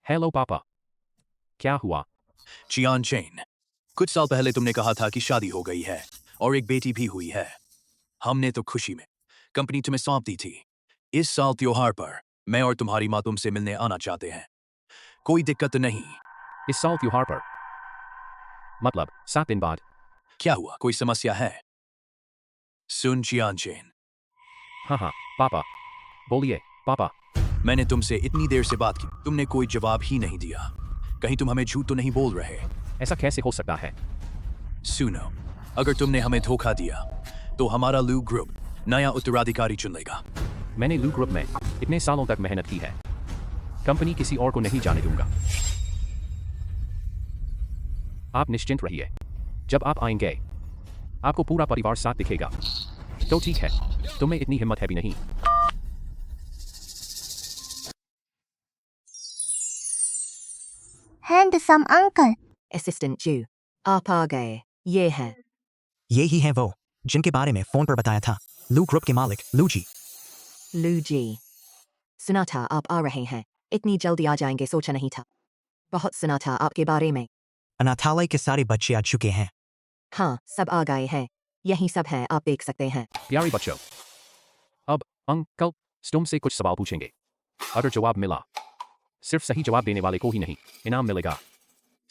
Hello पापा। क्या हुआ? चियान चेन, कुछ साल पहले तुमने कहा था कि शादी हो गई है और एक बेटी भी हुई है। हमने तो खुशी में कंपनी तुम्हें सौंप दी थी। इस साल त्योहार पर मैं और तुम्हारी माँ तुमसे मिलने आना चाहते हैं। कोई दिक्कत तो नहीं? इस साल त्योहार पर? मतलब 7 दिन बाद? क्या हुआ, कोई समस्या है? सुन चियान चेन, हाँ पापा, बोलिए पापा। मैंने तुमसे इतनी देर से बात की, तुमने कोई जवाब ही नहीं दिया। कहीं तुम हमें झूठ तो नहीं बोल रहे? ऐसा कैसे हो सकता है? सुनो, अगर तुमने हमें धोखा दिया तो हमारा लू ग्रुप नया उत्तराधिकारी चुन लेगा। मैंने लू ग्रुप में इतने सालों तक मेहनत की है, कंपनी किसी और को नहीं जाने दूंगा। आप निश्चिंत रहिए, जब आप आएंगे आपको पूरा परिवार साथ दिखेगा। तो ठीक है, तुम्हें इतनी हिम्मत है भी नहीं। Handsome uncle. असिस्टेंट जू, आप आ गए। ये है। ये ही हैं वो जिनके बारे में फोन पर बताया था, लू ग्रुप के मालिक लू जी। लू जी, सुना था आप आ रहे हैं। इतनी जल्दी आ जाएंगे सोचा नहीं था। बहुत सुना था आपके बारे में। अनाथालय के सारे बच्चे आ चुके हैं। हाँ, सब आ गए हैं। यही सब है, आप देख सकते हैं। प्यारे बच्चों, अब अंकल तुमसे कुछ सवाल पूछेंगे। अगर जवाब मिला, सिर्फ सही जवाब देने वाले को ही नहीं इनाम मिलेगा,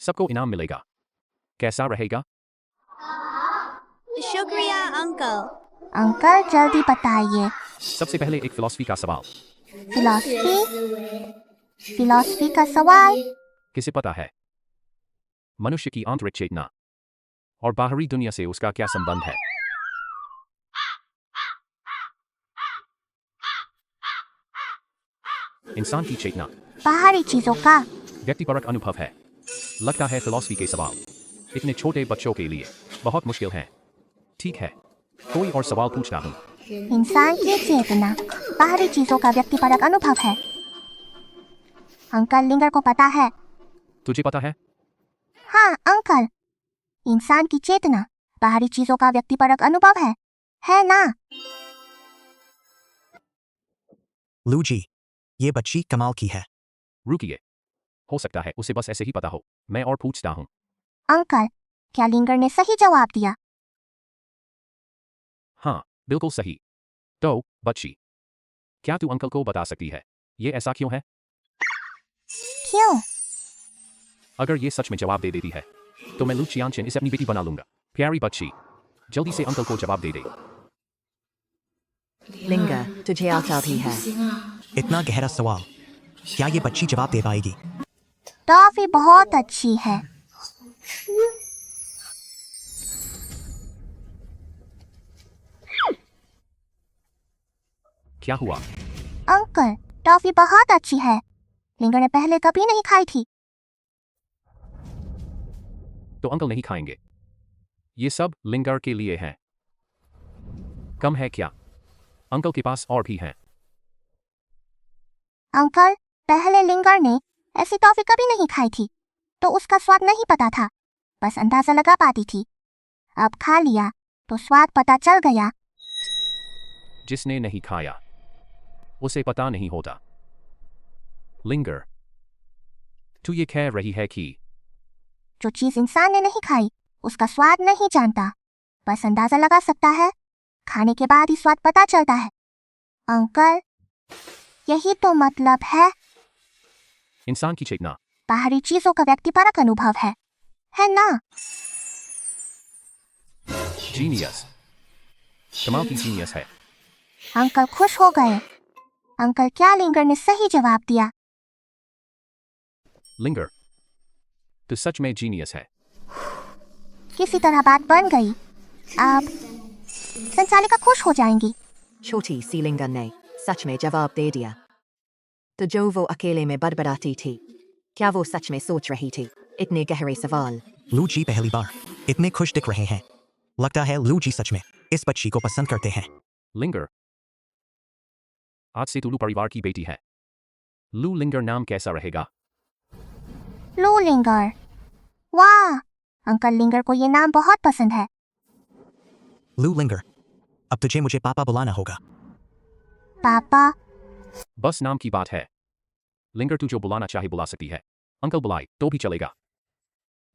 सबको इनाम मिलेगा। कैसा रहेगा? शुक्रिया अंकल। अंकल जल्दी बताइए। सबसे पहले एक फिलॉसफी का सवाल। फिलॉसफी का सवाल। किसे पता है मनुष्य की आंतरिक चेतना और बाहरी दुनिया से उसका क्या संबंध है? इंसान की चेतना बाहरी चीजों का। व्यक्तिपरक अनुभव है। लगता है फिलॉसफी के सवाल इतने छोटे बच्चों के लिए बहुत मुश्किल हैं। ठीक है, कोई और सवाल पूछता हूँ। इंसान की चेतना बाहरी चीजों का व्यक्तिपरक अनुभव है। अंकल लिंगर को पता है। तुझे पता है? हाँ अंकल, इंसान की चेतना बाहरी चीजों का व्यक्तिपरक अनुभव है ना? लू जी, ये बच्ची कमाल की है। रुकिए, हो सकता है उसे बस ऐसे ही पता हो। मैं और पूछता हूँ। अंकल, क्या लिंगर ने सही जवाब दिया? हाँ, बिल्कुल सही। तो बच्ची, क्या तू अंकल को बता सकती है ये ऐसा क्यों है? क्यों? अगर ये सच में जवाब दे देती है तो मैं लू चियानचेन इसे अपनी बेटी बना लूंगा। प्यारी बच्ची, जल्दी से अंकल को जवाब दे दे। लिंगा, तुझे आता भी है। इतना गहरा सवाल, क्या ये बच्ची जवाब दे पाएगी? टॉफी बहुत अच्छी है। क्या हुआ? अंकल, टॉफी बहुत अच्छी है। लिंगर ने पहले कभी नहीं खाई थी। तो अंकल नहीं खाएंगे। ये सब लिंगर के लिए है। कम है क्या? अंकल के पास और भी हैं। अंकल, पहले लिंगर ने ऐसी टॉफी कभी नहीं खाई थी, तो उसका स्वाद नहीं पता था, बस अंदाजा लगा पाती थी। अब खा लिया तो स्वाद पता चल गया। जिसने नहीं खाया उसे पता नहीं होता। लिंगर, तू ये कह रही है कि जो चीज इंसान ने नहीं खाई उसका स्वाद नहीं जानता, बस अंदाजा लगा सकता है। खाने के बाद ही स्वाद पता चलता है। अंकल, यही तो मतलब है। इंसान की चेतना बाहरी चीजों का व्यक्तिपरक अनुभव है ना? जीनियस, कमाल की जीनियस है। अंकल खुश हो गए। अंकल, क्या लिंगर ने सही जवाब दिया? लिंगर, तू सच में जीनियस है। किसी तरह बात बन गई। अब संचालिका खुश हो जाएंगी। छोटी सी लिंगा ने सच में जवाब दे दिया। तो जो वो अकेले में बड़बड़ाती थी, क्या वो सच में सोच रही थी इतने गहरे सवाल? लू जी पहली बार इतने खुश दिख रहे हैं। लगता है लू जी सच में इस बच्ची को पसंद करते हैं। लिंगर, आज से तू लू परिवार की बेटी है। लू लिंगर नाम कैसा रहेगा? लू लिंगर। वाह, अंकल लिंगर को ये नाम बहुत पसंद है। लू लिंगर, अब तुझे मुझे पापा बुलाना होगा। पापा? बस नाम की बात है। लिंगर तू जो बुलाना चाहे बुला सकती है। अंकल बुलाए तो भी चलेगा,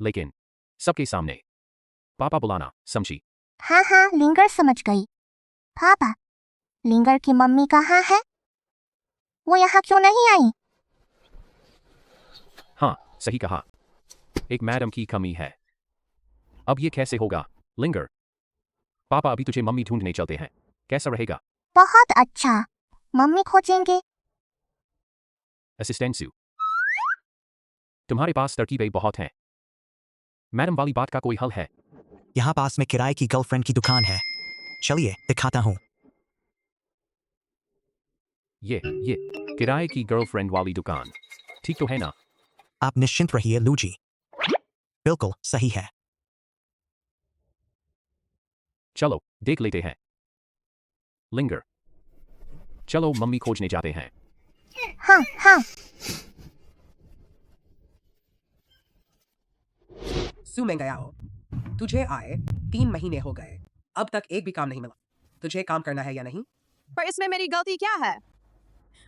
लेकिन सबके सामने पापा बुलाना, समझी? हाँ हाँ, लिंगर समझ गई। पापा, लिंगर की मम्मी कहाँ है? वो यहाँ क्यों नहीं आई? हाँ, सही कहा। एक मैडम की कमी है। अब ये कैसे होगा? लिंगर, पापा अभी तुझे मम्मी ढूंढने चलते हैं, कैसा रहेगा? बहुत अच्छा, मम्मी खोजेंगे। असिस्टेंट सू, तुम्हारे पास तरकीबें बहुत हैं। मैडम वाली बात का कोई हल है? यहाँ पास में किराए की गर्लफ्रेंड की दुकान है, चलिए दिखाता हूँ। ये किराए की गर्लफ्रेंड वाली दुकान ठीक तो है ना? आप निश्चिंत रहिए लूजी, बिल्कुल सही है। चलो देख लेते हैं। लिंगर, चलो मम्मी खोजने जाते हैं। हाँ हाँ। सू मैं गया हो, तुझे आए 3 महीने हो गए, अब तक एक भी काम नहीं मिला। तुझे काम करना है या नहीं? पर इसमें मेरी गलती क्या है?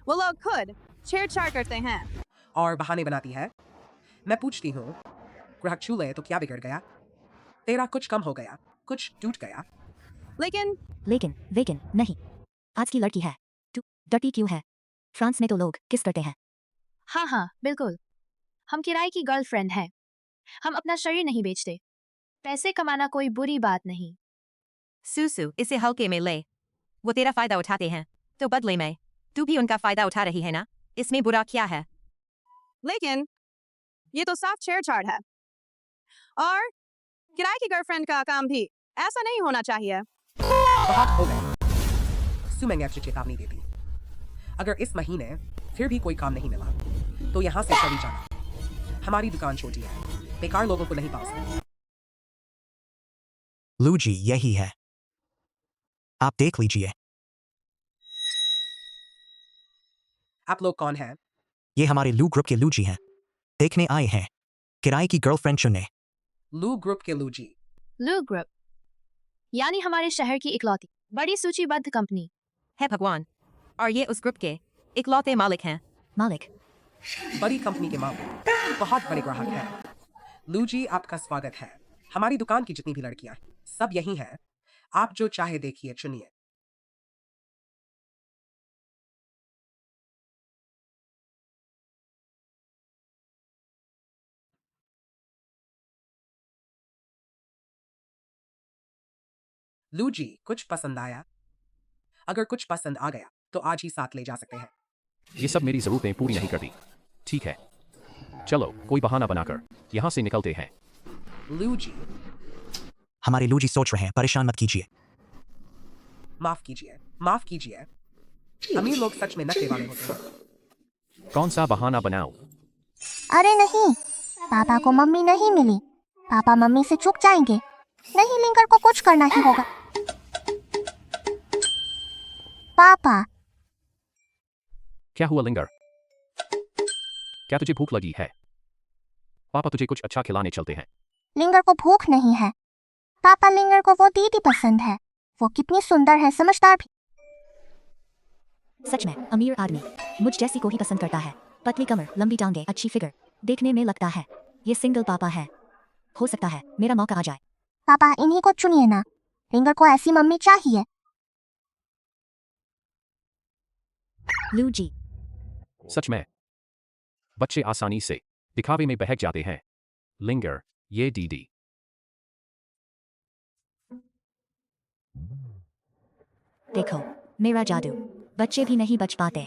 वो लोग खुद छेड़छाड़ करते हैं। और बहाने बनाती है। मैं पूछती हूँ, ग्राहक छू ले तो क्या बिगड़ गया? तेरा कुछ कम हो गया, कुछ टूट गया। लेकिन नहीं, आज की लड़की है, तू डरती क्यों है? फ्रांस में तो लोग किस करते हैं। हाँ बिल्कुल, हम किराए की गर्लफ्रेंड हैं। हम अपना शरीर नहीं बेचते। पैसे कमाना कोई बुरी बात नहीं। सूसू, इसे हल्के में ले। वो तेरा फायदा उठाते हैं, तो बदले में तू भी उनका फायदा उठा रही है ना? इसमें बुरा क्या है? लेकिन ये तो साफ छेड़छाड़ है। और किराए की गर्लफ्रेंड का काम भी ऐसा नहीं होना चाहिए। बहुत हो गए। सू मैं आपसे चेतावनी देती, अगर इस महीने फिर भी कोई काम नहीं मिला तो यहाँ से चली जाना। हमारी दुकान छोटी है, बेकार लोगों को नहीं पाल सकते। लूजी यही है, आप देख लीजिए। आप लोग कौन हैं? ये हमारे लू ग्रुप के लूजी हैं, देखने आए हैं किराए की गर्लफ्रेंड चुनने। लू ग्रुप के लूजी। लू ग्रुप यानी हमारे शहर की इकलौती बड़ी सूचीबद्ध कंपनी है भगवान, और ये उस ग्रुप के इकलौते मालिक हैं। मालिक, बड़ी कंपनी के मालिक, बहुत बड़े ग्राहक हैं। लूजी, आपका स्वागत है। हमारी दुकान की जितनी भी लड़कियां हैं, सब यही हैं। आप जो चाहे देखिए, चुनिए। लूजी, कुछ पसंद आया? अगर कुछ पसंद आ गया तो आज ही साथ ले जा सकते हैं। ये सब मेरी जरूरतें पूरी नहीं करती। ठीक है, चलो कोई बहाना बनाकर यहाँ से निकलते हैं। लूजी, हमारे लूजी सोच रहे हैं, परेशान मत कीजिए। माफ कीजिए, माफ कीजिए। अमीर लोग सच में नशे वाले होते हैं। कौन सा बहाना बनाओ? अरे नहीं, पापा को मम्मी नहीं मिली। पापा मम्मी से चुप जाएंगे। नहीं, लिंगर को कुछ करना ही होगा। पापा, क्या हुआ लिंगर? क्या तुझे भूख लगी है? पापा तुझे कुछ अच्छा खिलाने चलते हैं। लिंगर को भूख नहीं है। पापा, लिंगर को वो दीदी पसंद है। वो कितनी सुंदर है, समझदार भी। सच में अमीर आदमी मुझ जैसी को ही पसंद करता है। पतली कमर, लंबी टांगे, अच्छी फिगर, देखने में लगता है ये सिंगल पापा है। हो सकता है मेरा मौका आ जाए। पापा, इन्हीं को चुनिए ना। लिंगर को ऐसी मम्मी चाहिए। लूजी, सच में बच्चे आसानी से दिखावे में बहक जाते हैं। लिंगर, ये दीदी। देखो मेरा जादू, बच्चे भी नहीं बच पाते।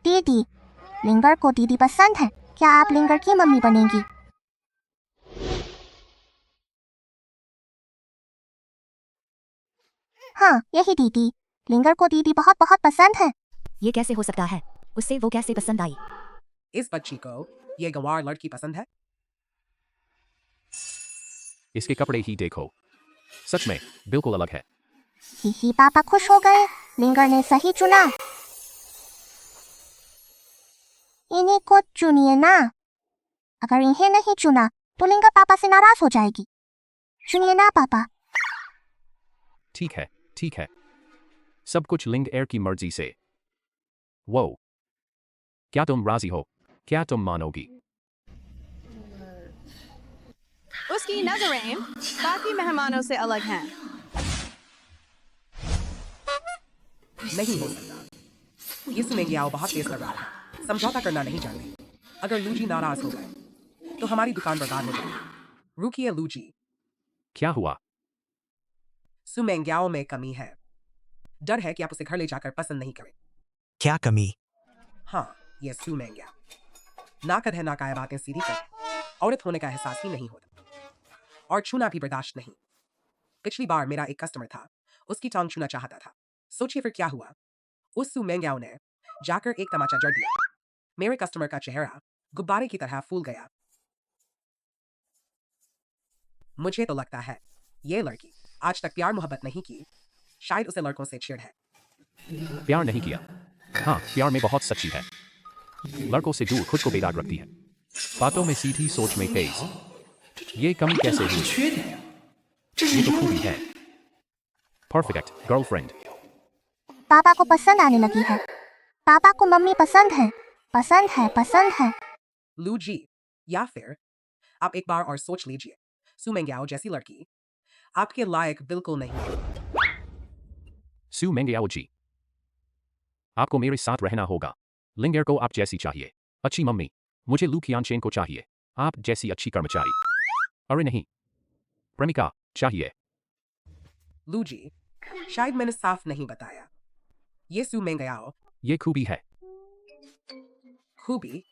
दीदी, लिंगर को दीदी पसंद है। क्या आप लिंगर की मम्मी बनेंगी? हाँ, यही दीदी। लिंगर को दीदी बहुत बहुत पसंद है। ये कैसे हो सकता है? उससे वो कैसे पसंद आई? इस बच्ची को ये गंवार लड़की पसंद है। इसके कपड़े ही देखो, सच में बिल्कुल अलग है। ही पापा खुश हो गए। लिंगर ने सही चुना। इन्हीं को चुनिए ना। अगर इन्हें नहीं चुना तो लिंगर पापा से नाराज हो जाएगी। चुनिए ना पापा। ठीक है, ठीक है, सब कुछ लिंग एयर की मर्जी से। वो क्या तुम राजी हो? क्या तुम मानोगी? उसकी नजरें बाकी मेहमानों से अलग हैं। नहीं हो सकता। ये सुनेंगे आओ बहुत तेज कर रहा है। समझौता करना नहीं जानते। अगर लूजी नाराज हो गए तो हमारी दुकान बर्बाद हो जाएगी। रुकिए लूजी, क्या हुआ? सुमेंग्याओ में कमी है। डर है कि आप उसे घर ले जाकर पसंद नहीं करें। क्या कमी? हाँ, ये सुमेंग्या ना कहे ना काया बातें सीधी कर। औरत होने का एहसास ही नहीं होता और छूना भी बर्दाश्त नहीं। पिछली बार मेरा एक कस्टमर था, उसकी टांग छूना चाहता था। सोचिए फिर क्या हुआ। उस सुमेंग्याओ ने जाकर एक तमाचा जड़ दिया। मेरे कस्टमर का चेहरा गुब्बारे की तरह फूल गया। मुझे तो लगता है ये लड़की आज तक प्यार मोहब्बत नहीं की। शायद उसे लड़कों से चिढ़ है। प्यार नहीं किया। हाँ, प्यार में बहुत सच्ची है। लड़कों से दूर खुद को बेदाग रखती है। बातों में सीधी, सोच में तेज। ये कमी कैसे हुई? ये तो खूबी है। Perfect girlfriend. पापा को पसंद आने लगी है। पापा को मम्मी पसंद है। पसंद है, पसंद है। लूजी, या फिर आप एक बार और सोच लीजिए। सुमेंग्याओ जैसी लड़की आपके लायक बिल्कुल नहीं है। सुमेंग्याओ जी, आपको मेरे साथ रहना होगा। लिंगर को आप जैसी चाहिए। अच्छी मम्मी। मुझे लू कियानचेन को चाहिए। आप जैसी अच्छी कर्मचारी। अरे नहीं, प्रेमिका चाहिए। लूजी, शायद मैंने साफ नहीं बताया। ये सुमेंग्याओ ये खूबी है। खूबी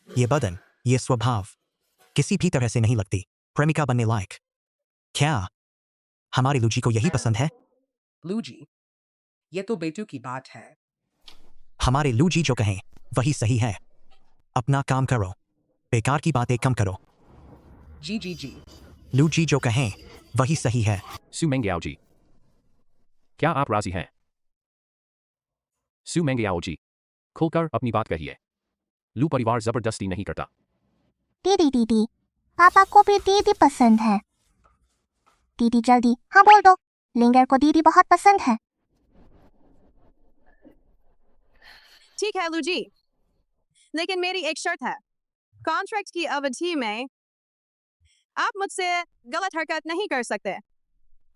ये बदन, ये स्वभाव किसी भी तरह से नहीं लगती प्रेमिका बनने लायक। क्या हमारी लूजी को यही पसंद है? लूजी, ये तो बेटू की बात है। हमारे लूजी जो कहें वही सही है। अपना काम करो, बेकार की बातें कम करो। जी जी जी। लूजी जो कहें वही सही है। सुमेंग्याओ जी, क्या आप राजी हैं? सुमेंग्याओ जी, खुलकर अपनी बात कहिए। लू परिवार जबरदस्ती नहीं करता। दीदी दीदी, पापा को भी दीदी पसंद है। दीदी जल्दी हाँ बोल दो। लिंगर को दीदी बहुत पसंद है। ठीक है लूजी, लेकिन मेरी एक शर्त है। कॉन्ट्रैक्ट की अवधि में आप मुझसे गलत हरकत नहीं कर सकते।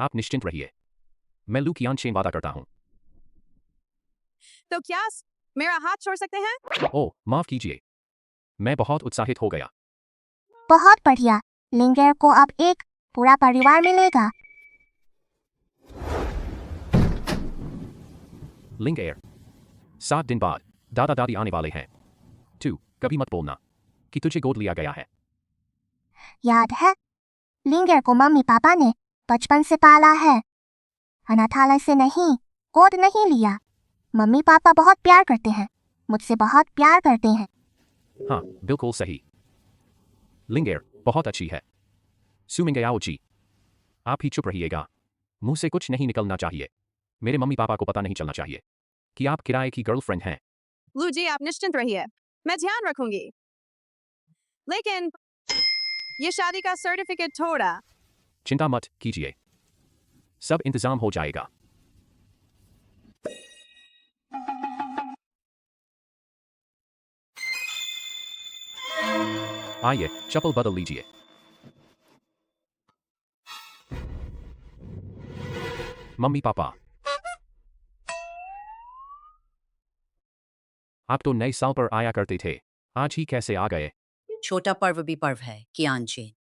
आप निश्चिंत रहिए, मैं लू कियानचेन वादा करता हूँ। तो क्या मेरा हाथ छोड़ सकते हैं? ओह, माफ कीजिए, मैं बहुत उत्साहित हो गया। बहुत बढ़िया। लिंगर को अब एक पूरा परिवार मिलेगा। लिंग एयर, 7 दिन बाद दादा दादी आने वाले हैं। तू कभी मत बोलना कि तुझे गोद लिया गया है। याद है, लिंगर को मम्मी पापा ने बचपन से पाला है। अनाथालय से नहीं, गोद नहीं लिया। मम्मी पापा बहुत प्यार करते हैं, मुझसे बहुत प्यार करते हैं। हाँ, बिल्कुल सही। लिंग एयर बहुत अच्छी है। सुमेंग्याओ जी, आप ही चुप रहिएगा। मुंह से कुछ नहीं निकलना चाहिए। मेरे मम्मी पापा को पता नहीं चलना चाहिए कि आप किराए की गर्लफ्रेंड हैं। लूजी, आप निश्चिंत रहिए, मैं ध्यान रखूंगी। लेकिन ये शादी का सर्टिफिकेट थोड़ा। चिंता मत कीजिए, सब इंतजाम हो जाएगा। आइए, चप्पल बदल लीजिए। मम्मी पापा, आप तो नए साल पर आया करते थे, आज ही कैसे आ गए? छोटा पर्व भी पर्व है कियानचेन।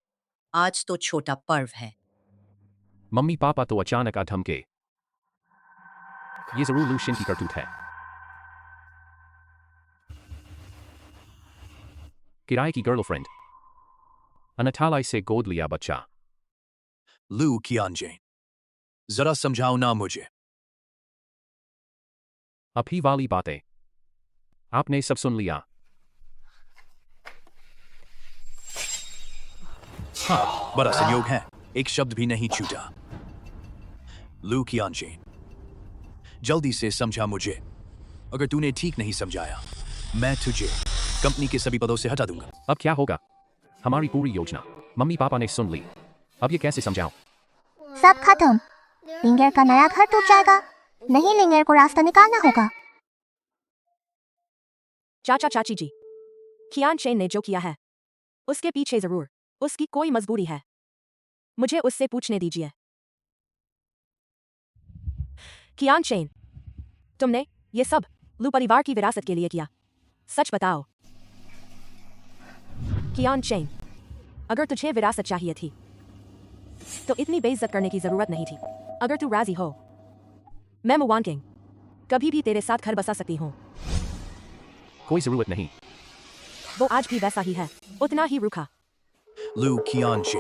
आज तो छोटा पर्व है। मम्मी पापा तो अचानक आ धमके। ये जरूर लूशियन की करतूत है। किराए की गर्लफ्रेंड, अनाथालय से गोद लिया बच्चा। लू कियानचेन, जरा समझाओ ना मुझे। अभी वाली बातें आपने सब सुन लिया। हाँ, बड़ा संयोग है, एक शब्द भी नहीं छूटा। लू कियानचेन, जल्दी से समझा मुझे। अगर तूने ठीक नहीं समझाया, मैं तुझे कंपनी के सभी पदों से हटा दूंगा। अब क्या होगा? हमारी पूरी योजना मम्मी पापा ने सुन ली। अब ये कैसे समझाऊं? सब खत्म। लिंगेर का नया घर टूट जाएगा। नहीं, लिंगेर को रास्ता निकालना होगा। चाचा चाची जी, कियान चेन ने जो किया है उसके पीछे जरूर उसकी कोई मजबूरी है। मुझे उससे पूछने दीजिए। कियान चेन, तुमने ये सब लू परिवार की विरासत के लिए किया, सच बताओ। कियान चेन, अगर तुझे विरासत चाहिए थी तो इतनी बेइज्जत करने की जरूरत नहीं थी। अगर तू राजी हो, मैं मुवान किंग कभी भी तेरे साथ घर बसा सकती हूँ। कोई जरूरत नहीं। वो आज भी वैसा ही है, उतना ही रूखा। लू कियानचे।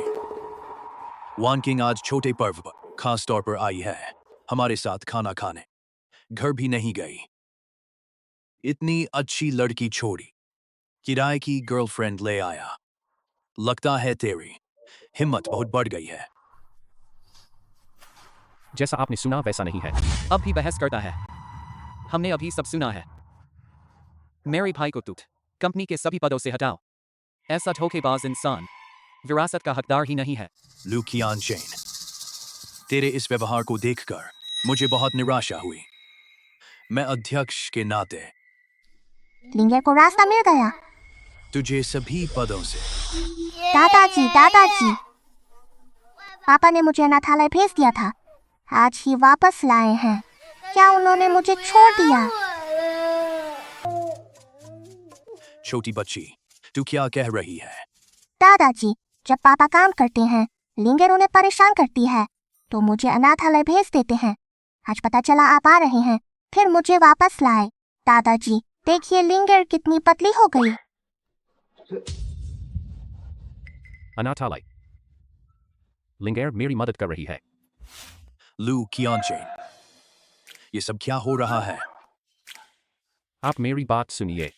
वान किंग आज छोटे पर्व पर खास तौर पर आई है, हमारे साथ खाना खाने। घर भी नहीं गई। इतनी अच्छी लड़की छोड़ी, किराए की गर्लफ्रेंड ले आया। लगता है तेरी हिम्मत बहुत बढ़ गई है। जैसा आपने सुना वैसा नहीं है। अब भी बहस करता है। हमने अभी सब सुना है। मेरे भाई को तुम कंपनी के सभी पदों से हटाओ। ऐसा धोखेबाज इंसान विरासत का हकदार ही नहीं है। लू कियानचेन, तेरे इस व्यवहार को देखकर मुझे बहुत निराशा हुई। मैं अध्यक्ष के नाते लिंगेर को रास्ता मिल गया। तुझे सभी पदों से। दादाजी, दादाजी, पापा ने मुझे अनाथालय भेज दिया था, आज ही वापस लाए हैं। क्या उन्होंने मुझे छोड़ दिया? छोटी बच्ची, तू क्या कह रही है? दादाजी, जब पापा काम करते हैं, लिंगेर उन्हें परेशान करती है, तो मुझे अनाथालय भेज देते हैं। आज पता चला आप आ रहे हैं, फिर मुझे वापस लाए। दादाजी, देखिए लिंगेर कितनी पतली हो गई। अनाथालय। लिंगेर मेरी मदद कर रही है। लू कियानचेन, ये सब क्या हो रहा है? आप मेरी बात सुनिए।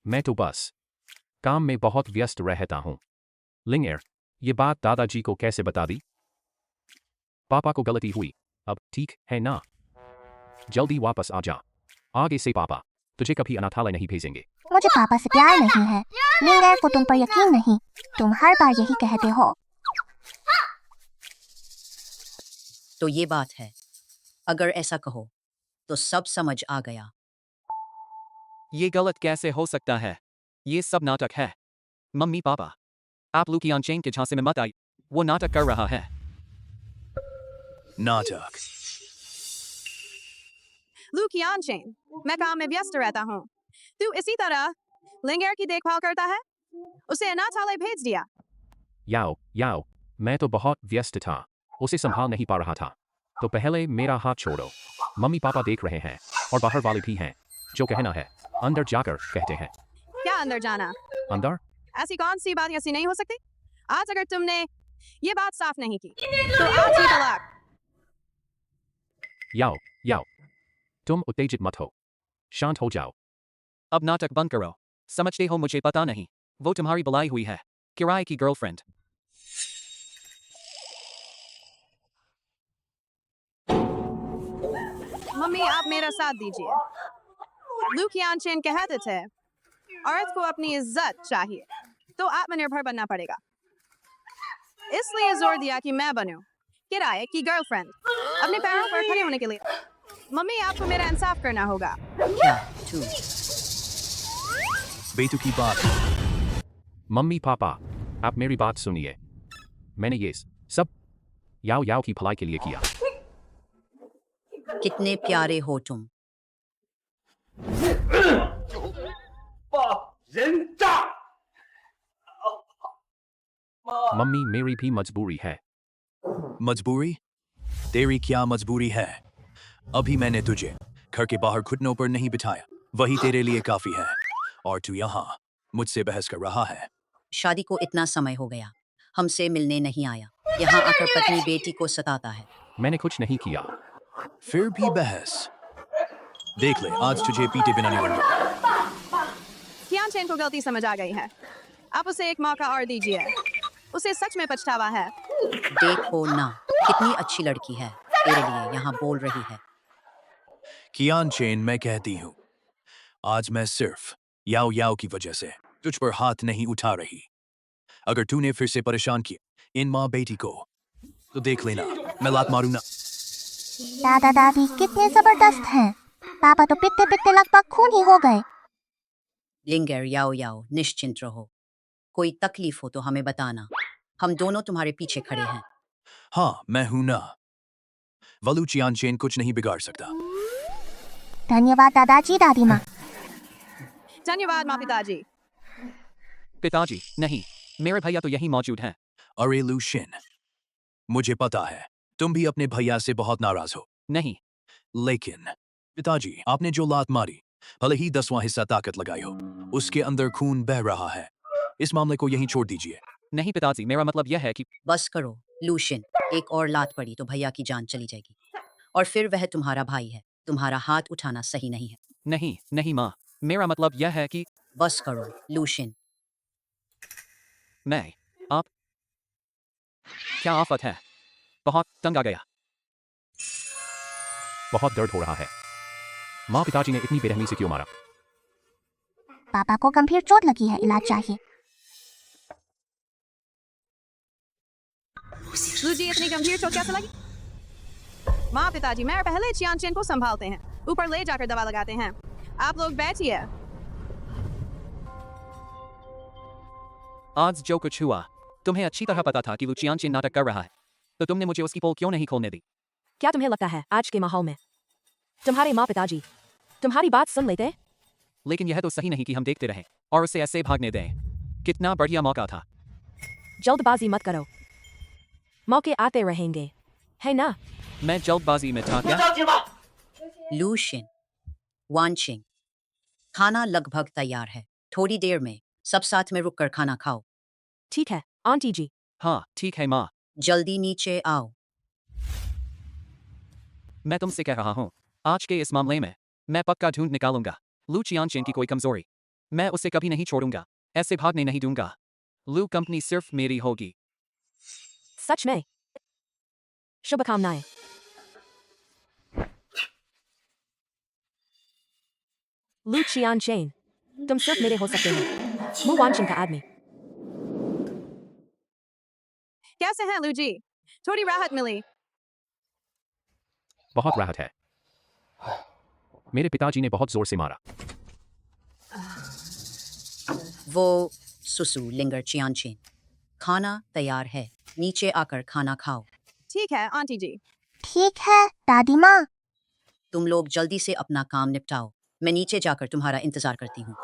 मैं तो बस काम में बहुत व्यस्त रहता हूँ। लिंगेर, ये बात दादाजी को कैसे बता दी? पापा को गलती हुई, अब ठीक है ना? जल्दी वापस आ जा। आगे से पापा तुझे कभी अनाथालय नहीं भेजेंगे। मुझे पापा से प्यार नहीं है। लिंगेर को तुम पर यकीन नहीं। तुम हर बार यही कहते हो। तो ये बात है, अगर ऐसा कहो तो सब समझ आ गया। ये गलत कैसे हो सकता है? ये सब नाटक है। मम्मी पापा, आप लू कियानचेन के झांसे में मत आई। वो नाटक कर रहा है। नाटक? लू कियानचेन, मैं काम में व्यस्त रहता हूँ। तू इसी तरह लिंगेर की देखभाल करता है? उसे अनाथालय भेज दिया। याओ, मैं तो बहुत व्यस्त था, उसे संभाल नहीं पा रहा था। तो पहले मेरा हाथ छोड़ो। मम्मी पापा देख रहे हैं और बाहर वाले भी हैं। जो कहना है अंदर जाकर कहते हैं। क्या अंदर जाना? अंदर? ऐसी कौन सी बात ऐसी नहीं हो सकती? आज अगर तुमने ये बात साफ नहीं की तो आज ही तलाक। याओ, तुम उत्तेजित मत हो, शांत हो जाओ। अब नाटक बंद करो। समझते हो मुझे पता नहीं, वो तुम्हारी बुलाई हुई है, किराए की गर्लफ्रेंड। मम्मी, आप मेरा साथ दीजिए। लू कियानचेन कहते थे, औरत को अपनी इज्जत चाहिए तो आत्मनिर्भर बनना पड़ेगा। इसलिए जोर दिया कि मैं बनूं किराए की गर्लफ्रेंड, अपने पैरों पर खड़े होने के लिए। मम्मी, आपको मेरा इंसाफ करना होगा। क्या तू? बेतुकी बात है। मम्मी पापा, आप मेरी बात सुनिए। मैंने ये सब याओ की भलाई के लिए किया। कितने प्यारे हो तुम। मम्मी, मेरी भी मजबूरी है। मजबूरी? तेरी क्या मजबूरी है? अभी मैंने तुझे घर के बाहर घुटनों पर नहीं बिठाया, वही तेरे लिए काफी है। और तू यहाँ मुझसे बहस कर रहा है। शादी को इतना समय हो गया, हमसे मिलने नहीं आया। यहाँ आकर पत्नी बेटी को सताता है। मैंने कुछ नहीं किया। फिर भी बहस। देख ले, आज तुझे पीटे बिना नहीं बनूंगा। कियानचेन को गलती समझ आ गई है। आप उसे एक मौका और दीजिए। उसे सच में पछतावा है। देखो ना, कितनी अच्छी लड़की है, तेरे लिए यहाँ बोल रही है। कियानचेन, मैं कहती हूँ, आज मैं सिर्फ याओ की वजह से तुझ पर हाथ नहीं उठा रही। अगर तूने फिर से परेशान किया इन माँ बेटी को, तो देख लेना, मैं लात मारूंगा। दादा दादी कितने जबरदस्त हैं। पापा तो पिटते पिटते लगभग खून ही हो गए। लिंगर याओ याओ निश्चिंत रहो, कोई तकलीफ हो तो हमें बताना, हम दोनों तुम्हारे पीछे खड़े हैं। हाँ, मैं हूं ना। वलू चियानचेन कुछ नहीं बिगाड़ सकता। धन्यवाद दादाजी दादी माँ। धन्यवाद माँ पिताजी। पिताजी नहीं, मेरे भैया तो यहीं मौजूद हैं। अरे लूशिन, मुझे पता है तुम भी अपने भैया से बहुत नाराज हो, नहीं, लेकिन पिताजी आपने जो लात मारी, भले ही 10वां हिस्सा ताकत लगाई हो, उसके अंदर खून बह रहा है। इस मामले को यहीं छोड़ दीजिए। नहीं पिताजी, मेरा मतलब यह है कि बस करो लूशिन, एक और लात पड़ी तो भैया की जान चली जाएगी, और फिर वह तुम्हारा भाई है, तुम्हारा हाथ उठाना सही नहीं है। नहीं, नहीं माँ, मेरा मतलब यह है कि बस करो लूशिन। मैं, आप, क्या आफत है? बहुत तंग आ गया। बहुत दर्द हो रहा है। माँ, पिताजी ने इतनी बेरहमी से क्यों मारा? पापा को गंभीर चोट लगी है, इलाज चाहिए। लूजी इतनी गंभीर चोट कैसे लगी? माँ पिताजी मैं पहले चियानचेन को संभालते हैं, ऊपर ले जाकर दवा लगाते हैं। आप लोग बैठिए। आज जो कुछ हुआ, तुम्हें अच्छी तरह पता था कि लुचियानचेन नाटक कर रहा है, तो तुमने मुझे उसकी पोल क्यों नहीं खोलने दी? क्या तुम्हें लगता है आज के माहौल में तुम्हारे माँ पिताजी तुम्हारी बात सुन लेते? लेकिन यह तो सही नहीं कि हम देखते रहें और उसे ऐसे भागने दें। कितना बढ़िया मौका था। जल्दबाजी मत करो, मौके आते रहेंगे, है ना? मैं जल्दबाजी में था क्या? लूशिन, वानचिंग, खाना लगभग तैयार है, थोड़ी देर में सब साथ में रुककर खाना खाओ। ठीक है आंटी जी। हाँ ठीक है माँ, जल्दी नीचे आओ। मैं तुमसे कह रहा हूँ, आज के इस मामले में मैं पक्का ढूंढ निकालूंगा लू चियानचेन की कोई कमजोरी। मैं उसे कभी नहीं छोड़ूंगा, ऐसे भागने नहीं दूंगा। लू कंपनी सिर्फ मेरी होगी। सच में? शुभकामनाएं। लू चियानचेन, तुम सिर्फ मेरे हो सकते हो, मु वानचिन का आदमी। कैसे हैं लूजी? थोड़ी राहत मिली? बहुत राहत है। मेरे पिताजी ने बहुत जोर से मारा। वो सुसु लिंगर चियानचेन, खाना तैयार है, नीचे आकर खाना खाओ। ठीक है आंटी जी। ठीक है दादी माँ। तुम लोग जल्दी से अपना काम निपटाओ, मैं नीचे जाकर तुम्हारा इंतजार करती हूँ।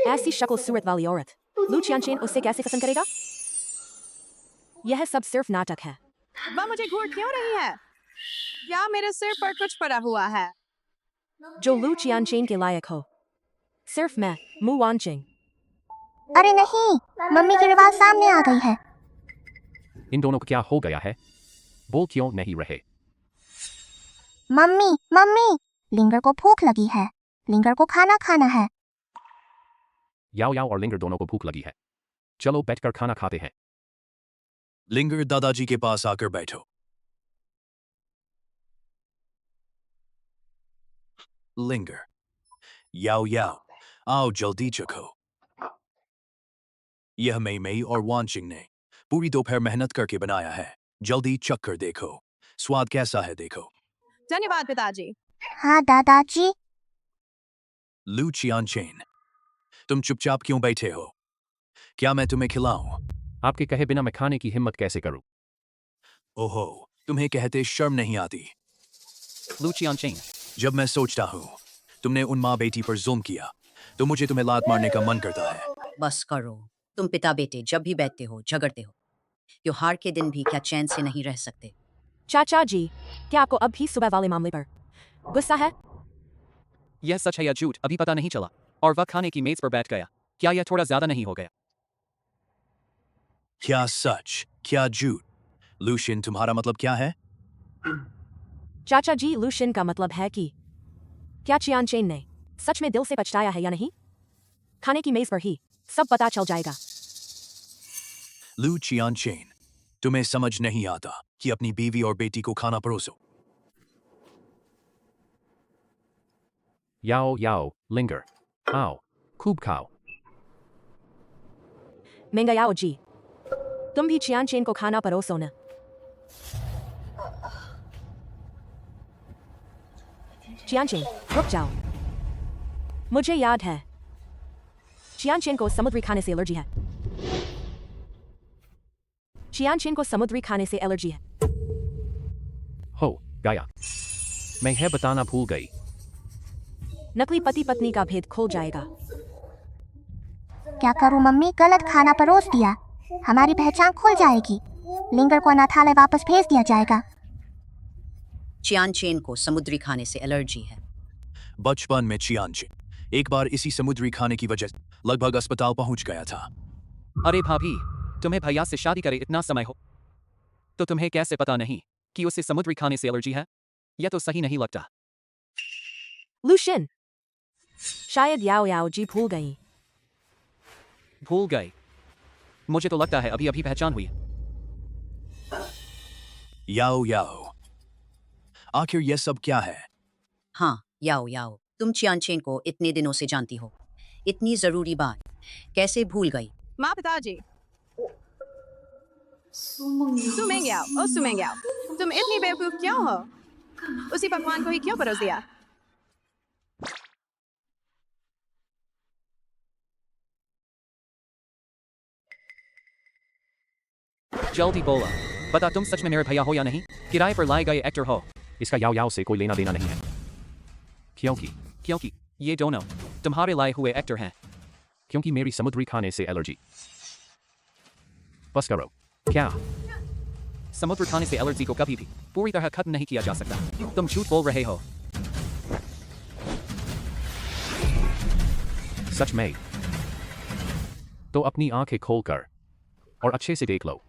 ऐसी शक्ल सूरत वाली औरत लू चियानचेन उससे कैसे पसंद करेगा? यह सब सिर्फ नाटक है। वह मुझे घूर क्यों रही है? या मेरे सिर पर कुछ पड़ा हुआ है? जो लू चियानचेन के लायक हो, सिर्फ मैं, मु वानचिंग। अरे नहीं, मम्मी की रिवाज सामने आ गई है। इन दोनों को क्या हो गया है? बोल क्यों नहीं रहे? मम्मी मम्मी, लिंगर को भूख लगी है, लिंगर को खाना खाना है। याओ याओ और लिंगर दोनों को भूख लगी है, चलो बैठकर खाना खाते हैं। लिंगर दादाजी के पास आकर बैठो। लिंगर, याओ याओ, आओ जल्दी चखो। यह मई मई और वानचिंग ने पूरी दोपहर मेहनत करके बनाया है, जल्दी चख कर देखो, स्वाद कैसा है देखो। धन्यवाद पिताजी। हाँ दादाजी। लू चियानचेन, तुम चुपचाप क्यों बैठे हो? क्या मैं तुम्हें खिलाऊं? आपके कहे बिना मैं खाने की हिम्मत कैसे करूं? ओहो, तुम्हें कहते शर्म नहीं आती? लू चियानचेन, जब मैं सोचता हूँ तुमने उन माँ बेटी पर जुल्म किया, तो मुझे तुम्हें लात मारने का मन करता है। बस करो, तुम पिता बेटे जब भी बैठते हो झगड़ते हो, त्योहार के दिन भी क्या चैन से नहीं रह सकते? चाचा जी, क्या आपको अब भी सुबह वाले मामले पर गुस्सा है? यह सच है या झूठ अभी पता नहीं चला, और वह खाने की मेज पर बैठ गया। क्या यह थोड़ा ज्यादा नहीं हो गया? क्या सच, क्या झूठ? लूशिन, तुम्हारा मतलब क्या है? चाचा जी, लूशिन का मतलब है कि क्या चियानचेन ने सच में दिल से पछताया है या नहीं? खाने की मेज पर ही सब पता चल जाएगा। लू चियानचेन, तुम्हें समझ नहीं आता कि अपनी बीवी और बेटी को खाना परोसो। याओ याओ, लिंगर, आओ, खूब खाओ। मेंगा याओ जी। तुम भी चियान चेन को खाना परोसो न। चियान चेन, रुक जाओ। मुझे याद है, चियान चेन को समुद्री खाने से एलर्जी है। चियान चेन को समुद्री खाने से एलर्जी है। हो गया, मैं यह बताना भूल गई। नकली पति पत्नी का भेद खुल जाएगा। क्या करूं मम्मी, गलत खाना परोस दिया। हमारी पहचान खुल जाएगी। लिंगर को अनाथालय वापस भेज दिया जाएगा। चियान चेन को समुद्री खाने से एलर्जी है। बचपन में चियान चेन एक बार इसी समुद्री खाने की वजह से लगभग अस्पताल पहुंच गया था। अरे भाभी, तुम्हें भैया से शादी करे इतना समय हो तो तुम्हें कैसे पता नहीं कि उसे समुद्री खाने से एलर्जी है? यह तो सही नहीं लगता। लुशियन, शायद याओ याओ जी भूल गई। भूल गए? मुझे तो लगता है अभी अभी पहचान हुई। याओ याओ, आखिर यह सब क्या है? हाँ याओ याओ, तुम चियान चेन को इतने दिनों से जानती हो। इतनी जरूरी बात कैसे भूल गई? माँ पिताजी। सुमेंग्याओ, ओ सुमेंग्याओ, तुम इतनी बेवकूफ क्यों हो? उसी पकवान को ही क्यों परोस दिया? जल्दी बोला, बता तुम सच में मेरे भैया हो या नहीं? किराए पर लाए गए एक्टर हो? इसका याओ याओ से कोई लेना देना नहीं है। क्योंकि ये दोनों तुम्हारे लाए हुए एक्टर हैं। क्योंकि मेरी समुद्री खाने से एलर्जी। बस करो। क्या? समुद्र खाने से एलर्जी को कभी भी पूरी तरह खत्म नहीं किया जा सकता। तुम झूठ बोल रहे हो। सच में? तो अपनी आंखें खोलकर और अच्छे से देख लो।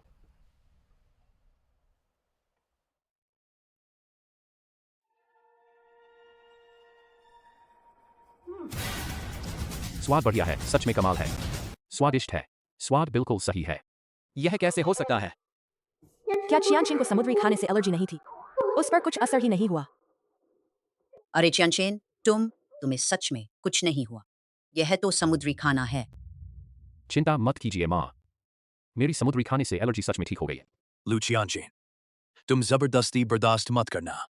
स्वाद बढ़िया है, सच में कमाल है। स्वादिष्ट है, स्वाद बिल्कुल सही है। यह कैसे हो सकता है? क्या चियान चेन को समुद्री खाने से एलर्जी नहीं थी? उस पर कुछ असर ही नहीं हुआ। अरे चियान चेन, तुम्हें सच में कुछ नहीं हुआ। यह तो समुद्री खाना है। चिंता मत कीजिए माँ, मेरी समुद्री खाने से एलर्जी सच में ठीक हो गई है। लू चियान चेन, तुम जबरदस्ती बर्दाश्त मत करना।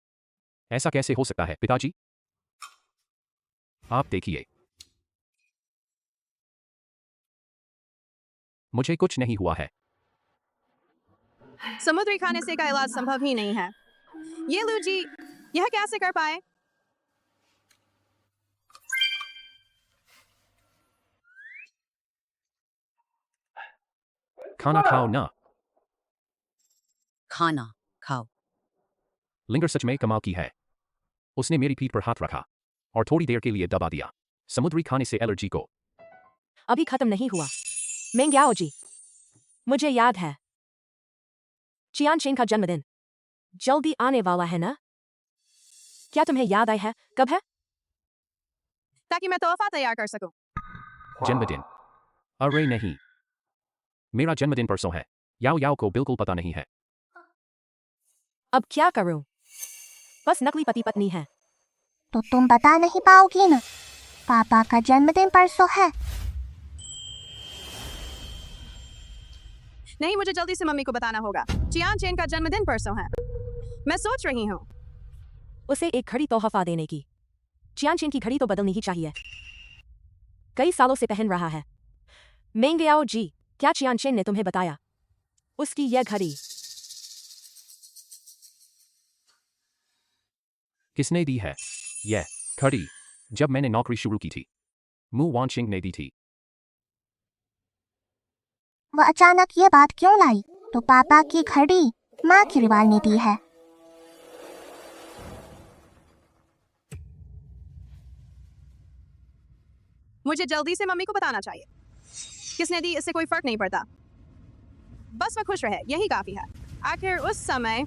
ऐसा कैसे हो सकता है पिताजी? आप देखिए, मुझे कुछ नहीं हुआ है। समुद्री खाने से का इलाज संभव ही नहीं है। ये लू जी, यह कैसे कर पाए? खाना खाओ ना। खाना खाओ। लिंगर सच में कमाल की है। उसने मेरी पीठ पर हाथ रखा और थोड़ी देर के लिए दबा दिया। समुद्री खाने से एलर्जी को अभी खत्म नहीं हुआ। मेंग्याओ जी, मुझे याद है, चियान चेन का जन्मदिन जल्दी आने वाला है ना? क्या तुम्हें याद आई है कब है? ताकि मैं तोहफा तैयार कर सकूं। जन्मदिन? अरे नहीं, मेरा जन्मदिन परसों है। याओ याओ को बिल्कुल पता नहीं है। अब क्या करूं? बस नकली पति पत्नी है। तो तुम बता नहीं पाओगी ना? पापा का जन्मदिन परसों है। नहीं, मुझे जल्दी से मम्मी को बताना होगा। चियान चेन का जन्मदिन परसों है। मैं सोच रही हूँ उसे एक घड़ी तोहफा देने की। चियान चेन की घड़ी तो बदलनी ही चाहिए, कई सालों से पहन रहा है। मेंग्याओ जी, क्या चियान चेन ने तुम्हें बताया उसकी यह घड़ी? किसने दी है यह घड़ी? जब मैंने नौकरी शुरू की थी, मू वानशिंग ने दी थी। वह अचानक ये बात क्यों लाई? तो पापा की घड़ी माँ की रिवाल ने दी है। मुझे जल्दी से मम्मी को बताना चाहिए। किसने दी इससे कोई फर्क नहीं पड़ता, बस वह खुश रहे यही काफी है। आखिर उस समय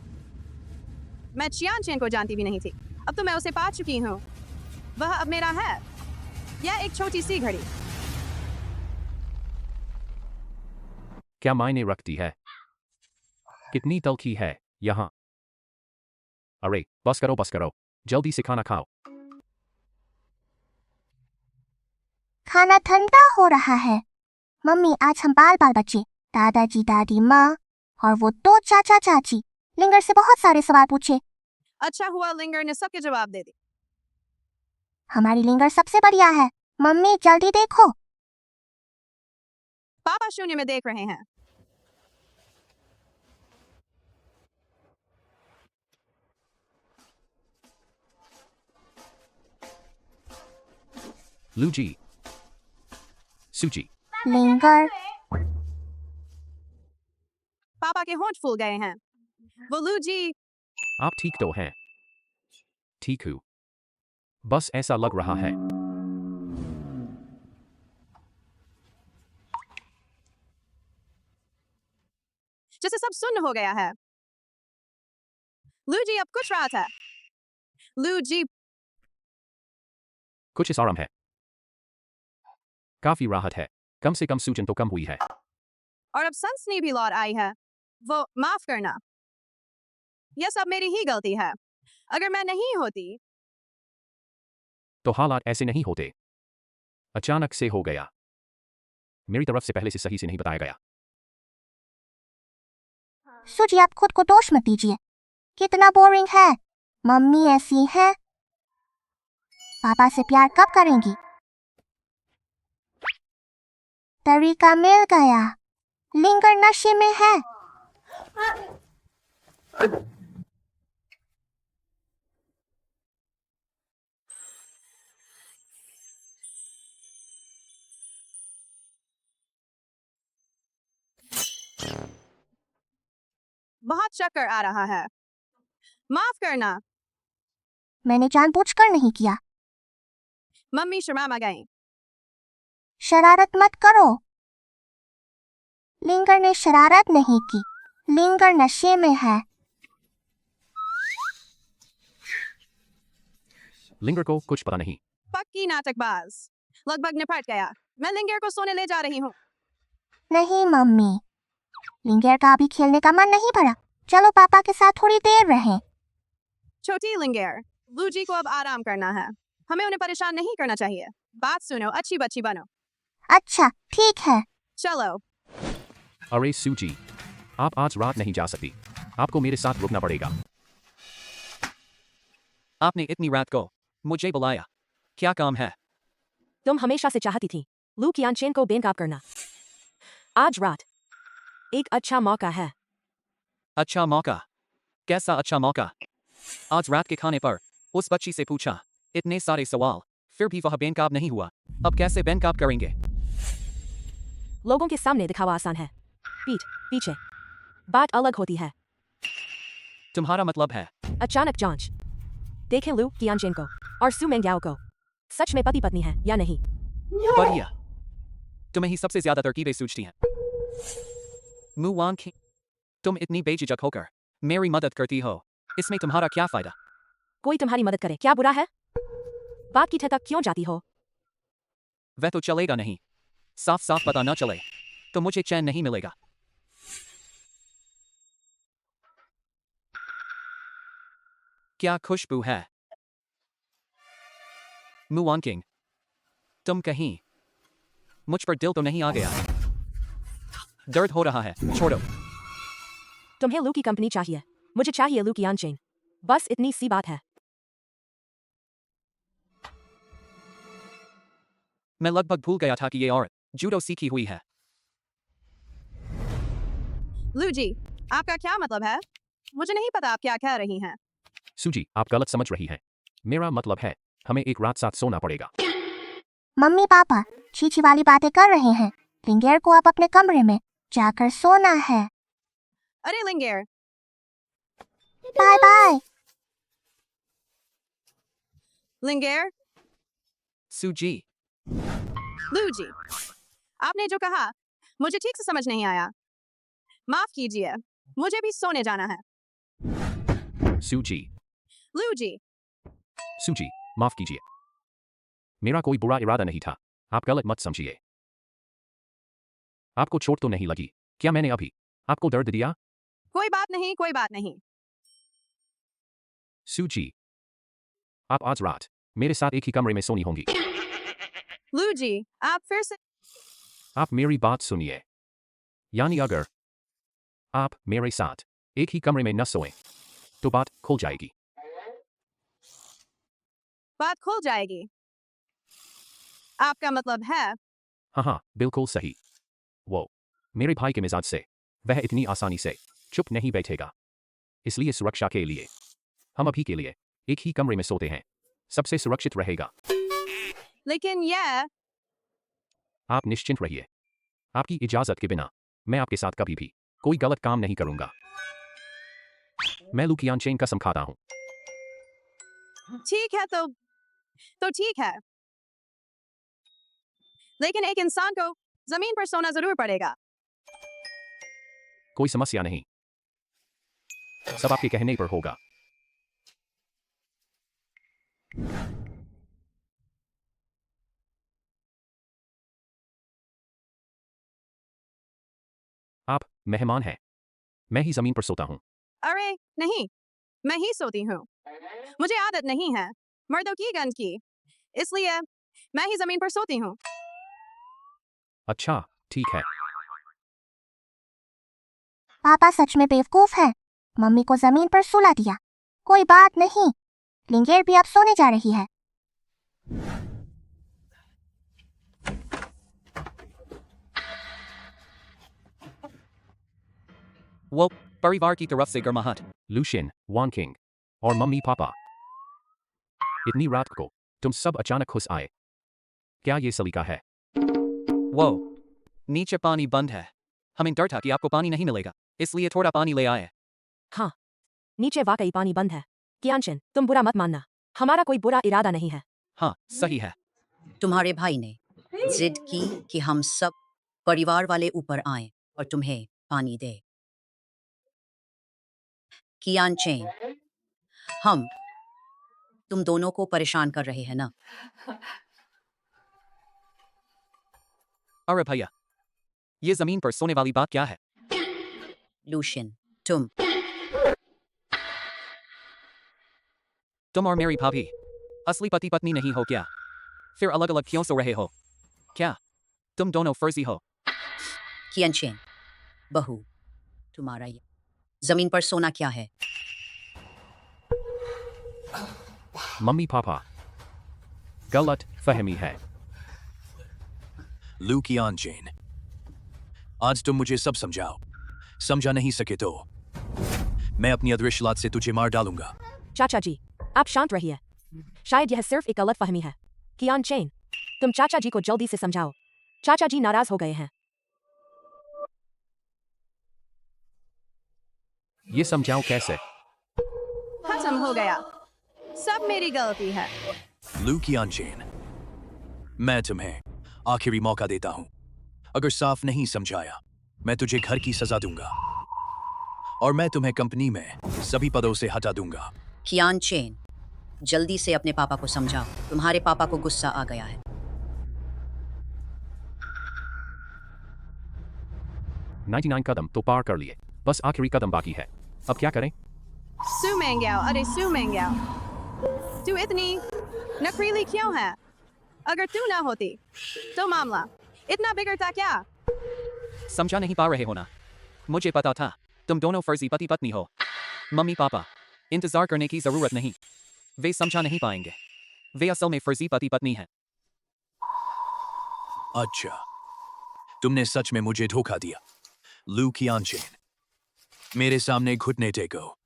मैं चियान चेन को जानती भी नहीं थी। अब तो मैं उसे पा चुकी हूँ। वह अब मेरा है। यह एक छोटी सी घड़ी। क्या मायने रखती है? कितनी तलखी है यहाँ? अरे बस करो, जल्दी से खाना खाओ। खाना ठंडा हो रहा है। मम्मी, आज हम बाल बच्चे दादाजी दादी माँ और वो दो चाचा चाची लिंगर से बहुत सारे सवाल पूछे। अच्छा हुआ लिंगर ने सबके जवाब दे दी। हमारी लिंगर सबसे बढ़िया है। मम्मी जल्दी देखो। पापा शून्य में देख रहे हैं। Luigi. Suji. लिंगर पापा के होंठ फूल गए हैं। वो लूजी आप ठीक तो हैं? ठीक हूँ। बस ऐसा लग रहा है। जैसे सब सुन्न हो गया है। लूजी अब कुछ राहत है। लूजी कुछ इस आराम है। काफी राहत है। कम से कम सूजन तो कम हुई है। और अब सनसनी भी लौट आई है। वो माफ करना, यह सब मेरी ही गलती है। अगर मैं नहीं होती तो हालात ऐसे नहीं होते। अचानक से हो गया। मेरी तरफ से पहले से सही से नहीं बताया गया। सूजी आप खुद को दोष मत दीजिए। कितना बोरिंग है। मम्मी ऐसी है। पापा से प्यार कब करेंगी? तरीका मिल गया। लिंगर नशे में है। बहुत चक्कर आ रहा है। माफ करना। मैंने जानबूझकर नहीं किया। मम्मी शर्मा गई। शरारत मत करो। लिंगर ने शरारत नहीं की। लिंगर नशे में है। लिंगर को कुछ पता नहीं। पक्की नाटकबाज। लगभग निपट गया। मैं लिंगर को सोने ले जा रही हूँ। नहीं मम्मी, लिंगर का अभी खेलने का मन नहीं भरा। चलो पापा के साथ थोड़ी देर रहें। छोटी लिंगर, लूजी को अब आराम करना है। हमें उन्हें परेशान नहीं करना चाहिए। बात सुनो, अच्छी बच्ची बनो। अच्छा ठीक है। चलो। अरे सूजी, आप आज रात नहीं जा सकती। आपको मेरे साथ रुकना पड़ेगा। आपने इतनी रात को मुझे बुलाया, क्या काम है? तुम हमेशा से चाहती थी लू कियानचेन को बेनकाब करना। आज रात एक अच्छा मौका है। अच्छा मौका? कैसा अच्छा मौका? आज रात के खाने पर उस बच्ची से पूछा, इतने सारे सवाल, फिर भी वह बेनकाब नहीं हुआ। अब कैसे बेनकाब करेंगे? लोगों के सामने दिखावा आसान है, पीठ पीछे बात अलग होती है। तुम्हारा मतलब है? अचानक जांच। देखें लू कियानचेन को और सू मेंग्याओ को सच में पति पत्नी है या नहीं। बढ़िया, तुम्हें ही सबसे ज्यादा तरकीबें सूझती हैं। मुआन की, तुम इतनी बेझिझक होकर मेरी मदद करती हो, इसमें तुम्हारा क्या फायदा? कोई तुम्हारी मदद करे क्या बुरा है? बात की तक क्यों जाती हो? वह तो चलेगा नहीं। साफ साफ पता न चले तो मुझे चैन नहीं मिलेगा। क्या खुशबू है। मुआन किंग, तुम कहीं मुझ पर दिल तो नहीं आ गया? दर्द हो रहा है, छोड़ो। तुम्हें लू की कंपनी चाहिए, मुझे चाहिए लू कियानचेन। बस इतनी सी बात है। मैं लगभग भूल गया था कि ये औरत जूडो सीखी हुई है। लूजी, आपका क्या मतलब है? मुझे नहीं पता आप क्या कह रही हैं। सूजी, आप गलत समझ रही हैं। मेरा मतलब है, हमें एक रात साथ सोना पड़ेगा। मम्मी पापा चीची वाली बातें कर रहे हैं। लिंगर को अब अपने कमरे में जाकर सोना है। अरे लिंगर, बाय बाय। लिंगर, सूजी, लूजी, आपने जो कहा मुझे ठीक से समझ नहीं आया। माफ कीजिए, मुझे भी सोने जाना है। सूजी, लूजी, सूजी, माफ कीजिए। मेरा कोई बुरा इरादा नहीं था। आप गलत मत समझिए। आपको चोट तो नहीं लगी? क्या मैंने अभी आपको दर्द दिया? कोई बात नहीं, कोई बात नहीं। सूजी, आप आज रात मेरे साथ एक ही कमरे में सोनी होंगी। लूजी, आप फिर से आप मेरी बात सुनिए। यानी अगर आप मेरे साथ एक ही कमरे में न सोएं तो बात खुल जाएगी। बात खुल जाएगी। आपका मतलब है हाँ, बिल्कुल सही। वो मेरे भाई के मिजाज से वह इतनी आसानी से चुप नहीं बैठेगा। इसलिए सुरक्षा के लिए हम अभी के लिए एक ही कमरे में सोते हैं। सबसे सुरक्षित रहेगा। लेकिन यह आप निश्चिंत रहिए। आपकी इजाजत के बिना मैं आपके साथ कभी भी कोई गलत काम नहीं करूंगा। मैं लू कियानचेन कसम खाता हूं। ठीक है तो ठीक है। लेकिन एक इंसान को जमीन पर सोना जरूर पड़ेगा। कोई समस्या नहीं, सब आपके कहने पर होगा। आप मेहमान हैं। मैं ही जमीन पर सोता हूं। अरे नहीं, मैं ही सोती हूँ। मुझे आदत नहीं है मर्दों की गंध की, इसलिए मैं ही जमीन पर सोती हूँ। अच्छा, ठीक है। पापा सच में बेवकूफ है। मम्मी को जमीन पर सुला दिया। कोई बात नहीं, लिंगेर भी अब सोने जा रही है। वो परिवार की तरफ से गर्माहट। लूशियन, वान किंग और मम्मी पापा, इतनी रात को तुम सब अचानक खुश आए। क्या ये सलीका है? वो नीचे पानी बंद है। हमें डर था कि आपको पानी नहीं मिलेगा, इसलिए थोड़ा पानी ले आए। हाँ, नीचे वाकई पानी बंद है। कियानचेन, तुम बुरा मत मानना। हमारा कोई बुरा इरादा नहीं है। हाँ, सही है। तुम्हारे भाई ने जिद की कि हम सब परिवार वाले ऊपर आएं और तुम्हें पानी दे। कियानचेन, हम तुम दोनों को परेशान कर रहे हैं ना? अरे भैया, ये जमीन पर सोने वाली बात क्या है? लूशियन, तुम और मेरी भाभी असली पति पत्नी नहीं हो क्या? फिर अलग अलग क्यों सो रहे हो? क्या तुम दोनों फर्जी हो? कियानचेन, बहू, तुम्हारा ये जमीन पर सोना क्या है? मम्मी पापा, गलत फहमी है। लू कियानचेन, आज तुम मुझे सब समझाओ। समझा नहीं सके तो मैं अपनी अदृश्य लात से तुझे मार डालूंगा। चाचा जी, आप शांत रहिए। शायद यह सिर्फ एक गलत फहमी है। कियानचेन, तुम चाचा जी को जल्दी से समझाओ। चाचा जी नाराज हो गए हैं। ये समझाओ कैसे? खत्म हो गया। सब मेरी गलती है। लू कियानचेन, मैं तुम्हें आखिरी मौका देता हूं। अगर साफ नहीं समझाया, मैं तुझे घर की सजा दूंगा और मैं तुम्हें कंपनी में सभी पदों से हटा दूंगा। कियानचेन, जल्दी से अपने पापा को समझाओ। तुम्हारे पापा को गुस्सा आ गया है। 99 कदम तो पार कर लिए, बस आखिरी कदम बाकी है। अब क्या करें? सू मेंग्याओ, अरे सू मेंग्याओ, तू इतनी नखरीली क्यों है? अगर तू ना होती तो मामला इतना बिगड़ता क्या? समझा नहीं पा रहे हो ना? मुझे पता था तुम दोनों फर्जी पति पत्नी हो। मम्मी पापा, इंतजार करने की जरूरत नहीं। वे समझा नहीं पाएंगे। वे असल में फर्जी पति पत्नी हैं। अच्छा, तुमने सच में मुझे धोखा दिया। लू कियानचेन, मेरे सामने घुटने टेको।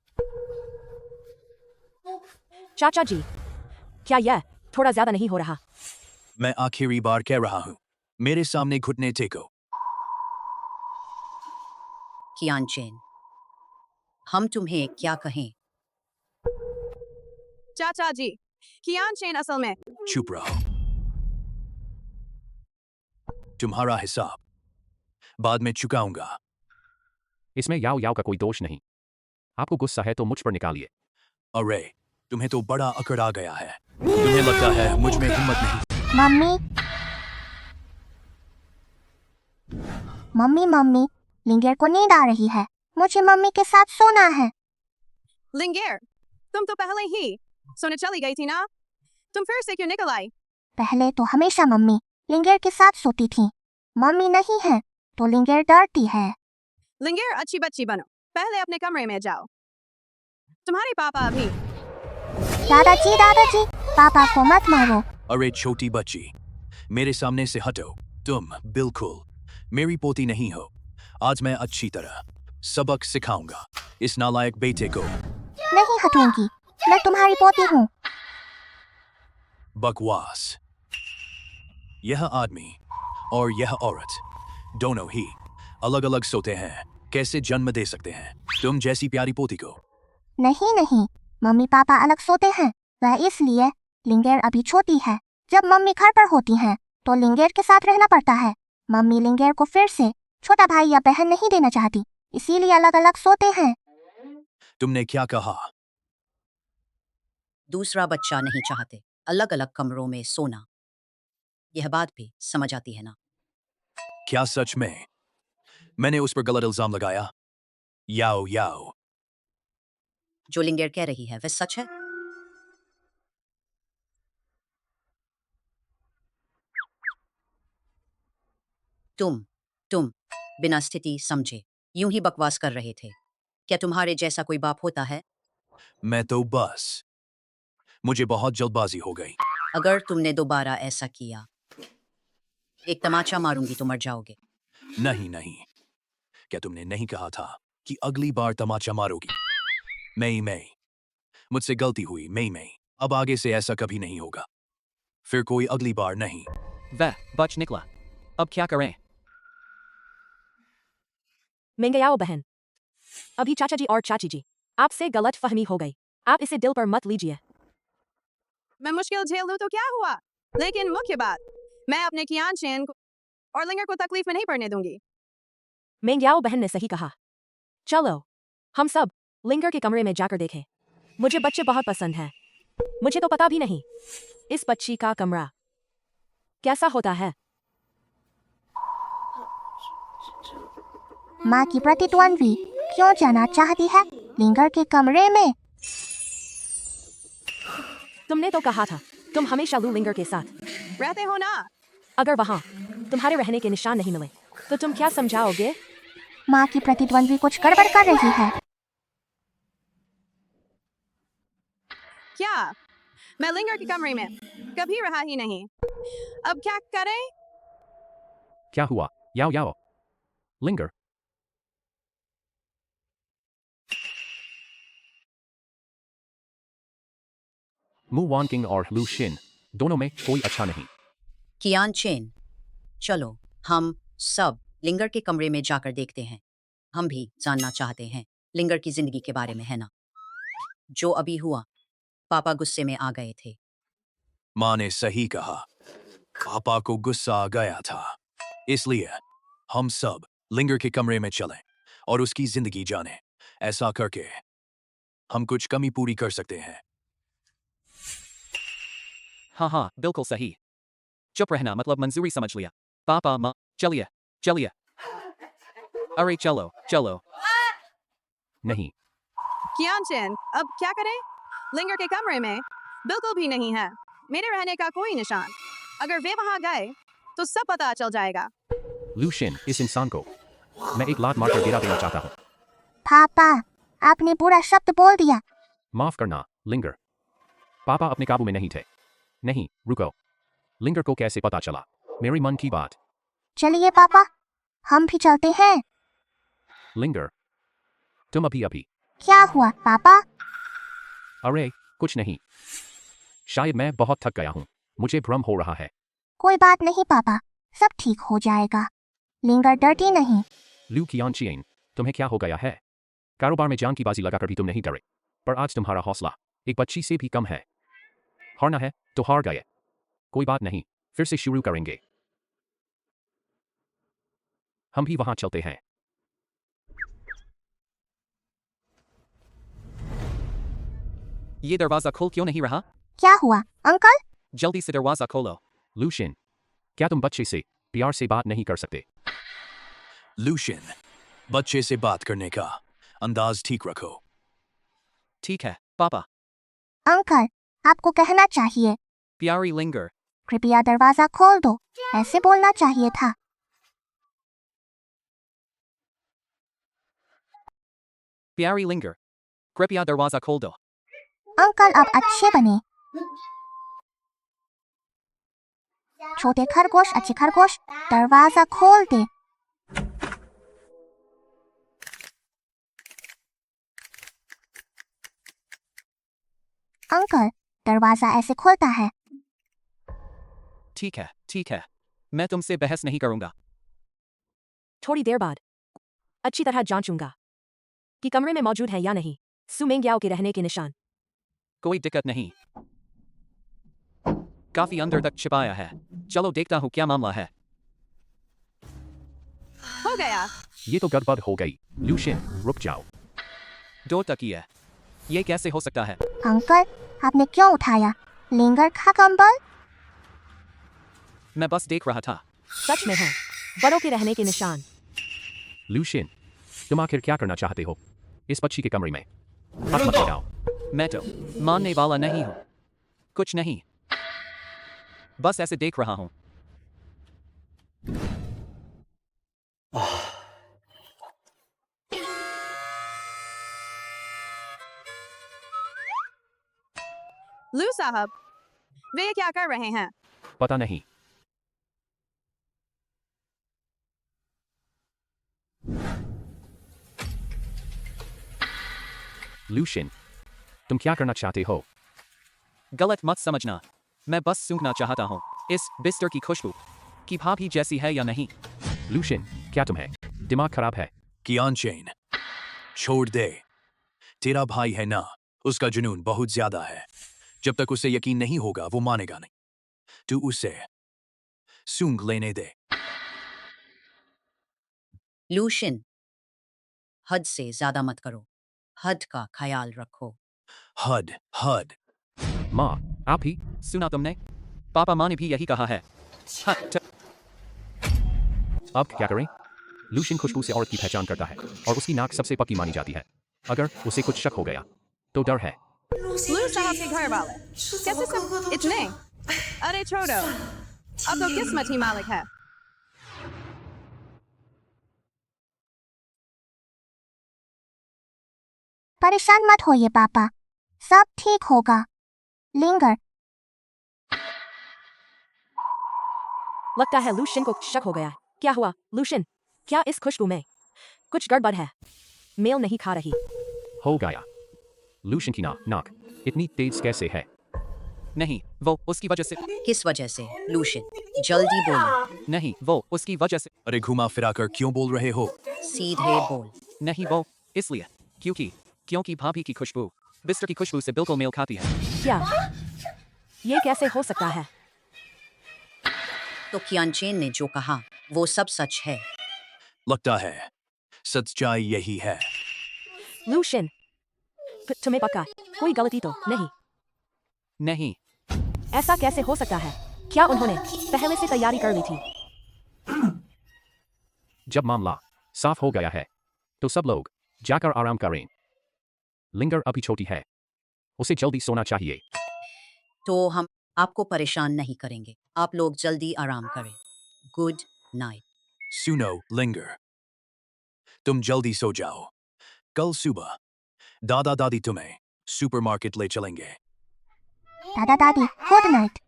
चाचा जी, क्या यह थोड़ा ज्यादा नहीं हो रहा? मैं आखिरी बार कह रहा हूं, मेरे सामने घुटने टेको। कियानचेन, हम तुम्हें क्या कहें? चाचा जी, कियानचेन असल में चुप रहो। तुम्हारा हिसाब बाद में चुकाऊंगा। इसमें याओ याओ का कोई दोष नहीं। आपको गुस्सा है तो मुझ पर निकालिए। अरे, तुम्हें तो बड़ा अकड़ आ गया है। तुम्हें लगता है मुझ में हिम्मत नहीं? मम्मी, लिंगेर को नींद आ रही है। मुझे मम्मी के साथ सोना है। लिंगेर, तुम तो पहले ही सोने चली गई थी ना? तुम फिर से क्यों निकल आई? पहले तो हमेशा मम्मी लिंगेर के साथ सोती थी। मम्मी नहीं है तो लिंगर डरती है। लिंगर अच्छी बच्ची बनो, पहले अपने कमरे में जाओ। तुम्हारे पापा अभी। दादाजी, पापा को मत मारो। अरे छोटी बच्ची, मेरे सामने से हटो। तुम बिल्कुल मेरी पोती नहीं हो। आज मैं अच्छी तरह सबक सिखाऊंगा इस नालायक बेटे को। नहीं हटूंगी, मैं तुम्हारी पोती हूँ। बकवास। यह आदमी और यह औरत दोनों ही अलग अलग सोते हैं, कैसे जन्म दे सकते हैं तुम जैसी प्यारी पोती को? नहीं, मम्मी पापा अलग सोते हैं। वह इसलिए लिंगर अभी छोटी है। जब मम्मी घर पर होती हैं, तो लिंगर के साथ रहना पड़ता है। मम्मी लिंगर को फिर से छोटा भाई या बहन नहीं देना चाहती, इसीलिए अलग अलग सोते हैं। तुमने क्या कहा? दूसरा बच्चा नहीं चाहते अलग अलग कमरों में सोना। यह बात भी समझ आती है ना? क्या सच में मैंने उस पर गलत इल्जाम लगाया? याओ जो लिंगर कह रही है वह सच है? तुम बिना स्थिति समझे यूं ही बकवास कर रहे थे। क्या तुम्हारे जैसा कोई बाप होता है? मैं तो बस, मुझे बहुत जल्दबाजी हो गई। अगर तुमने दोबारा ऐसा किया, एक तमाचा मारूंगी तो मर जाओगे। नहीं, क्या तुमने नहीं कहा था कि अगली बार तमाचा मारोगी? मैं मुझसे गलती हुई। मैं अब आगे से ऐसा कभी नहीं होगा। फिर कोई अगली बार नहीं। वह बच निकला। अब क्या करें? मेंगयाओ बहन, अभी चाचा जी और चाची जी, आपसे गलत फहमी हो गई। आप इसे दिल पर मत लीजिए। मैं मुश्किल झेल लूं तो क्या हुआ, लेकिन मुख्य बात, मैं अपने कियान चेन को और लिंगर को तकलीफ में नहीं पड़ने दूंगी। मेंगयाओ बहन ने सही कहा। चलो हम सब लिंगर के कमरे में जाकर देखें। मुझे बच्चे बहुत पसंद हैं। मुझे तो पता भी नहीं इस बच्ची का कमरा कैसा होता है। माँ की प्रतिद्वंद्वी क्यों जाना चाहती है लिंगर के कमरे में? तुमने तो कहा था तुम हमेशा लू लिंगर के साथ रहते हो ना। अगर वहां तुम्हारे रहने के निशान नहीं मिले तो तुम क्या समझाओगे? माँ की प्रतिद्वंद्वी कुछ गड़बड़ कर रही है। क्या मैं लिंगर के कमरे में कभी रहा ही नहीं। अब क्या करें? क्या हुआ? याओ लिंगर, मू वान किंग और लू शिन दोनों में कोई अच्छा नहीं। कियान चेन, चलो हम सब लिंगर के कमरे में जाकर देखते हैं। हम भी जानना चाहते हैं लिंगर की जिंदगी के बारे में, है ना? जो अभी हुआ, पापा गुस्से में आ गए थे। माँ ने सही कहा, पापा को गुस्सा आ गया था। इसलिए हम सब लिंगर के कमरे में चलें और उसकी जिंदगी जानें। ऐसा करके हम कुछ कमी पूरी कर सकते हैं। हाँ, बिल्कुल सही। चुप रहना मतलब मंजूरी समझ लिया। पापा माँ, चलिए। अरे चलो। नहीं, कियान चेन, अब क्या करें? लिंगर के कमरे में बिल्कुल भी नहीं है मेरे रहने का कोई निशान। अगर वे वहां गए तो सब पता चल जाएगा। लू शिन, इस इंसान को मैं एक लात मारकर गिरा देना चाहता हूँ। पापा, आपने बुरा शब्द बोल दिया। माफ करना लिंगर, पापा अपने काबू में नहीं थे। नहीं, रुको। लिंगर को कैसे पता चला मेरी मन की बात? चलिए पापा, हम भी चलते हैं। लिंगर, तुम अभी क्या हुआ पापा? अरे कुछ नहीं, शायद मैं बहुत थक गया हूँ, मुझे भ्रम हो रहा है। कोई बात नहीं पापा, सब ठीक हो जाएगा। लिंगर डरती नहीं। लू कियानचियन, तुम्हें क्या हो गया है? कारोबार में जान की बाजी लगाकर भी तुम नहीं डरे, पर आज तुम्हारा हौसला एक बच्ची से भी कम है। हारना है तो हार गए, कोई बात नहीं, फिर से शुरू करेंगे। हम भी वहां चलते हैं। ये दरवाजा खोल क्यों नहीं रहा? क्या हुआ अंकल? जल्दी से दरवाजा खोलो। लूशिन, क्या तुम बच्चे से प्यार से बात नहीं कर सकते? लूशिन, बच्चे से बात करने का अंदाज ठीक रखो। ठीक है पापा। अंकल, आपको कहना चाहिए। प्यारी लिंगर, कृपया दरवाजा खोल दो, ऐसे बोलना चाहिए था। प्यारी लिंगर, कृपया दरवाजा खोल दो। अंकल अब अच्छे बने। छोटे खरगोश अच्छे खरगोश दरवाजा खोल दे। अंकल दरवाजा ऐसे खोलता है। ठीक है, मैं तुमसे बहस नहीं करूंगा। थोड़ी देर बाद अच्छी तरह जांचूंगा कि कमरे में मौजूद है या नहीं सुमेंग्याओ के रहने के निशान। कोई दिक्कत नहीं, काफी अंदर तक छिपाया है। चलो देखता हूँ क्या मामला है। हो गया। ये तो गड़बड़ हो गई। लूशियन रुक जाओ। 2 तकिए, ये कैसे हो सकता है? अंकल आपने क्यों उठाया लिंगर का कंबल? मैं बस देख रहा था। सच में है बड़ों के रहने के निशान। लूशियन तुम आखिर क्या करना चाहते हो इस पक्षी के कमरे में? हाथ मत लगाओ। मैं तो मानने वाला नहीं हूँ। कुछ नहीं, बस ऐसे देख रहा हूँ। लू साहब, वे क्या कर रहे हैं? पता नहीं। लूशियन तुम क्या करना चाहते हो? गलत मत समझना, मैं बस सूंघना चाहता हूँ इस बिस्तर की खुशबू कि भाभी जैसी है या नहीं। लूशियन क्या तुम्हें दिमाग खराब है? कियान चेन, छोड़ दे। तेरा भाई है ना, उसका जुनून बहुत ज्यादा है। जब तक उसे यकीन नहीं होगा वो मानेगा नहीं। तू उसे सूंघ लेने दे। लूशियन, हद से ज्यादा मत करो। हद का ख्याल रखो। हद हद। माँ आप ही? सुना तुमने? पापा माँ ने भी यही कहा है। अब क्या करें? लूशियन खुशबू से औरत की पहचान करता है और उसकी नाक सबसे पक्की मानी जाती है। अगर उसे कुछ शक हो गया तो डर है। लू साहब के घर वाले कैसे सब इतने? अरे छोड़ो, अब तो किस्मत ही मालिक है। परेशान मत होइए पापा, सब ठीक होगा। लिंगर लगता है लूशियन को शक हो गया। क्या हुआ लूशियन? क्या इस खुशबू में कुछ गड़बड़ है? मेल नहीं खा रही। हो गया। लूशियन की नाक इतनी तेज कैसे है? नहीं, वो उसकी वजह से। किस वजह से? लूशियन जल्दी बोलो। नहीं, वो उसकी वजह से। अरे घुमा फिरा कर क्यों बोल रहे हो? सीधे बोल। नहीं, वो इसलिए क्योंकि भाभी की खुशबू बिस्तर की खुशबू से बिल्कुल मेल खाती है। क्या ये कैसे हो सकता है? तो कियान चेन ने जो कहा वो सब सच है। लगता है सच्चाई यही है। लूशियन तुम्हें पक्का कोई गलती तो नहीं? नहीं, ऐसा कैसे हो सकता है? क्या उन्होंने पहले से तैयारी कर ली थी? जब मामला साफ हो गया है तो सब लोग जाकर आराम करें। लिंगर अभी छोटी है, उसे जल्दी सोना चाहिए। तो हम आपको परेशान नहीं करेंगे। आप लोग जल्दी आराम करें। Good night. सुनो लिंगर, तुम जल्दी सो जाओ। कल सुबह दादा दादी तुम्हें सुपरमार्केट ले चलेंगे। दादा दादी good night.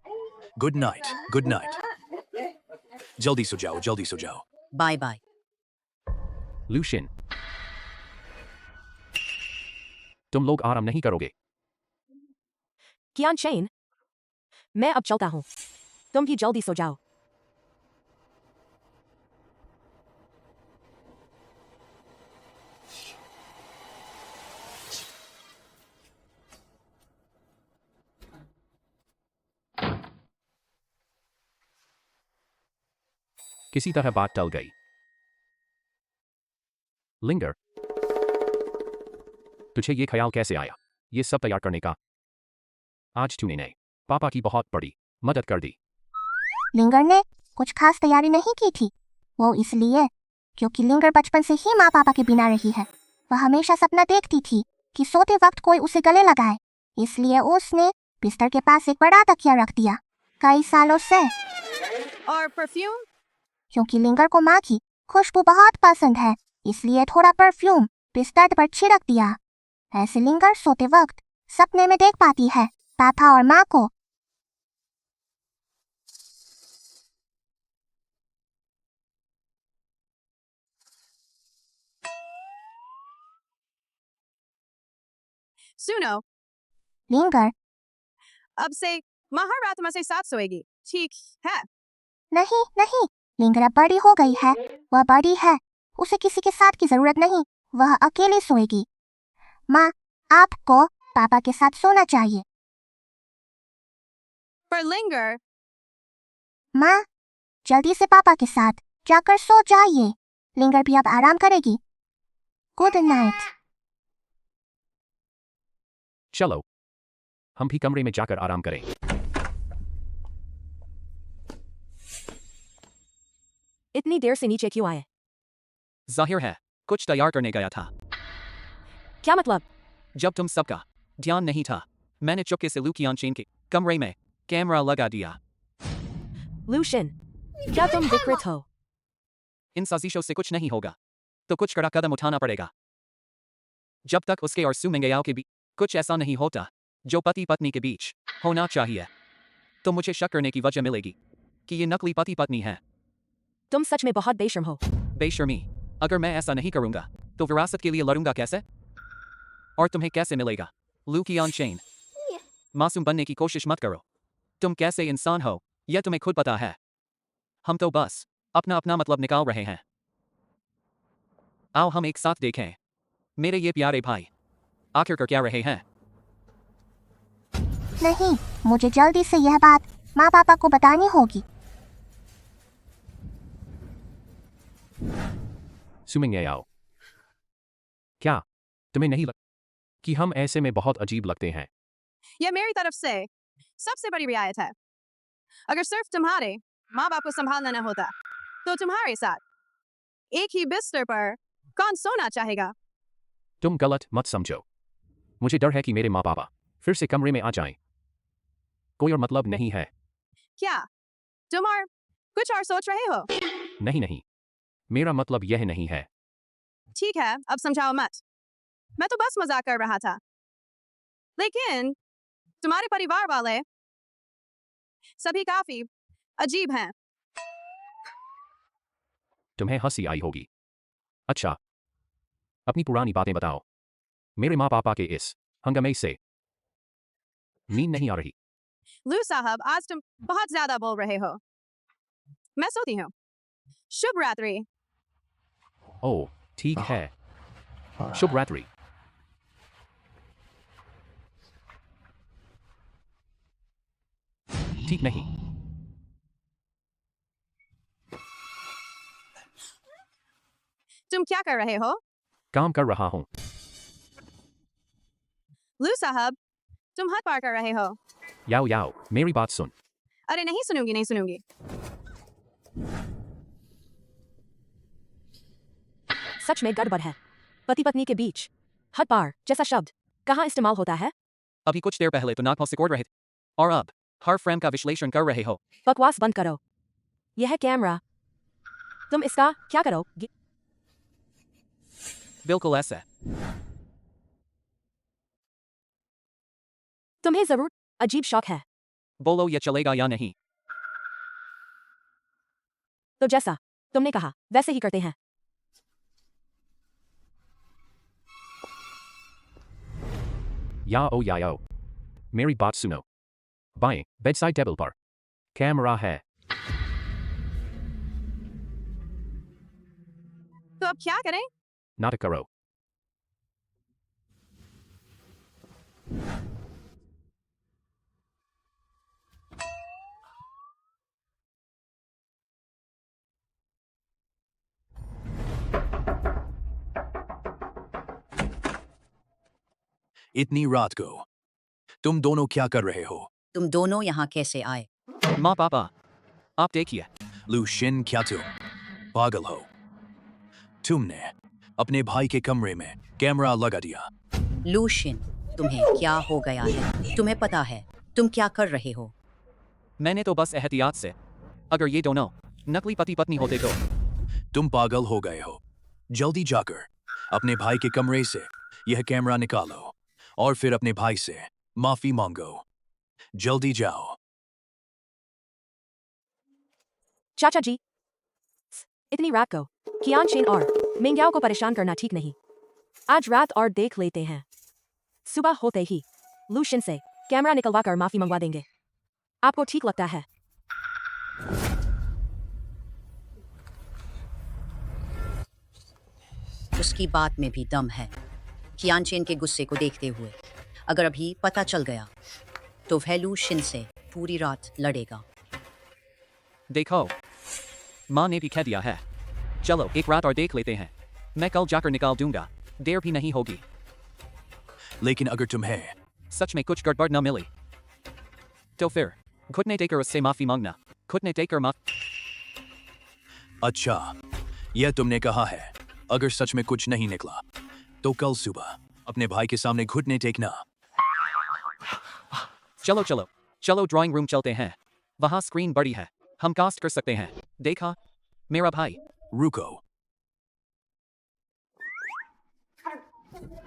Good night, good night. जल्दी सो जाओ, जल्दी सो जाओ। Bye bye. लूशियन तुम लोग आराम नहीं करोगे? कियान चेन मैं अब चलता हूँ, तुम भी जल्दी सो जाओ। किसी तरह बात टल गई। लिंगर तुझे ये ख्याल कैसे आया ये सब तैयार करने का? आज तूने पापा की बहुत बड़ी मदद कर दी। लिंगर ने कुछ खास तैयारी नहीं की थी। वो इसलिए क्योंकि लिंगर बचपन से ही माँ पापा के बिना रही है। वह हमेशा सपना देखती थी कि सोते वक्त कोई उसे गले लगाए, इसलिए उसने बिस्तर के पास एक बड़ा तकिया रख दिया कई सालों से। और परफ्यूम? क्योंकि लिंगर को माँ की खुशबू बहुत पसंद है, इसलिए थोड़ा परफ्यूम बिस्तर पर छिड़क दिया। ऐसे लिंगर सोते वक्त सपने में देख पाती है पापा और माँ को। सुनो, लिंगर, अब से माँ हर रात हमसे साथ सोएगी, ठीक है? नहीं नहीं, लिंगर अब बड़ी हो गई है। वह बड़ी है, उसे किसी के साथ की जरूरत नहीं, वह अकेली सोएगी। माँ, आपको पापा के साथ सोना चाहिए। पर लिंगर, माँ, जल्दी से पापा के साथ जाकर सो जाइए। लिंगर भी अब आराम करेगी। Good night. चलो, हम भी कमरे में जाकर आराम करें। इतनी देर से नीचे क्यों आए? जाहिर है कुछ तैयार करने गया था। क्या मतलब? जब तुम सबका ध्यान नहीं था, मैंने चुपके से लू कियानचेन के कमरे में कैमरा लगा दिया। लूशिन, क्या तुम विकृत हो? इन साजिशों से कुछ नहीं होगा, तो कुछ कड़ा कदम उठाना पड़ेगा। जब तक उसके और सू मेंगेयाओ के बीच कुछ ऐसा नहीं होता जो पति पत्नी के बीच होना चाहिए, तो मुझे शक करने की वजह मिलेगी कि ये नकली पति पत्नी है। तुम सच में बहुत बेशर्म हो। बेशर्मी? अगर मैं ऐसा नहीं करूंगा तो विरासत के लिए लड़ूंगा कैसे? और तुम्हें कैसे मिलेगा? लू कियानचेन, मासूम बनने की कोशिश मत करो। तुम कैसे इंसान हो यह तुम्हें खुद पता है। हम तो बस अपना अपना मतलब निकाल रहे हैं। आओ हम एक साथ देखें मेरे ये प्यारे भाई आखिर कर क्या रहे हैं। नहीं, मुझे जल्दी से यह बात माँ पापा को बतानी होगी। सुमिंगयाओ, क्या तुम्हें नहीं लगता कि हम ऐसे में बहुत अजीब लगते हैं? यह मेरी तरफ से सबसे बड़ी रियायत है। अगर सिर्फ तुम्हारे माँ बाप को संभालना न होता तो तुम्हारे साथ एक ही बिस्तर पर कौन सोना चाहेगा? तुम गलत मत समझो। मुझे डर है कि मेरे माँ पापा फिर से कमरे में आ जाएं। कोई और मतलब नहीं है। क्या तुम और कुछ और सोच रहे हो? नहीं नहीं, मेरा मतलब यह नहीं है। ठीक है, अब समझाओ मत। मैं तो बस मजाक कर रहा था। लेकिन तुम्हारे परिवार वाले सभी काफी अजीब हैं। तुम्हें हंसी आई होगी। अच्छा, अपनी पुरानी बातें बताओ। मेरे माँ पापा के इस हंगामे से नींद नहीं आ रही। लू साहब, आज तुम बहुत ज्यादा बोल रहे हो। मैं सोती हूँ। शुभ रात्रि। ओह, ठीक है। शुभ रात्रि। ठीक नहीं। तुम क्या कर रहे हो? काम कर रहा हूँ। लू साहब, तुम हद पार कर रहे हो। याओ याओ, मेरी बात सुन। अरे नहीं सुनूंगी, नहीं सुनूंगी। सच में गड़बड़ है। पति पत्नी के बीच हद पार जैसा शब्द कहाँ इस्तेमाल होता है? अभी कुछ देर पहले तो नाक से कोड़ रहे थे और अब हर फ्रेम का विश्लेषण कर रहे हो। बकवास बंद करो। यह कैमरा, तुम इसका क्या करोगे? बिल्कुल ऐसे। तुम्हें जरूर अजीब शौक है। बोलो ये चलेगा या नहीं। तो जैसा तुमने कहा वैसे ही करते हैं। याओ याओ, मेरी बात सुनो। बाएं बेडसाइड टेबल पर कैमरा है। तो अब क्या करें? नाटक करो। इतनी रात को तुम दोनों क्या कर रहे हो? तुम दोनों यहाँ कैसे आए? माँ पापा, आप देखिए। लूशिन, क्या तुम पागल हो? तुमने अपने भाई के कमरे में कैमरा लगा दिया। लूशिन, तुम्हें क्या हो गया है? तुम्हें पता है तुम क्या कर रहे हो? मैंने तो बस एहतियात से, अगर ये दोनों नकली पति पत्नी होते तो। तुम पागल हो गए हो। जल्दी जाकर अपने भाई के कमरे से यह कैमरा निकालो और फिर अपने भाई से माफी मांगो। जल्दी जाओ। चाचा जी, इतनी रात को कियान चेन और मेंग्याओ को परेशान करना ठीक नहीं। आज रात और देख लेते हैं। सुबह होते ही लूशियन से कैमरा निकलवा कर माफी मंगवा देंगे। आपको ठीक लगता है? उसकी बात में भी दम है। कियानचेन के गुस्से को देखते हुए अगर अभी पता चल गया तो वह लू शिन से पूरी रात लड़ेगा। देखो, माँ ने भी कह दिया है। चलो एक रात और देख लेते हैं। मैं कल जाकर निकाल दूंगा, देर भी नहीं होगी। लेकिन अगर तुम्हें सच में कुछ गड़बड़ न मिली तो फिर घुटने देकर उससे माफी मांगना। घुटने देकर अच्छा, यह तुमने कहा है। अगर सच में कुछ नहीं निकला तो कल सुबह अपने भाई के सामने घुटने टेकना। चलो चलो चलो ड्राइंग रूम चलते हैं। वहां स्क्रीन बड़ी है, हम कास्ट कर सकते हैं। देखा मेरा भाई? रुको।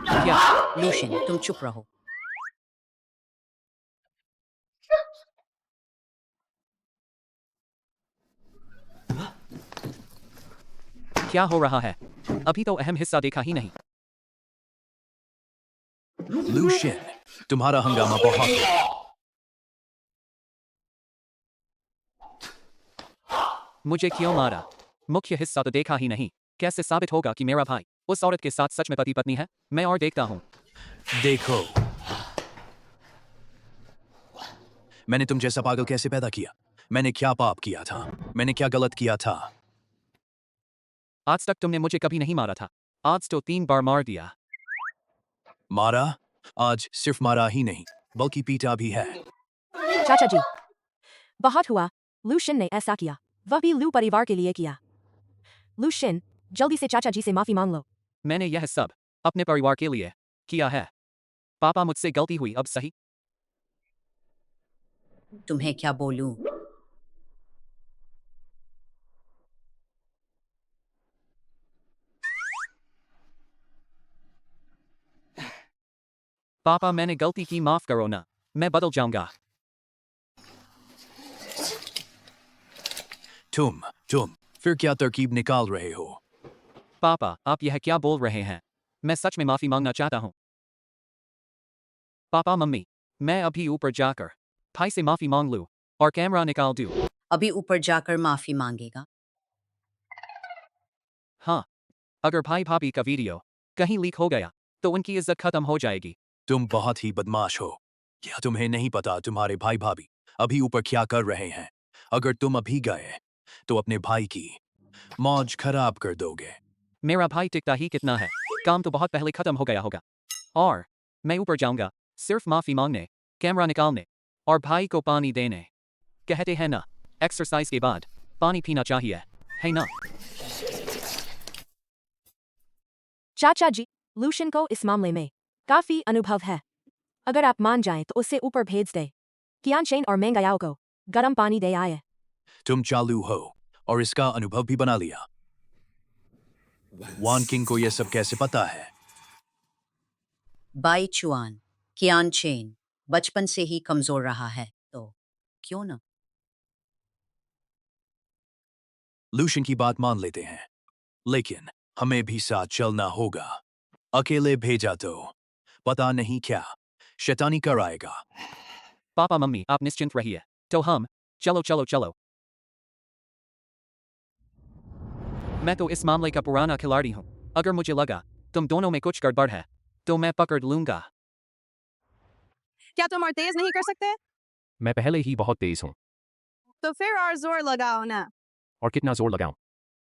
क्या? लूशिन, तुम चुप रहो। क्या हो रहा है? अभी तो अहम हिस्सा देखा ही नहीं। लूशियन, तुम्हारा हंगामा बहुत है। मुझे क्यों मारा? मुख्य हिस्सा तो देखा ही नहीं। कैसे साबित होगा कि मेरा भाई उस औरत के साथ सच में पति पत्नी है? मैं और देखता हूं। देखो, मैंने तुम जैसा पागल कैसे पैदा किया? मैंने क्या पाप किया था? मैंने क्या गलत किया था? आज तक तुमने मुझे कभी नहीं मारा था। आज तो 3 बार मार दिया। मारा? आज सिर्फ मारा ही नहीं बल्कि पीटा भी है। चाचा जी, बहुत हुआ। लूशियन ने ऐसा किया, वह भी लू परिवार के लिए किया। लूशियन, जल्दी से चाचा जी से माफी मांग लो। मैंने यह सब अपने परिवार के लिए किया है। पापा, मुझसे गलती हुई, अब सही। तुम्हें क्या बोलूं? पापा, मैंने गलती की, माफ करो ना। मैं बदल जाऊंगा। तुम फिर क्या तरकीब निकाल रहे हो? पापा, आप यह क्या बोल रहे हैं? मैं सच में माफी मांगना चाहता हूं। पापा मम्मी, मैं अभी ऊपर जाकर भाई से माफी मांग लूं और कैमरा निकाल दूं। अभी ऊपर जाकर माफी मांगेगा? हाँ, अगर भाई भाभी का वीडियो कहीं लीक हो गया तो उनकी इज्जत खत्म हो जाएगी। तुम बहुत ही बदमाश हो। क्या तुम्हें नहीं पता तुम्हारे भाई भाभी अभी ऊपर क्या कर रहे हैं? अगर तुम अभी गए तो अपने भाई की मौज खराब कर दोगे। मेरा भाई टिकता ही कितना है? काम तो बहुत पहले खत्म हो गया होगा। और मैं ऊपर जाऊंगा सिर्फ माफी मांगने, कैमरा निकालने और भाई को पानी देने। कहते हैं ना, एक्सरसाइज के बाद पानी पीना चाहिए, है ना? चाचा जी, लूशियन को इस मामले में काफी अनुभव है। अगर आप मान जाएं तो उसे ऊपर भेज दे। कियानचेन और मेंगायाओ को गर्म पानी दे आए। तुम चालू हो और इसका अनुभव भी बना लिया। वान किंग को यह सब कैसे पता है? बाई चुआन, कियानचेन बचपन से ही कमजोर रहा है, तो क्यों ना? लूशियन की बात मान लेते हैं, लेकिन हमें भी साथ चलना होगा। अकेले भेजा तो पता नहीं क्या शैतानी कराएगा। पापा मम्मी, आप निश्चिंत रहिए। तो हम चलो चलो चलो। मैं तो इस मामले का पुराना खिलाड़ी हूं। अगर मुझे लगा तुम दोनों में कुछ गड़बड़ है तो मैं पकड़ लूंगा। क्या तुम और तेज नहीं कर सकते? मैं पहले ही बहुत तेज हूं। तो फिर और जोर लगाओ ना। और कितना जोर लगाऊं?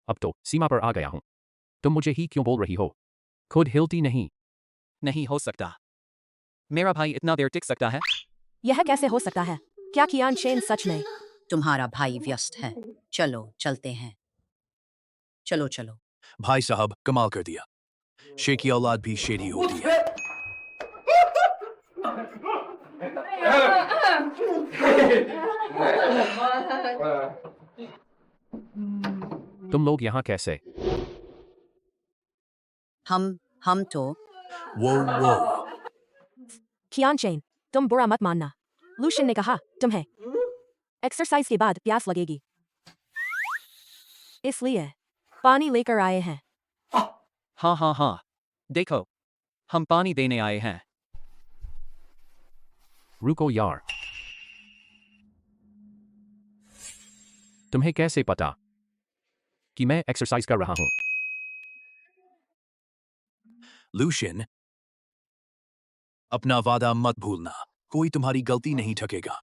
अब तो सीमा पर आ गया हूं। तुम मुझे ही क्यों बोल रही हो? खुद हिलती नहीं। नहीं हो सकता। मेरा भाई इतना देर टिक सकता है? यह कैसे हो सकता है? क्या कियानचेन सच में? तुम्हारा भाई व्यस्त है। चलो चलते हैं। चलो चलो। भाई साहब, कमाल कर दिया। शेख की औलाद भी शेरी होती है। तुम लोग यहाँ कैसे? हम हम तो वो कियान चेन, तुम बुरा मत मानना। लूशियन ने कहा, तुम्हें एक्सरसाइज के बाद प्यास लगेगी, इसलिए पानी लेकर आए हैं। हाँ हाँ हाँ, देखो, हम पानी देने आए हैं। रुको यार, तुम्हें कैसे पता कि मैं एक्सरसाइज कर रहा हूं? लूशियन, अपना वादा मत भूलना, कोई तुम्हारी गलती नहीं ठकेगा।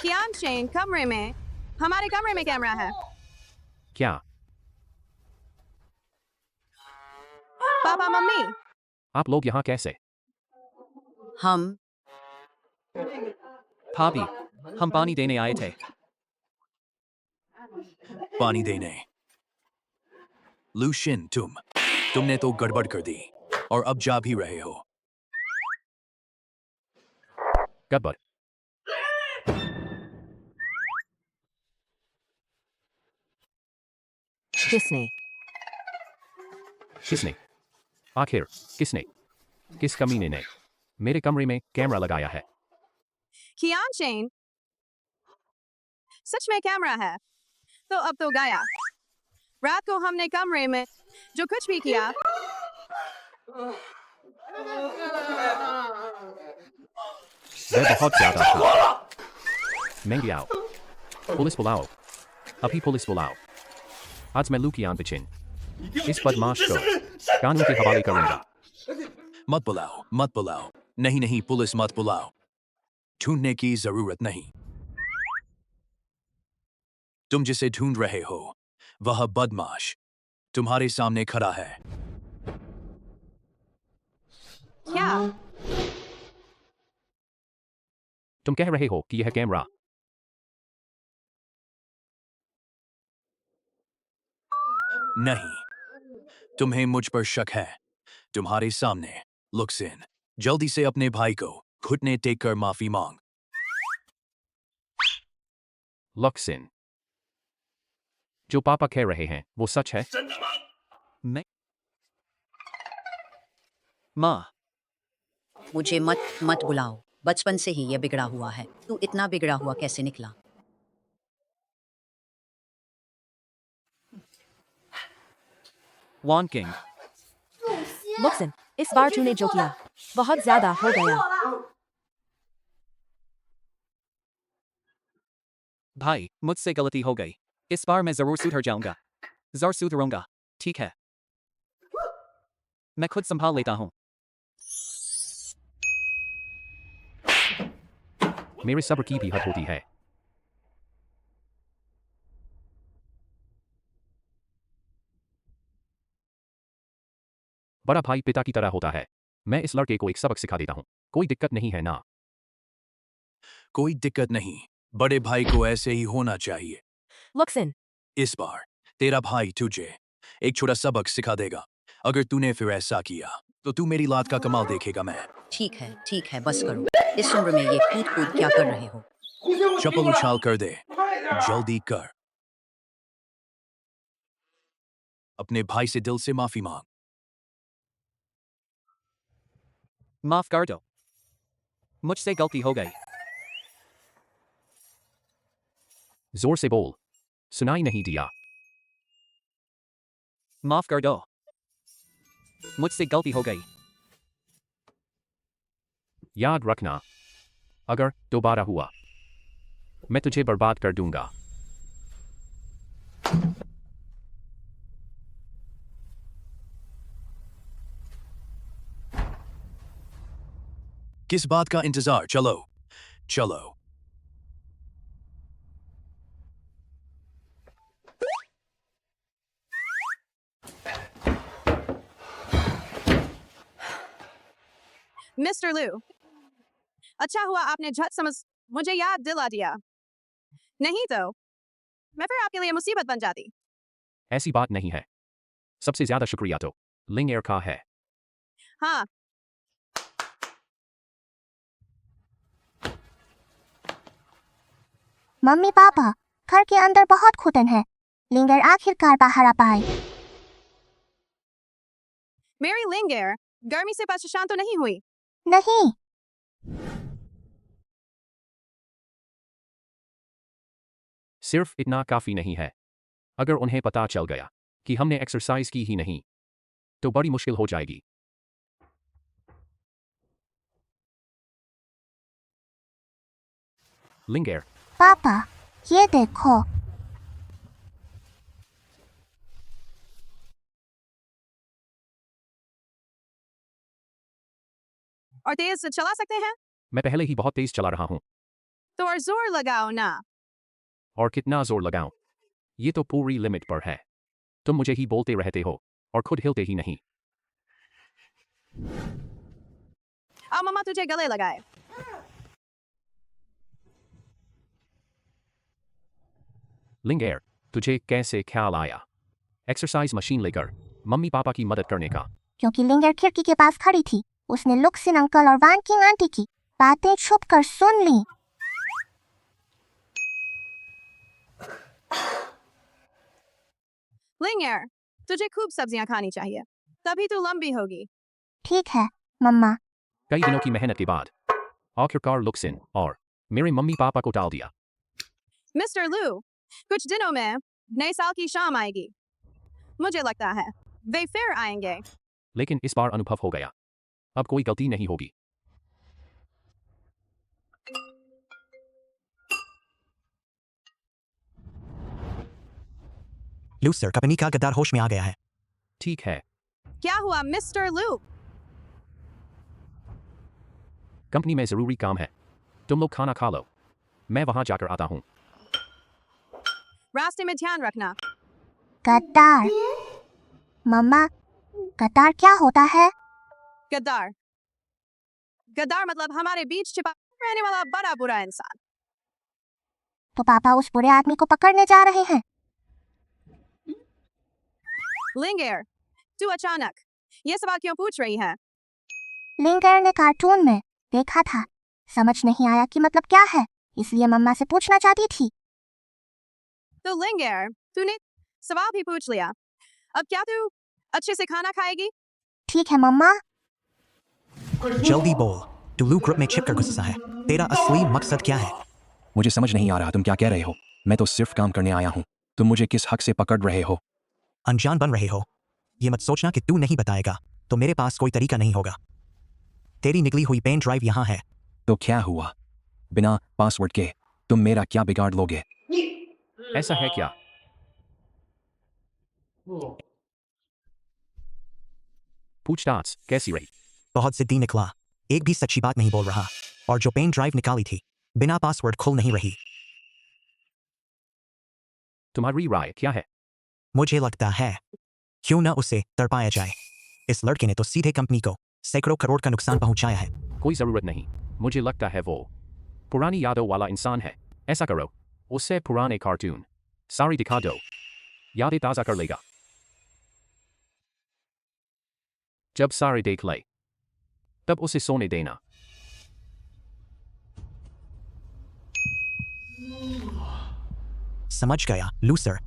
कियान चेन कमरे में, हमारे कमरे में कैमरा है। क्या? पापा मम्मी, आप लोग यहाँ कैसे? हम भाभी, हम पानी देने आए थे। पानी देने। लूशियन, तुमने तो गड़बड़ कर दी और अब जा भी रहे हो। गड़बड़? किसने? किसने? आखिर किसने? किस कमीने ने मेरे कमरे में कैमरा लगाया है? कियान चेन, सच में कैमरा है, तो अब तो गया। रात को हमने कमरे में जो कुछ भी किया, वह बहुत ज्यादा था। महंगी आओ, पुलिस बुलाओ, अभी पुलिस बुलाओ। आज मैं लूकियान बिचिन इस बदमाश को कानून के हवाले करूंगा। मत बुलाओ, नहीं, पुलिस मत बुलाओ, ढूंढने की जरूरत नहीं। तुम जिसे ढूंढ रहे हो वह बदमाश तुम्हारे सामने खड़ा है। क्या? तुम कह रहे हो कि यह कैमरा? नहीं, तुम्हें मुझ पर शक है। तुम्हारे सामने लुक्सिन, जल्दी से अपने भाई को घुटने टेक कर माफी मांग। लुक्सिन, जो पापा कह रहे हैं वो सच है? मैं माँ, मुझे मत बुलाओ, बचपन से ही ये बिगड़ा हुआ है। तू इतना बिगड़ा हुआ कैसे निकला? वॉन किंग, लुक्सिन, इस बार तूने जो किया बहुत ज्यादा हो गया। भाई, मुझसे गलती हो गई। इस बार मैं जरूर सुधर जाऊंगा। जरूर सुधरूंगा, ठीक है? मैं खुद संभाल लेता हूँ। मेरे सब्र की भी हद होती है। बड़ा भाई पिता की तरह होता है। मैं इस लड़के को एक सबक सिखा देता हूँ। कोई दिक्कत नहीं है ना? कोई दिक्कत नहीं, बड़े भाई को ऐसे ही होना चाहिए। लुक्सिन, इस बार तेरा भाई तुझे एक छोटा सबक सिखा देगा। अगर तूने फिर ऐसा किया तो तू मेरी लात का कमाल देखेगा। मैं ठीक है, बस करो। इस उम्र में ये कूद क्या कर रहे हो? चप्पल उछाल कर दे, जल्दी कर। अपने भाई से दिल से माफी मांग। माफ कर दो, मुझसे गलती हो गई। जोर से बोल, सुनाई नहीं दिया। माफ कर दो, मुझसे गलती हो गई। याद रखना, अगर दोबारा हुआ मैं तुझे बर्बाद कर दूंगा। किस बात का इंतजार? चलो। मिस्टर लू, अच्छा हुआ आपने झट समझ मुझे याद दिला दिया, नहीं तो मैं फिर आपके लिए मुसीबत बन जाती। ऐसी बात नहीं है। सबसे ज्यादा शुक्रिया तो लिंग एयर का है। हाँ, मम्मी पापा, घर के अंदर बहुत घुटन है। लिंगर आखिरकार बाहर आ पाए। मेरी लिंगर गर्मी से परेशान तो नहीं हुई? नहीं, सिर्फ इतना काफी नहीं है। अगर उन्हें पता चल गया कि हमने एक्सरसाइज की ही नहीं, तो बड़ी मुश्किल हो जाएगी। लिंगर, पापा, ये देखो। और तेज से चला सकते हैं? मैं पहले ही बहुत तेज चला रहा हूं। तो और जोर लगाओ ना। और कितना जोर लगाऊं? ये तो पूरी लिमिट पर है। तुम मुझे ही बोलते रहते हो और खुद हिलते ही नहीं। अब मम्मा तुझे गले लगाए। लिंगर, तुझे कैसे ख्याल आया एक्सरसाइज मशीन लेकर मम्मी पापा की मदद करने का? क्योंकि लिंगर खिड़की के पास खड़ी थी, उसने लुक्सिन अंकल और वान किंग आंटी की बातें छुप कर सुन ली। लिंगर, तुझे खूब सब्जियां खानी चाहिए, तभी तू लंबी होगी। ठीक है, मम्मा। कई दिनों की मेहनत के बाद आखिरकार लुक्सिन और मेरे मम्मी पापा को टाल दिया। मिस्टर लू, कुछ दिनों में नए साल की शाम आएगी। मुझे लगता है वे फिर आएंगे। लेकिन इस बार अनुभव हो गया, अब कोई गलती नहीं होगी। लूसर कंपनी का गद्दार होश में आ गया है। ठीक है, क्या हुआ मिस्टर लू? कंपनी में जरूरी काम है, तुम लोग खाना खा लो, मैं वहां जाकर आता हूं। रास्ते में ध्यान रखना। गद्दार। मम्मा, गद्दार क्या होता है? गद्दार गद्दार मतलब हमारे बीच छिपा रहने वाला बड़ा बुरा इंसान। तो पापा उस बुरे आदमी को पकड़ने जा रहे हैं। लिंगर, तू अचानक ये सवाल क्यों पूछ रही है? लिंगर ने कार्टून में देखा था, समझ नहीं आया कि मतलब क्या है, इसलिए मम्मा से पूछना चाहती थी। तो लिंगर, तूने सवाल भी पूछ लिया, अब क्या तू अच्छे से खाना खाएगी? ठीक है मम्मा। जल्दी बोल, तू लू ग्रुप में छिपकर घुसा है। तेरा असली मकसद क्या है? मुझे समझ नहीं आ रहा तुम क्या कह रहे हो। मैं तो सिर्फ काम करने आया हूँ। तुम मुझे किस हक से पकड़ रहे हो? अनजान बन रहे हो? ये मत सोचना कि तू नहीं बताएगा तो मेरे पास कोई तरीका नहीं होगा। तेरी निकली हुई पेन ड्राइव यहाँ है। तो क्या हुआ? बिना पासवर्ड के तुम मेरा क्या बिगाड़ लोगे? ऐसा है क्या? पूछताछ कैसी रही? बहुत जिद्दी निकला, एक भी सच्ची बात नहीं बोल रहा, और जो पेन ड्राइव निकाली थी बिना पासवर्ड खुल नहीं रही। तुम्हारी राय क्या है? मुझे लगता है क्यों न उसे तड़पाया जाए। इस लड़के ने तो सीधे कंपनी को सैकड़ों करोड़ का नुकसान पहुंचाया है। कोई जरूरत नहीं, मुझे लगता है वो पुरानी यादों वाला इंसान है। ऐसा करो, उससे पुराने कार्टून सारी दिखा दो, यादें ताज़ा कर लेगा। जब सारे देख ले, तब उसे सोने देना। समझ गया लूसर।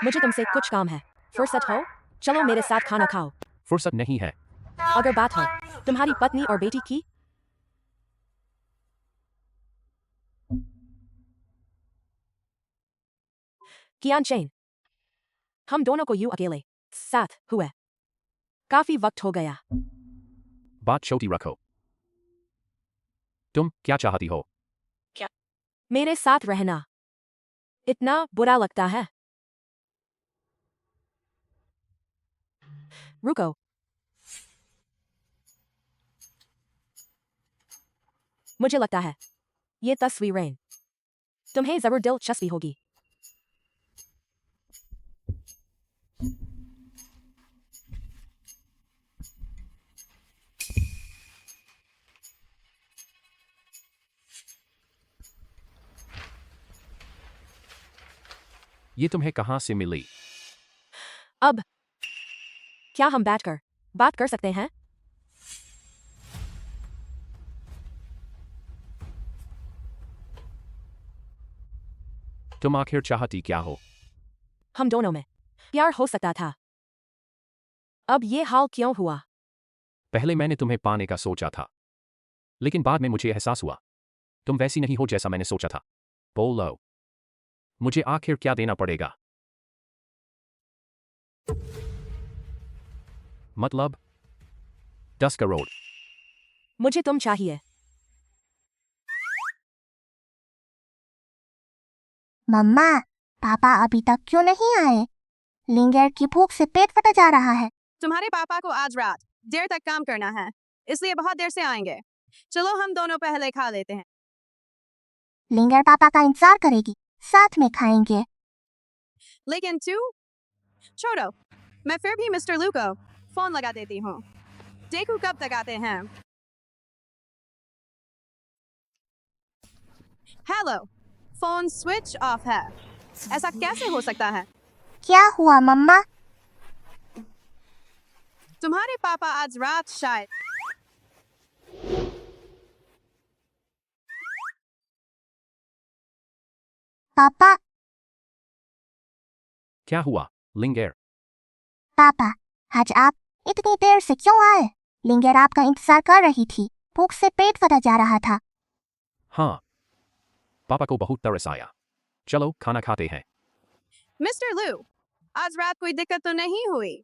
मुझे तुमसे कुछ काम है। फुर्सत हो? चलो मेरे साथ खाना खाओ। फुर्सत नहीं है। अगर बात हो तुम्हारी पत्नी और बेटी की, कियान चेन, हम दोनों को यूं अकेले साथ हुए काफी वक्त हो गया। बात छोटी रखो। तुम क्या चाहती हो? मेरे साथ रहना इतना बुरा लगता है। रुको, मुझे लगता है ये तस्वीरें तुम्हें जरूर दिलचस्पी होगी। ये तुम्हें कहाँ से मिली? अब क्या हम बैठकर बात कर सकते हैं? तुम आखिर चाहती क्या हो? हम दोनों में प्यार हो सकता था। अब ये हाल क्यों हुआ? पहले मैंने तुम्हें पाने का सोचा था, लेकिन बाद में मुझे एहसास हुआ तुम वैसी नहीं हो जैसा मैंने सोचा था। बोलो, मुझे आखिर क्या देना पड़ेगा? मतलब 10 करोड़। मुझे तुम चाहिए। मम्मा, पापा अभी तक क्यों नहीं आए? लिंगर की भूख से पेट फटा जा रहा है। तुम्हारे पापा को आज रात देर तक काम करना है, इसलिए बहुत देर से आएंगे। चलो हम दोनों पहले खा लेते हैं। लिंगर पापा का इंतजार करेगी, साथ में खाएंगे। लेकिन तू छोड़ो, मैं फिर भी मिस्टर लू को फोन लगा देती हूँ। देखो कब तक आते हैं। हेलो, फोन स्विच ऑफ है। ऐसा कैसे हो सकता है? क्या हुआ मम्मा? तुम्हारे पापा आज रात शायद पापा, क्या हुआ, लिंगर? पापा, आज आप इतनी देर से क्यों आए? लिंगर आपका इंतजार कर रही थी, भूख से पेट फटा जा रहा था। हाँ, पापा को बहुत तरस आया। चलो खाना खाते हैं। मिस्टर लू, आज रात कोई दिक्कत तो नहीं हुई?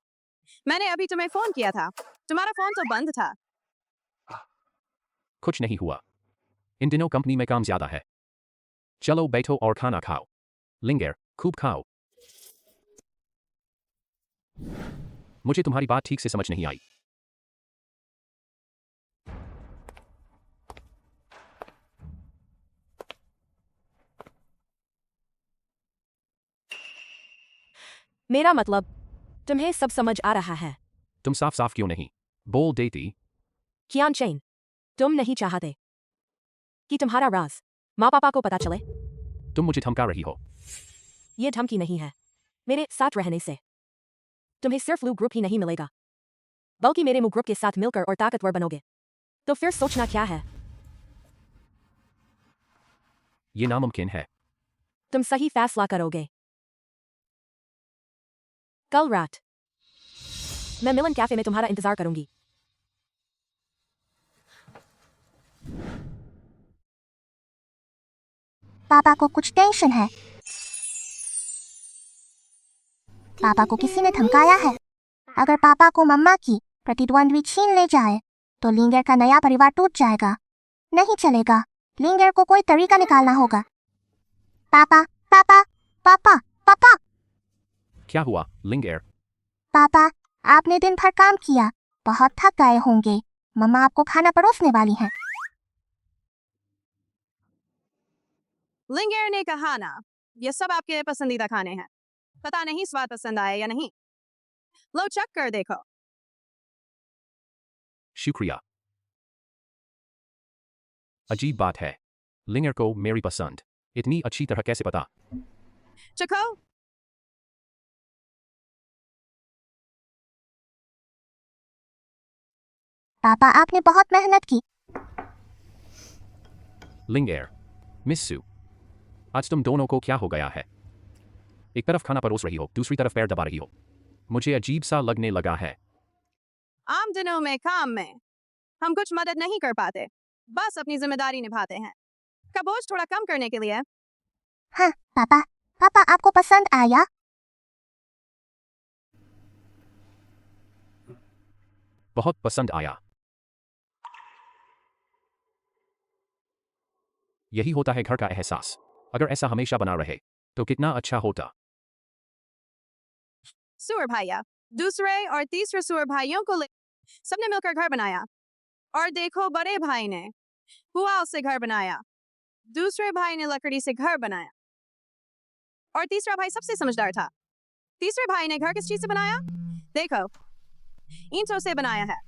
मैंने अभी तुम्हें फोन किया था, तुम्हारा फोन तो बंद था। कुछ नहीं हुआ, इन दिनों कंपनी में काम ज्यादा है। चलो बैठो और खाना खाओ। लिंगर, खूब खाओ। मुझे तुम्हारी बात ठीक से समझ नहीं आई। मेरा मतलब, तुम्हें सब समझ आ रहा है। तुम साफ साफ क्यों नहीं बोल देती? कियान चेन, तुम नहीं चाहते कि तुम्हारा राज माँ पापा को पता चले? तुम मुझे धमका रही हो। ये धमकी नहीं है। मेरे साथ रहने से तुम्हें सिर्फ लू ग्रुप ही नहीं मिलेगा, बल्कि मेरे मू ग्रुप के साथ मिलकर और ताकतवर बनोगे। तो फिर सोचना क्या है? ये नामुमकिन है। तुम सही फैसला करोगे। कल रात मैं मिलन कैफे में तुम्हारा इंतजार करूंगी। पापा को कुछ टेंशन है। पापा को किसी ने धमकाया है। अगर पापा को मम्मा की प्रतिद्वंद्वी छीन ले जाए तो लिंगर का नया परिवार टूट जाएगा। नहीं चलेगा, लिंगर को कोई तरीका निकालना होगा। पापा, पापा, पापा, पापा, क्या हुआ, लिंगर? पापा, आपने दिन भर काम किया, बहुत थक गए होंगे। मम्मा आपको खाना परोसने वाली हैं। लिंगर ने कहा ना, ये सब आपके पसंदीदा खाने हैं। पता नहीं स्वाद पसंद आया या नहीं। लो चख कर देखो। शुक्रिया। अजीब बात है, लिंगर को मेरी पसंद इतनी अच्छी तरह कैसे पता? चखो। पापा, आपने बहुत मेहनत की। लिंगर, मिस्सू, आज तुम दोनों को क्या हो गया है? एक तरफ खाना परोस रही हो, दूसरी तरफ पैर दबा रही हो। मुझे अजीब सा लगने लगा है। आम दिनों में काम में हम कुछ मदद नहीं कर पाते, बस अपनी जिम्मेदारी निभाते हैं। का बोझ थोड़ा कम करने के लिए। हाँ पापा, पापा आपको पसंद आया? बहुत पसंद आया। यही होता है घर का एहसास। अगर ऐसा हमेशा बना रहे तो कितना अच्छा होता। सुअर भाइया दूसरे और तीसरे सुअर भाइयों को ले सबने मिलकर घर बनाया। और देखो, बड़े भाई ने पुआल से घर बनाया, दूसरे भाई ने लकड़ी से घर बनाया, और तीसरा भाई सबसे समझदार था। तीसरे भाई ने घर किस चीज से बनाया? देखो, ईंटों से बनाया है।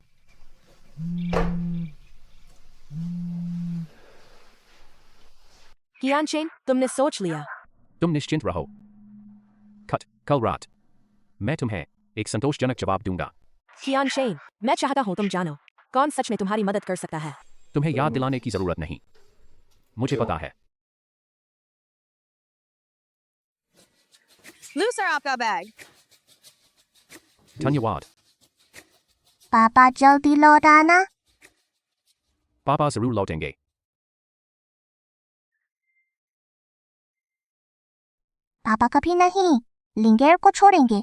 कियान चेन, तुमने सोच लिया? तुम निश्चिंत रहो। कल रात मैं तुम्हें एक संतोषजनक जवाब दूंगा। कियान चेन, मैं चाहता हूं तुम जानो कौन सच में तुम्हारी मदद कर सकता है। तुम्हें याद दिलाने की जरूरत नहीं, मुझे पता है। लू सर आपका बैग। धन्यवाद। पापा जल्दी लौट आना। पापा जरूर लौटेंगे। पापा कभी नहीं लिंगेर को छोड़ेंगे।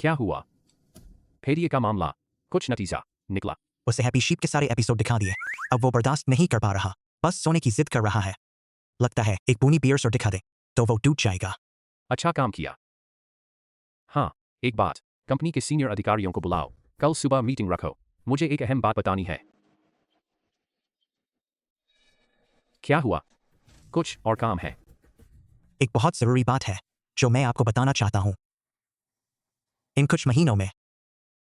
क्या हुआ? फेरिए का मामला कुछ नतीजा निकला? उसे हैप्पी शीप के सारे एपिसोड दिखा दिए। अब वो बर्दाश्त नहीं कर पा रहा, बस सोने की जिद कर रहा है। लगता है एक पूनी बियर्स और दिखा दे तो वो टूट जाएगा। अच्छा काम किया। हाँ, एक बात, कंपनी के सीनियर अधिकारियों को बुलाओ, कल सुबह मीटिंग रखो, मुझे एक अहम बात बतानी है। क्या हुआ? कुछ और काम है? एक बहुत जरूरी बात है जो मैं आपको बताना चाहता हूं। इन कुछ महीनों में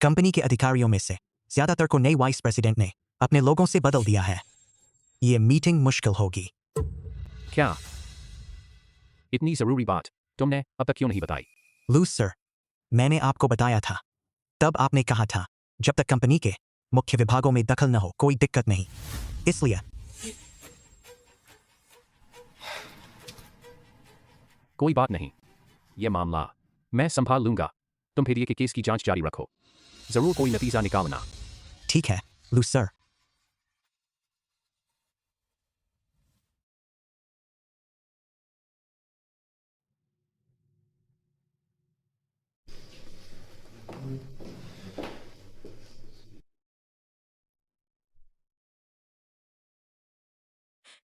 कंपनी के अधिकारियों में से ज्यादातर को नए वाइस प्रेसिडेंट ने अपने लोगों से बदल दिया है। ये मीटिंग मुश्किल होगी। क्या? इतनी जरूरी बात तुमने अब तक क्यों नहीं बताई? लूज सर, मैंने आपको बताया था, तब आपने कहा था जब तक कंपनी के मुख्य विभागों में दखल न हो कोई दिक्कत नहीं। इसलिए कोई बात नहीं, यह मामला मैं संभाल लूंगा। तुम फेरिए के केस की जांच जारी रखो, जरूर कोई नतीजा निकालना। ठीक है लूज सर।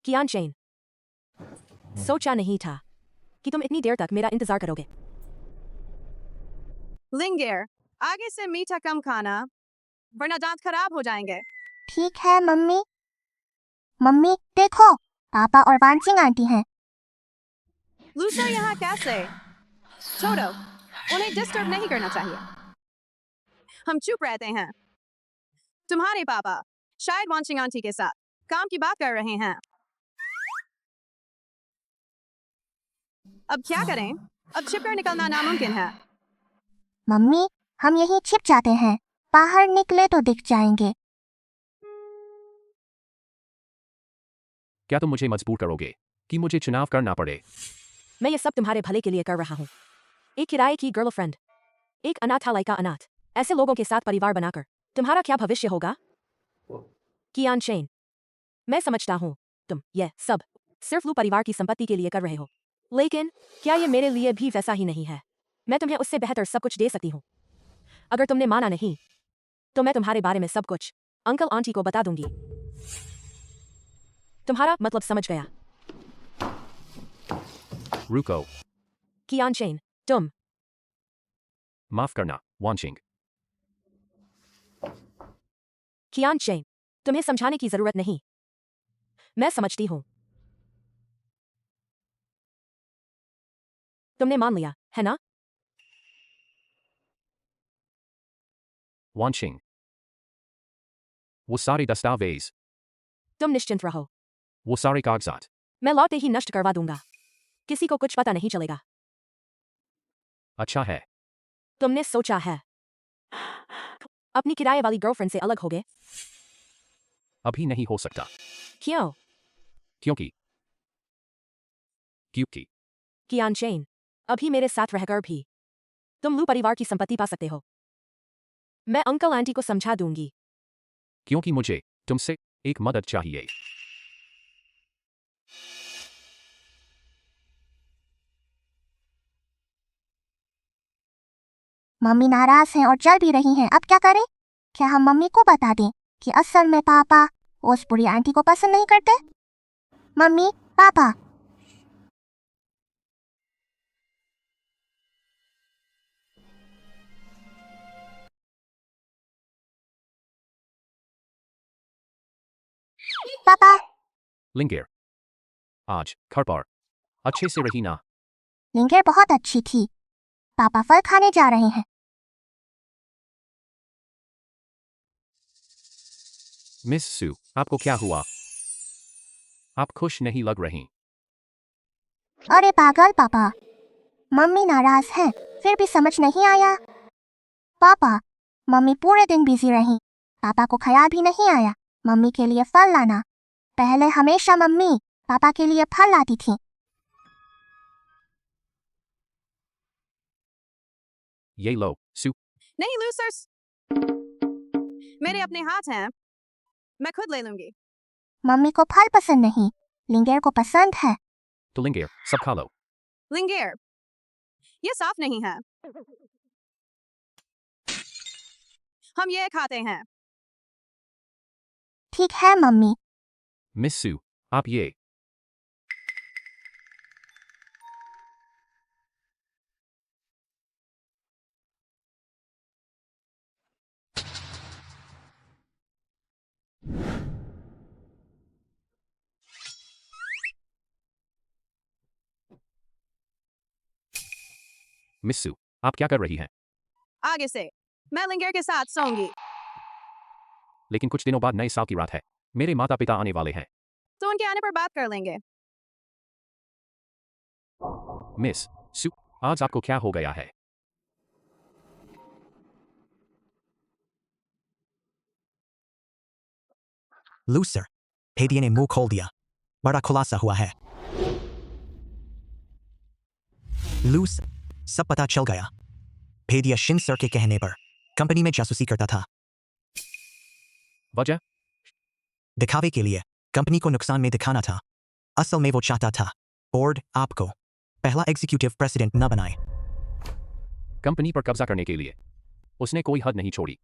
कियान चेन, सोचा नहीं था कि तुम इतनी देर तक मेरा इंतजार करोगे। लिंगेर, आगे से मीठा कम खाना वरना दांत खराब हो जाएंगे। ठीक है मम्मी। मम्मी देखो, पापा और वानसिंग आंटी हैं। लूसर यहाँ कैसे? छोड़ो, उन्हें डिस्टर्ब नहीं करना चाहिए। हम चुप रहते हैं। तुम्हारे पापा शायद वांचिंग आंटी के साथ काम की बात कर रहे हैं। अब क्या करें? अब छिपकर निकलना नामुमकिन है। मम्मी हम यहीं छिप जाते हैं, बाहर निकले तो दिख जाएंगे। क्या तुम मुझे मजबूर करोगे कि मुझे चुनाव करना पड़े? मैं ये सब तुम्हारे भले के लिए कर रहा हूँ। एक किराए की गर्लफ्रेंड, एक अनाथालय का अनाथ, ऐसे लोगों के साथ परिवार बनाकर तुम्हारा क्या भविष्य होगा? कियान चेन, मैं समझता हूँ तुम यह सब सिर्फ लू परिवार की संपत्ति के लिए कर रहे हो, लेकिन क्या ये मेरे लिए भी वैसा ही नहीं है? मैं तुम्हें उससे बेहतर सब कुछ दे सकती हूँ। अगर तुमने माना नहीं तो मैं तुम्हारे बारे में सब कुछ अंकल आंटी को बता दूंगी। तुम्हारा मतलब समझ गया। रुको, कियान चेन, तुम माफ करना वांचिंग। कियान चेन, तुम्हें समझाने की जरूरत नहीं, मैं समझती हूँ। तुमने मान लिया है ना? वांचिंग, वो सारे दस्तावेज, तुम निश्चिंत रहो, वो सारे कागजात मैं लौटे ही नष्ट करवा दूंगा। किसी को कुछ पता नहीं चलेगा। अच्छा है। तुमने सोचा है अपनी किराए वाली गर्लफ्रेंड से अलग होगे? अभी नहीं हो सकता। क्यों? क्योंकि कियान चेन, अभी मेरे साथ रहकर भी तुम लू परिवार की संपत्ति पा सकते हो। मैं अंकल आंटी को समझा दूंगी। क्योंकि मुझे तुमसे एक मदद चाहिए। मम्मी नाराज हैं और चल भी रही हैं, अब क्या करें? क्या हम मम्मी को बता दें कि असल में पापा उस बुरी आंटी को पसंद नहीं करते? मम्मी, पापा, पापा। लिंगेर, आज घर पर अच्छे से रही ना? लिंगेर बहुत अच्छी थी। पापा फल खाने जा रहे हैं। मिस सू, आपको क्या हुआ? आप खुश नहीं लग रही। अरे पागल पापा, मम्मी नाराज हैं, फिर भी समझ नहीं आया। पापा, मम्मी पूरे दिन बिजी रही, पापा को ख्याल भी नहीं आया मम्मी के लिए फल लाना। पहले हमेशा मम्मी पापा के लिए फल लाती थी। ये लो, सू। नहीं लूसर्स, मेरे अपने हाथ हैं, मैं खुद ले लूंगी। मम्मी को फल पसंद नहीं, लिंगेर को पसंद है। तो लिंगेर, सब खा लो। लिंगेर, ये साफ नहीं है। हम ये खाते हैं। ठीक है मम्मी। मिस सू, आप ये। मिस सू, आप क्या कर रही हैं? आगे से मैं लिंगेर के साथ सोऊंगी। लेकिन कुछ दिनों बाद नए साल की रात है। मेरे माता पिता आने वाले हैं। तो उनके आने पर बात कर लेंगे। मिस सू, आज आपको क्या हो गया है? लूसर, भेदिये ने मुंह खोल दिया। बड़ा खुलासा हुआ है। लूस, सब पता चल गया। भेदिया शिनसर के कहने पर कंपनी में जासूसी करता था। वजह? दिखावे के लिए, कंपनी को नुकसान में दिखाना था। असल में वो चाहता था बोर्ड आपको पहला एग्जीक्यूटिव प्रेसिडेंट न बनाए। कंपनी पर कब्जा करने के लिए उसने कोई हद नहीं छोड़ी।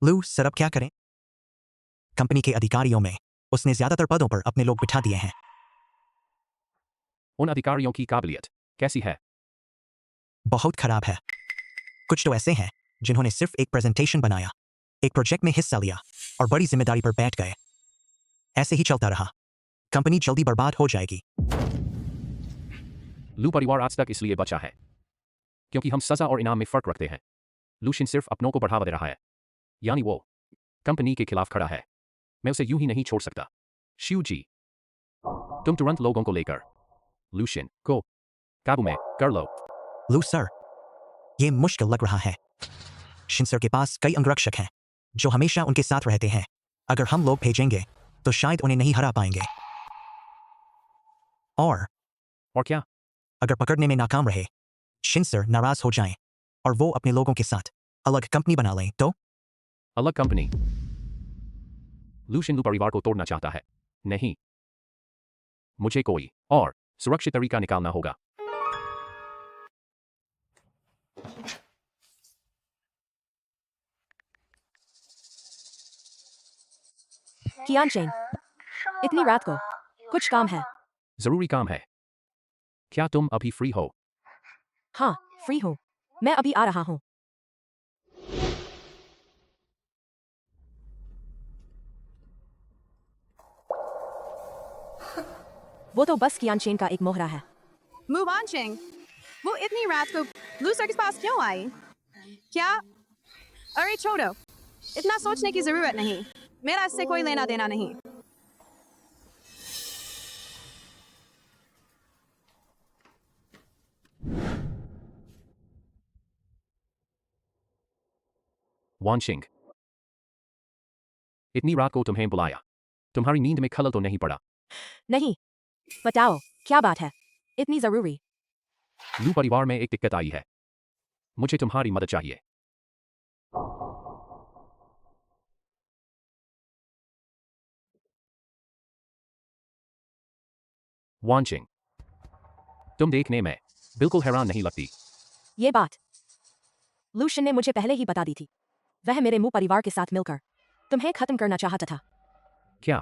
लू सर अब क्या करें? कंपनी के अधिकारियों में उसने ज्यादातर पदों पर अपने लोग बिठा दिए हैं। उन अधिकारियों की काबिलियत कैसी है? बहुत खराब है। कुछ तो ऐसे हैं जिन्होंने सिर्फ एक प्रेजेंटेशन बनाया, एक प्रोजेक्ट में हिस्सा लिया और बड़ी जिम्मेदारी पर बैठ गए। ऐसे ही चलता रहा, कंपनी जल्दी बर्बाद हो जाएगी। लू परिवार आज तक इसलिए बचा है क्योंकि हम सजा और इनाम में फर्क रखते हैं। लूशिन सिर्फ अपनों को बढ़ावा दे रहा है, यानी वो कंपनी के खिलाफ खड़ा है। मैं उसे यूं ही नहीं छोड़ सकता। शिव जी, तुम तुरंत लोगों को लेकर लूशिन को काबू में कर लो। लू सर, ये मुश्किल लग रहा है। शिनसर के पास कई अंगरक्षक हैं जो हमेशा उनके साथ रहते हैं। अगर हम लोग भेजेंगे तो शायद उन्हें नहीं हरा पाएंगे। और क्या? अगर पकड़ने में नाकाम रहे, शिनसर नाराज हो जाएं और वो अपने लोगों के साथ अलग कंपनी बना लें तो? अलग कंपनी? लूशिन लू परिवार को तोड़ना चाहता है। नहीं, मुझे कोई और सुरक्षित तरीका निकालना होगा। कियान चेन, इतनी रात को कुछ काम है? जरूरी काम है। क्या तुम अभी फ्री हो? हाँ, फ्री हूँ। मैं अभी आ रहा हूँ। वो तो बस कियान चेन का एक मोहरा है। मुवान चिंग, वो इतनी रात को लूसर के पास क्यों आई? क्या? अरे छोड़ो, इतना सोचने की जरूरत नहीं। मेरा इससे कोई लेना देना नहीं। वानशिंग, इतनी रात को तुम्हें बुलाया। तुम्हारी नींद में खलल तो नहीं पड़ा? नहीं, बताओ क्या बात है? इतनी जरूरी? लू परिवार में एक दिक्कत आई है। मुझे तुम्हारी मदद चाहिए। वानशिंग, तुम देखने में बिल्कुल हैरान नहीं लगती। ये बात लूशिन ने मुझे पहले ही बता दी थी। वह मेरे मुंह परिवार के साथ मिलकर तुम्हें खत्म करना चाहता था। क्या?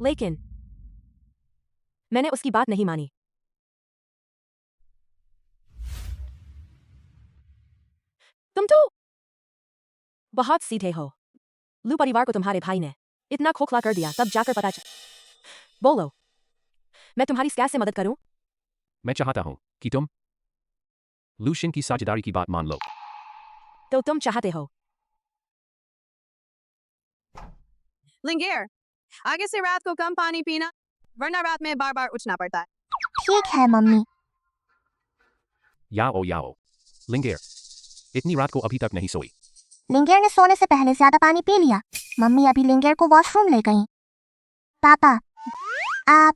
लेकिन मैंने उसकी बात नहीं मानी। तुम तो बहुत सीधे हो। लू परिवार को तुम्हारे भाई ने इतना खोखला कर दिया, तब जाकर पता बोलो, मैं तुम्हारी कैसे मदद करूं? मैं चाहता हूं कि तुम लूशिन की साझेदारी की बात मान लो। तो तुम चाहते हो लिंगेर, आगे से रात को कम पानी पीना, वरना रात में बार बार उठना पड़ता है। ठीक है मम्मी। याओ, लिंगेर, इतनी रात को अभी तक नहीं सोई। लिंगेर ने सोने से पहले ज्यादा पानी पी लिया। मम्मी अभी लिंगेर को वॉशरूम ले गई। पापा आप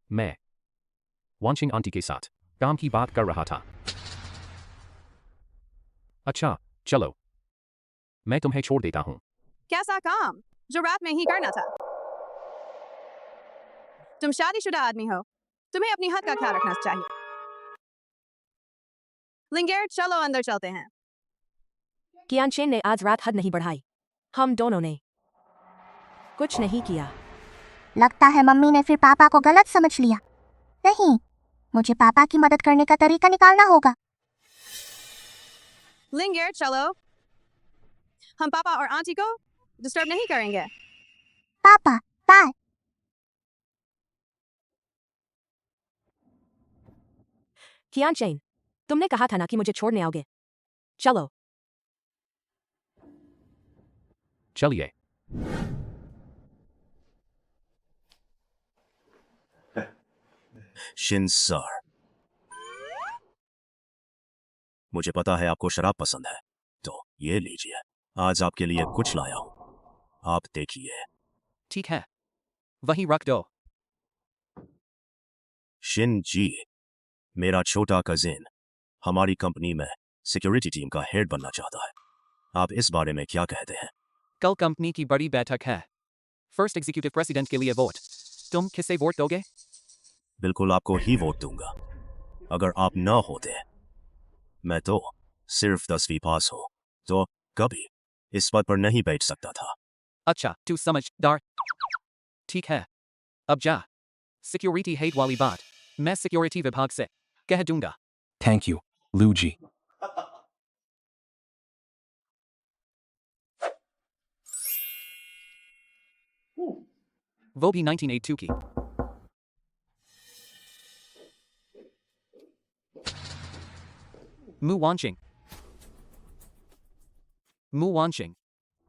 मैं वांशिंग आंटी के साथ काम की बात कर रहा था। अच्छा चलो मैं तुम्हें छोड़ देता हूँ। कैसा काम जो रात में ही करना था? तुम शादीशुदा आदमी हो, तुम्हें अपनी हद का ख्याल रखना चाहिए। लिंगेर चलो अंदर चलते हैं। कियानचेन ने आज रात हद नहीं बढ़ाई। हम दोनों ने कुछ नहीं किया। लगता है मम्मी ने फिर पापा को गलत समझ लिया। नहीं, मुझे पापा की मदद करने का तरीका निकालना होगा। लिंगेर चलो, हम पापा और आंटी को डिस्टर्ब नहीं करेंगे। पापा बाय। कियानचेन, तुमने कहा था ना कि मुझे छोड़ने आओगे। चलो चलिए। शिन सर, मुझे पता है आपको शराब पसंद है, तो ये लीजिए, आज आपके लिए कुछ लाया हूं, आप देखिए। ठीक है, वहीं रख दो। शिन जी, मेरा छोटा कजिन हमारी कंपनी में सिक्योरिटी टीम का हेड बनना चाहता है। आप इस बारे में क्या कहते हैं? कल कंपनी की बड़ी बैठक है। फर्स्ट एग्जीक्यूटिव प्रेसिडेंट के लिए वोट। तुम किसे वोट दोगे? बिल्कुल आपको ही वोट दूंगा। अगर आप न होते, मैं तो सिर्फ 10वीं पास हूं, तो कभी इस पद पर नहीं बैठ सकता था। अच्छा, तू समझदार। ठीक है, अब जा। सिक्योरिटी हेड वाली बात मैं सिक्योरिटी विभाग से कह दूंगा। Thank you, Luigi. वो भी 1982 की। Mu Wanching। Mu Wanching,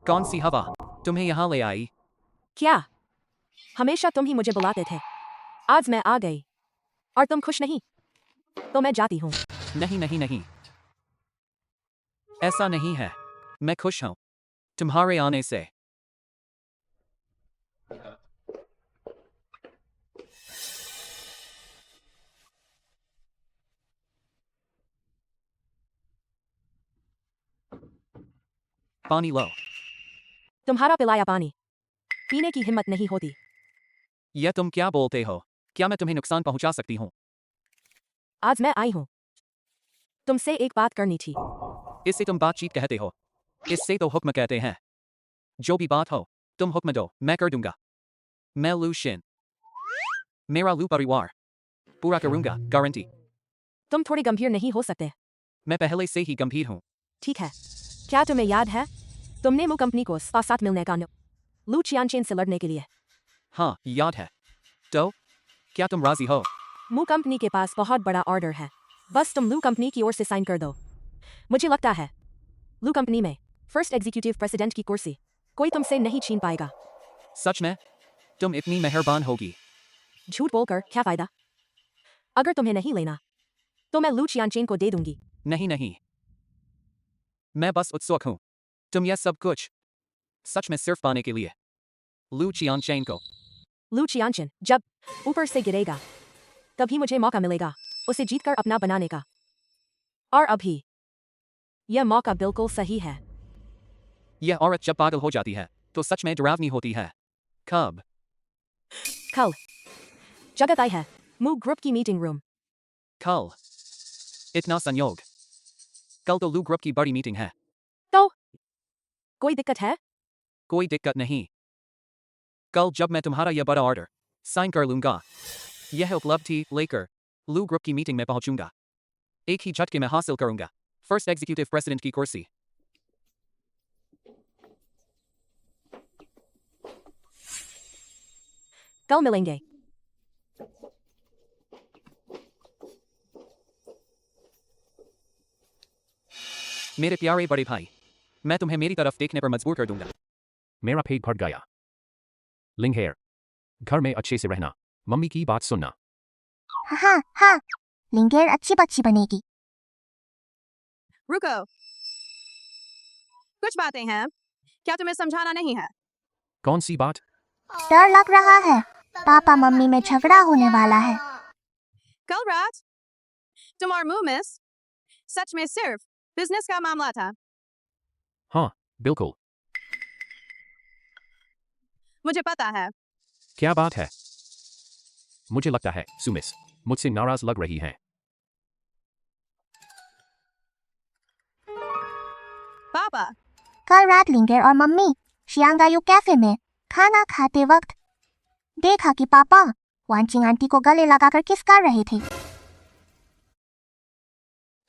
कौन सी हवा तुम्हें यहाँ ले आई? क्या? हमेशा तुम ही मुझे बुलाते थे। आज मैं आ गई और तुम खुश नहीं, तो मैं जाती हूँ। नहीं नहीं नहीं, ऐसा नहीं है। मैं खुश हूँ तुम्हारे आने से। पानी लो। तुम्हारा पिलाया पानी पीने की हिम्मत नहीं होती। यह तुम क्या बोलते हो? क्या मैं तुम्हें नुकसान पहुंचा सकती हूँ? आज मैं आई हूँ, तुमसे एक बात करनी थी। इससे तुम बातचीत कहते हो, इससे तो हुक्म कहते हैं। जो भी बात हो तुम हुक्म दो, मैं कर दूंगा। मैं लू शिन, मेरा लू परिवार पूरा करूंगा, गारंटी। तुम थोड़े गंभीर नहीं हो सकते। मैं पहले से ही गंभीर हूँ। ठीक है, क्या तुम्हें याद है तुमने मु कंपनी को साथ मिलने का लू चियानचेन से लड़ने के लिए? हाँ याद है। तो क्या तुम राजी हो? मु कंपनी के पास बहुत बड़ा ऑर्डर है, बस तुम लू कंपनी की ओर से साइन कर दो। मुझे लगता है लू कंपनी में फर्स्ट एग्जीक्यूटिव प्रेसिडेंट की कुर्सी कोई तुमसे नहीं छीन पाएगा। सच में? तुम इतनी मेहरबान होगी। झूठ बोलकर क्या फायदा? अगर तुम्हें नहीं लेना तो मैं लू चियानचेन को दे दूंगी। नहीं नहीं, मैं बस उत्सुक हूँ। तुम यह सब कुछ सच में सिर्फ पाने के लिए लू चियानचेन को। लू चियानचेन जब ऊपर से गिरेगा तभी मुझे मौका मिलेगा उसे जीतकर अपना बनाने का। और अभी यह मौका बिल्कुल सही है। यह औरत जब पागल हो जाती है तो सच में डरावनी होती है। कब? कल जगत आई है मू ग्रुप की मीटिंग रूम। कल? इतना संयोग? कल तो लू ग्रुप की बड़ी मीटिंग है। तो कोई दिक्कत है? कोई दिक्कत नहीं। कल जब मैं तुम्हारा यह बड़ा ऑर्डर साइन कर लूंगा, यह उपलब्धि लेकर लू ग्रुप की मीटिंग में पहुंचूंगा। एक ही झटके में हासिल करूंगा फर्स्ट एग्जीक्यूटिव प्रेसिडेंट की कुर्सी। कल मिलेंगे। मेरे प्यारे बड़े भाई, मैं तुम्हें मेरी तरफ देखने पर मजबूर कर दूंगा। मेरा पेट भर गया। लिंगहेर, घर में अच्छे से रहना, मम्मी की बात सुनना। हाँ हाँ, लिंगेर अच्छी बच्ची बनेगी। रुको, कुछ बातें हैं, क्या तुम्हें समझाना नहीं है? कौन सी बात? डर लग रहा है पापा मम्मी में झगड़ा होने वाला है। कल रात तुम और मिस सच में सिर्फ बिजनेस का मामला था? हाँ बिल्कुल। मुझे पता है। क्या बात है? मुझे लगता है सुमिस मुझसे नाराज लग रही हैं। पापा कल रात लिंगर और मम्मी शियांगायू कैफे में खाना खाते वक्त देखा कि पापा वांचिंग आंटी को गले लगाकर किस कर रहे थे।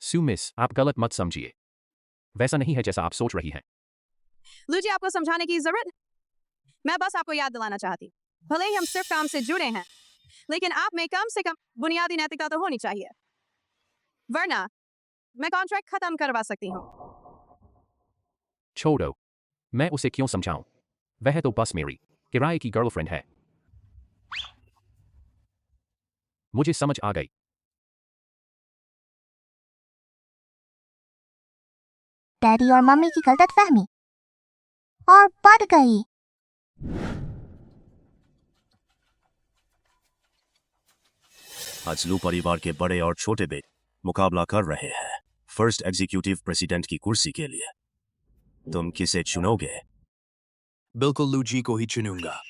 सुमिस आप गलत मत समझिए, वैसा नहीं है जैसा आप सोच रही हैं। लूजी आपको समझाने की जरूरत, मैं बस आपको याद दिलाना चाहती, भले ही हम सिर्फ काम से जुड़े हैं, लेकिन आप में कम से कम बुनियादी नैतिकता तो होनी चाहिए, वरना मैं कॉन्ट्रैक्ट खत्म करवा सकती हूँ। छोड़ो, मैं उसे क्यों समझाऊं? वह तो बस मेरी किराए की गर्लफ्रेंड है। मुझे समझ आ गई। डैडी और मम्मी की गलतफहमी और बढ़ गई। आज लू परिवार के बड़े और छोटे बेटे मुकाबला कर रहे हैं फर्स्ट एग्जीक्यूटिव प्रेसिडेंट की कुर्सी के लिए। तुम किसे चुनोगे? बिल्कुल लूजी को ही चुनूंगा।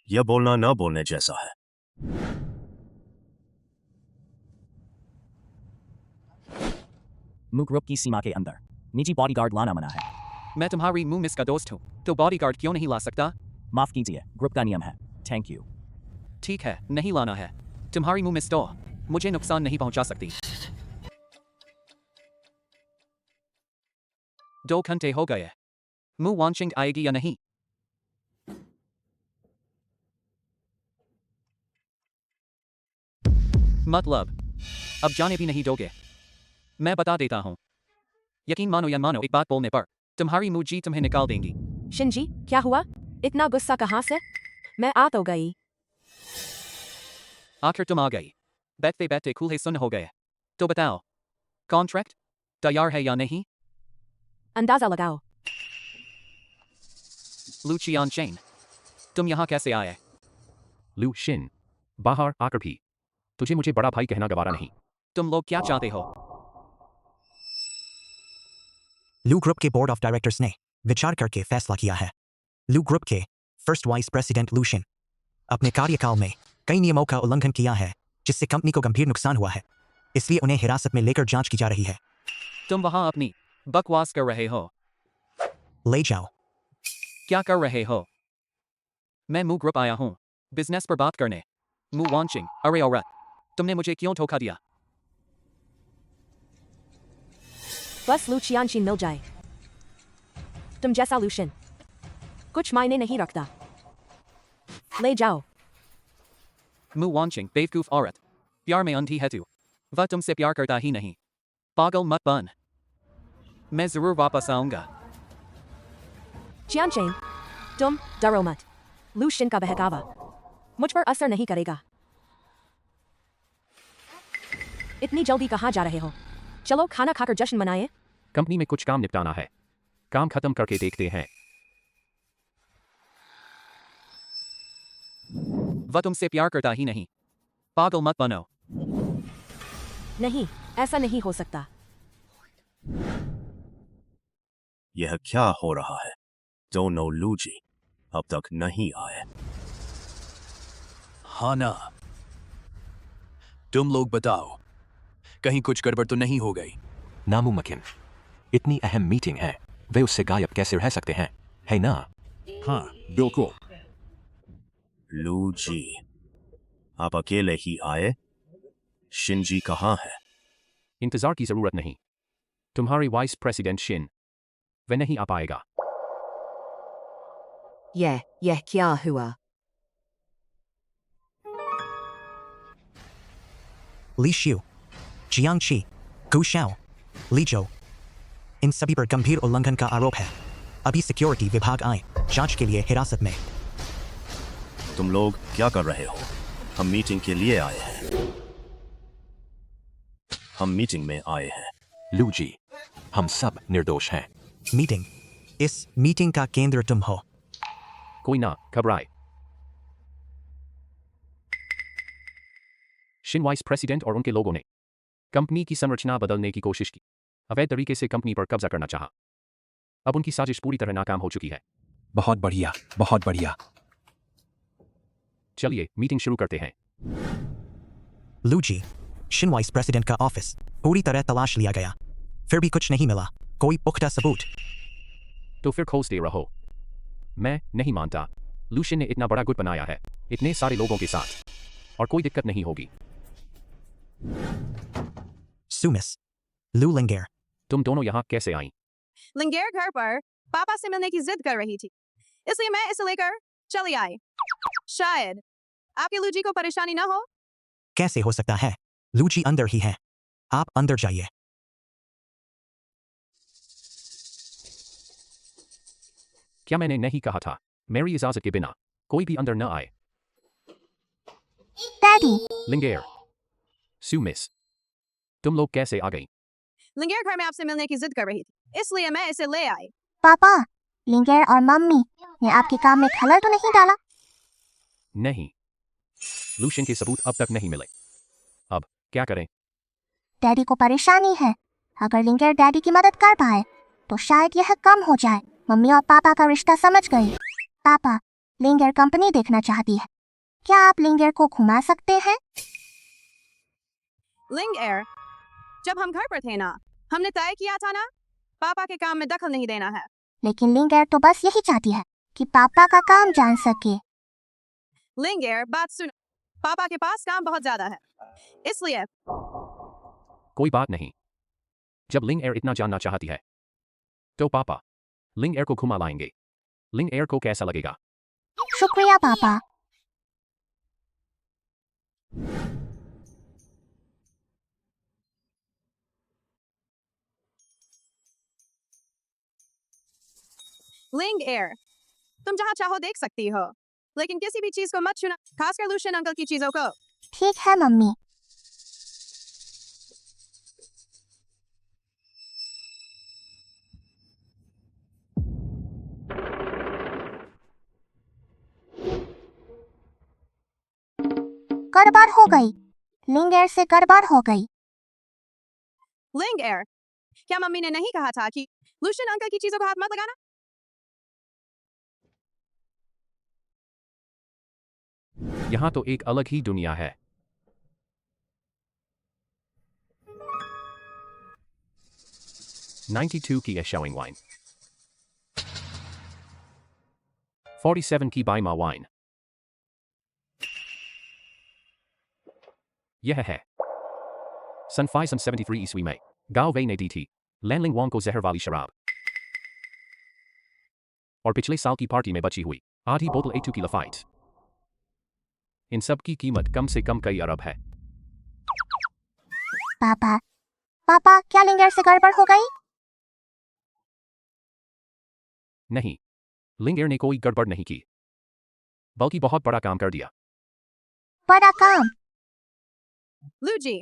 यह बोलना न बोलने जैसा है। मू ग्रुप की सीमा के अंदर निजी बॉडीगार्ड लाना मना है। मैं तुम्हारी मिस का दोस्त हूँ, तो बॉडीगार्ड क्यों नहीं ला सकता? माफ कीजिए, ग्रुप का नियम है। Thank you. ठीक है, नहीं लाना है। तुम्हारी मिस तो मुझे नुकसान नहीं पहुंचा सकती। 2 घंटे हो गए, मू वांचिंग आएगी या नहीं? मतलब अब जाने भी नहीं दोगे? मैं बता देता हूं, यकीन मानो या मानो, एक बात बोलने पर तुम्हारी मुझी तुम्हें निकाल देंगी। शिनजी क्या हुआ? इतना गुस्सा कहाँ से? मैं आ तो गई। आखिर तुम आ गई। बैठते बैठते कूल्हे सुन हो गए। तो बताओ, कॉन्ट्रैक्ट तैयार है या नहीं? अंदाजा लगाओ। लू चियानचेन, तुम यहाँ कैसे आए? लू शिन, बाहर आकर भी तुझे मुझे बड़ा भाई कहना गवारा नहीं। तुम लोग क्या चाहते हो? लू ग्रुप के बोर्ड ऑफ डायरेक्टर्स ने विचार करके फैसला किया है। लू ग्रुप के फर्स्ट वाइस प्रेसिडेंट लूशिन अपने कार्यकाल में कई नियमों का उल्लंघन किया है, जिससे कंपनी को गंभीर नुकसान हुआ है। इसलिए उन्हें हिरासत में लेकर जांच की जा रही है। तुम वहां अपनी बकवास कर रहे हो। ले जाओ। क्या कर रहे हो? मैं मू ग्रुप आया हूं बिजनेस पर बात करने। मू वांचिंग, अरे औरत, तुमने मुझे क्यों धोखा दिया? बस लू चियानचिन मिल जाए। तुम जैसा लूशिन कुछ मायने नहीं रखता। ले जाओ। मू वांचिंग बेवकूफ औरत, प्यार में अंधी है तू। वह तुमसे प्यार करता ही नहीं। पागल मत बन। मैं जरूर वापस आऊंगा। चियानचेन, तुम डरो मत। लूशिन का बहकावा मुझ पर असर नहीं करेगा। इतनी जल्दी कहाँ जा रहे हो? चलो खाना खाकर जश्न मनाएं। कंपनी में कुछ काम निपटाना है, काम खत्म करके देखते हैं। वह तुमसे प्यार करता ही नहीं। पागल मत बनो। नहीं, ऐसा नहीं हो सकता। यह क्या हो रहा है? दोनों लूजी अब तक नहीं आए। हाँ ना, तुम लोग बताओ, कहीं कुछ गड़बड़ तो नहीं हो गई? नामुमकिन, इतनी अहम मीटिंग है, वे उससे गायब कैसे रह सकते हैं, है ना? हाँ बिल्कुल। लूजी, आप अकेले ही आए? शिनजी कहाँ है? इंतजार की जरूरत नहीं। तुम्हारी वाइस प्रेसिडेंट शिन, वह नहीं आ पाएगा। यह क्या हुआ? ली शिउ, जियांगशी, गुशाओ, लीजो, इन सभी पर गंभीर उल्लंघन का आरोप है। अभी सिक्योरिटी विभाग आए जांच के लिए हिरासत में। तुम लोग क्या कर रहे हो? हम मीटिंग के लिए आए हैं। हम मीटिंग में आए हैं। लूजी, हम सब निर्दोष हैं। मीटिंग? इस मीटिंग का केंद्र तुम हो। कोई ना घबराए, शिन वाइस प्रेसिडेंट और उनके लोगों ने कंपनी की संरचना बदलने की कोशिश की, अवैध तरीके से कंपनी पर कब्जा करना चाहा। अब उनकी साजिश पूरी तरह नाकाम हो चुकी है। बहुत बढ़िया, बहुत बढ़िया। चलिए मीटिंग शुरू करते हैं। लूजी, शिन वाइस प्रेसिडेंट का ऑफिस पूरी तरह तलाश लिया गया, फिर भी कुछ नहीं मिला, कोई पुख्ता सबूत। तो फिर खोजते रहो। मैं नहीं मानता। लूशियन ने इतना बड़ा गुट बनाया है, इतने सारे लोगों के साथ, और कोई दिक्कत नहीं होगी। सुमिस, लू लिंगेर, तुम दोनों यहाँ कैसे आई? लिंगेर घर पर पापा से मिलने की जिद कर रही थी, इसलिए मैं इसे लेकर चली आई। शायद आपके लूजी को परेशानी ना हो। कैसे हो सकता है? लूजी अंदर ही है, आप अंदर जाइए। क्या मैंने नहीं कहा था, मेरी इजाजत के बिना कोई भी अंदर न आए? डैडी, लिंगेर, सुमिस, तुम लोग कैसे आ गई? लिंगेर घर में आपसे मिलने की जिद कर रही थी, इसलिए मैं इसे ले आई। पापा, लिंगेर और मम्मी ने आपके काम में खलल तो नहीं डाला? नहीं, लूशियन के सबूत अब तक नहीं मिले। अब क्या करें? डैडी को परेशानी है। अगर लिंगेर डैडी की मदद कर पाए तो शायद यह कम हो जाए। मम्मी और पापा का रिश्ता समझ गई। पापा, लिंगेर कंपनी देखना चाहती है, क्या आप लिंगेर को घुमा सकते हैं? लिंगेर, जब हम घर पर थे ना, हमने तय किया था ना, पापा के काम में दखल नहीं देना है। लेकिन लिंगेर तो बस यही चाहती है कि पापा का काम जान सके। लिंगेर, बात सुनो, पापा के पास काम बहुत ज्यादा है, इसलिए कोई बात नहीं। जब लिंगेर इतना जानना चाहती है तो पापा लिंगेर को घुमा लाएंगे। लिंगेर को कैसा लगेगा? शुक्रिया पापा। लिंगेर, तुम जहाँ चाहो देख सकती हो, लेकिन किसी भी चीज को मत छूना, खासकर लूशियन अंकल की चीजों को। ठीक है मम्मी। गड़बड़ हो गई, लिंगेर से गड़बड़ हो गई। लिंगेर, क्या मम्मी ने नहीं कहा था कि लूशियन अंकल की चीजों को हाथ मत लगाना? यहाँ तो एक अलग ही दुनिया है। $92 की showing wine, 47 की बाइमा वाइन। यह है सन 573 ईस्वी में गाओ वei ने दी थी लैनलिंग वांग को जहर वाली शराब, और पिछले साल की पार्टी में बची हुई आधी बोतल A2 की लफाइट। इन सब की कीमत कम से कम कई अरब है। पापा, पापा, क्या लिंगेर से गड़बड़ हो गई? नहीं, लिंगेर ने कोई गड़बड़ नहीं की, बल्कि बहुत बड़ा काम कर दिया। बड़ा काम? लूजी,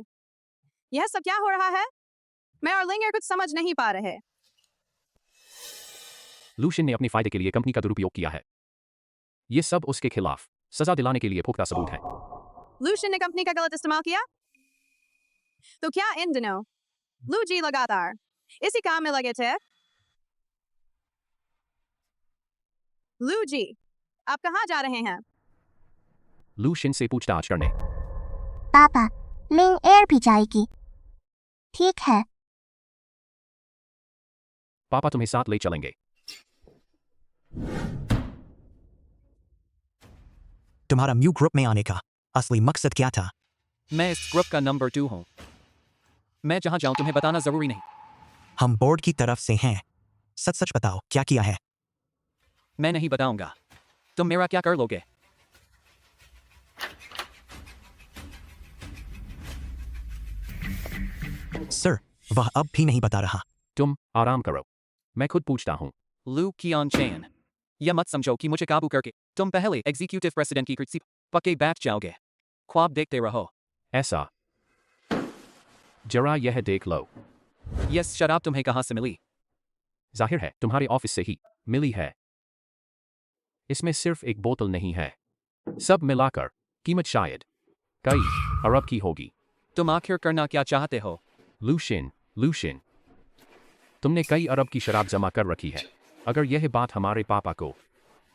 यह सब क्या हो रहा है? मैं और लिंगेर कुछ समझ नहीं पा रहे। लूशियन ने अपने फायदे के लिए कंपनी का दुरुपयोग किया है। ये सब उसके खिलाफ सजा दिलाने के लिए पुख्ता सबूत है। लूशियन ने कंपनी का गलत इस्तेमाल किया? तो क्या इन दिनों लूजी लगातार इसी काम में लगे थे? लूजी, आप कहाँ जा रहे हैं? लूशियन से पूछताछ करने। पापा, लिंगेर भी जाएगी। ठीक है। पापा तुम्हें साथ ले चलेंगे। तुम्हारा म्यू ग्रुप में आने का असली मकसद क्या था? मैं इस ग्रुप का नंबर 2 हूँ। मैं जहाँ जाऊँ तुम्हें बताना जरूरी नहीं। हम बोर्ड की तरफ से हैं, सच सच बताओ क्या किया है? मैं नहीं बताऊंगा। तुम मेरा क्या कर लोगे? सर, वह अब भी नहीं बता रहा। तुम आराम करो, मैं खुद पूछता हूँ। लू कियान चेन, यह मत समझो कि मुझे काबू करके तुम पहले एग्जीक्यूटिव प्रेसिडेंट की कुर्सी पक्के बैठ जाओगे। ख्वाब देखते रहो। ऐसा? जरा यह देख लो। यह शराब तुम्हें कहाँ से मिली? जाहिर है तुम्हारे ऑफिस से ही मिली है। इसमें सिर्फ एक बोतल नहीं है, सब मिलाकर कीमत शायद कई अरब की होगी। तुम आखिर करना क्या चाहते हो? लूशिन, तुमने कई अरब की शराब जमा कर रखी है। अगर यह बात हमारे पापा को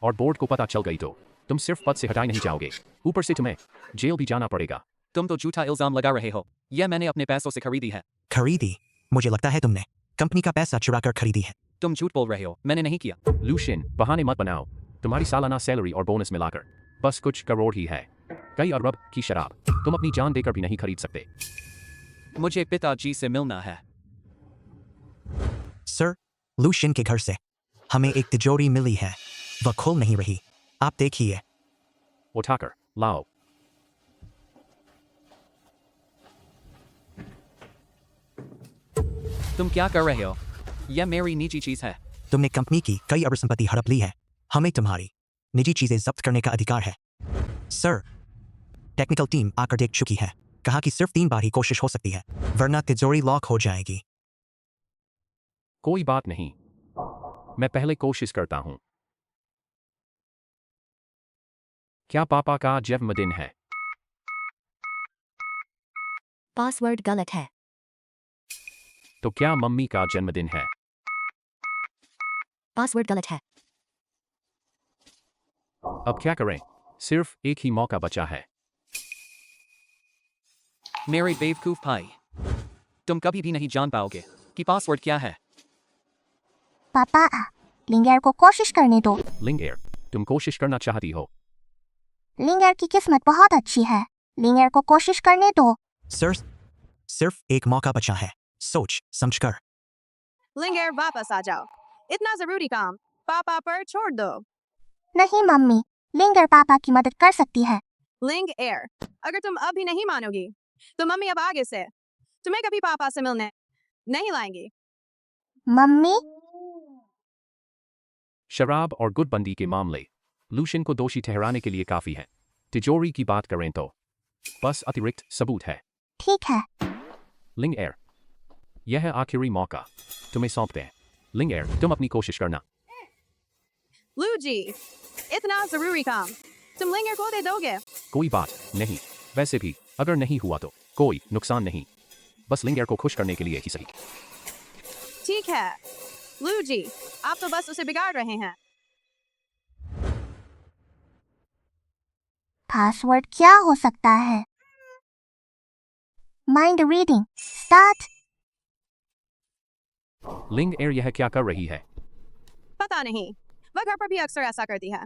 और बोर्ड को पता चल गई तो तुम सिर्फ पद से हटाए नहीं जाओगे, ऊपर से तुम्हें जेल भी जाना पड़ेगा। तुम तो झूठा इल्जाम लगा रहे हो। यह मैंने अपने पैसों से खरीदी है। खरीदी? मुझे लगता है तुमने कंपनी का पैसा चुरा कर खरीदी है। तुम झूठ बोल रहे हो, मैंने नहीं किया। लूशिन, बहाने मत बनाओ। तुम्हारी सालाना सैलरी और बोनस मिलाकर बस कुछ करोड़ ही है। कई अरब की शराब तुम अपनी जान देकर भी नहीं खरीद सकते। मुझे पिताजी से मिलना है। सर, लूशिन के घर से हमें एक तिजोरी मिली है, वह खोल नहीं रही। आप देखिए। उठाकर लाओ। तुम क्या कर रहे हो? यह मेरी निजी चीज है। तुमने कंपनी की कई अरब संपत्ति हड़प ली है। हमें तुम्हारी निजी चीजें जब्त करने का अधिकार है। सर, टेक्निकल टीम आकर देख चुकी है। कहा कि सिर्फ 3 बार ही कोशिश हो सकती है, वरना तिजोरी लॉक हो जाएगी। कोई बात नहीं, मैं पहले कोशिश करता हूं। क्या पापा का जन्मदिन है? पासवर्ड गलत है। तो क्या मम्मी का जन्मदिन है? पासवर्ड गलत है। अब क्या करें? सिर्फ एक ही मौका बचा है। मेरे बेवकूफ भाई, तुम कभी भी नहीं जान पाओगे कि पासवर्ड क्या है। पापा, लिंगर को कोशिश करने दो। लिंगर, तुम कोशिश करना चाहती हो? लिंगर की किस्मत बहुत अच्छी है। लिंगर को कोशिश करने दो। सर, सिर्फ एक मौका बचा है, सोच समझकर। लिंगर वापस आ जाओ। इतना जरूरी काम पापा पर छोड़ दो। नहीं मम्मी, लिंगर पापा की मदद कर सकती है। लिंग एयर, अगर तुम अब भी नहीं मानोगी तो मम्मी अब आगे से तुम्हें कभी पापा से मिलने नहीं लाएंगी। मम्मी, शराब और गुटबंदी के मामले लूशिन को दोषी ठहराने के लिए काफी है। तिजोरी की बात करें तो बस अतिरिक्त सबूत है। ठीक है। लिंग एयर, यह है आखिरी मौका, तुम्हें सौंपते हैं। लिंग एयर, तुम अपनी कोशिश करना। लू जी, इतना जरूरी काम तुम लिंगर को दे दोगे? कोई बात नहीं, वैसे भी अगर नहीं हुआ तो कोई नुकसान नहीं, बस लिंगर को खुश करने के लिए ही सही। ठीक है लू जी, आप तो बस उसे बिगाड़ रहे हैं। पासवर्ड क्या हो सकता है? Mind reading start. लिंग एयर यह क्या कर रही है? पता नहीं, वह घर पर भी अक्सर ऐसा करती है।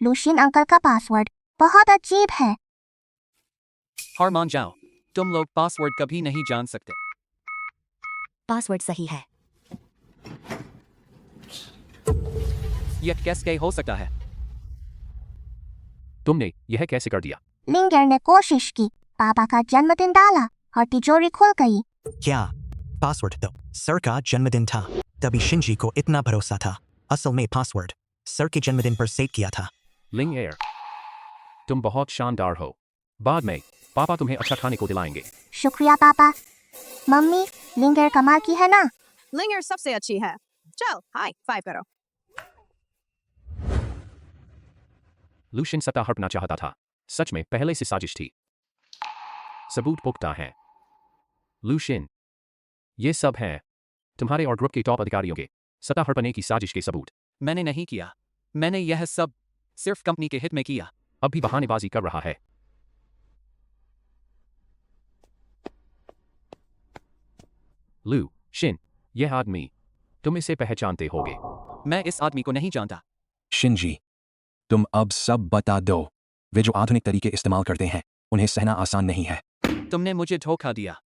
लूशिन अंकल का पासवर्ड बहुत अजीब है। हार मान जाओ, तुम लोग पासवर्ड कभी नहीं जान सकते। पासवर्ड सही है। यह कैसे हो सकता है? तुमने यह कैसे कर दिया? लिंगर ने कोशिश की, पापा का जन्मदिन डाला और तिजोरी खुल गई। क्या? पासवर्ड तो सर का जन्मदिन था, तभी शिंजी को इतना भरोसा था। असल में पासवर्ड सर के जन्मदिन पर सेट किया था। लिंग एयर, तुम बहुत शानदार हो। बाद में पापा तुम्हें अच्छा खाने को दिलाएंगे। शुक्रिया पापा। मम्मी, लिंगर कमाल की है ना? लिंगर सबसे अच्छी है। चल हाई फाइव करो। लूशिन सत्ता हड़पना चाहता था, सच में पहले से साजिश थी। सबूत पुख्ता है। लूशिन, ये सब है तुम्हारे और ग्रुप के टॉप अधिकारियों के सत्ता हड़पने की साजिश के सबूत। मैंने नहीं किया, मैंने यह सब सिर्फ कंपनी के हित में किया। अब भी बहानेबाजी कर रहा है। लू शिन, यह आदमी, तुम इसे पहचानते होगे। मैं इस आदमी को नहीं जानता। शिंजी, तुम अब सब बता दो। वे जो आधुनिक तरीके इस्तेमाल करते हैं उन्हें सहना आसान नहीं है। तुमने मुझे धोखा दिया।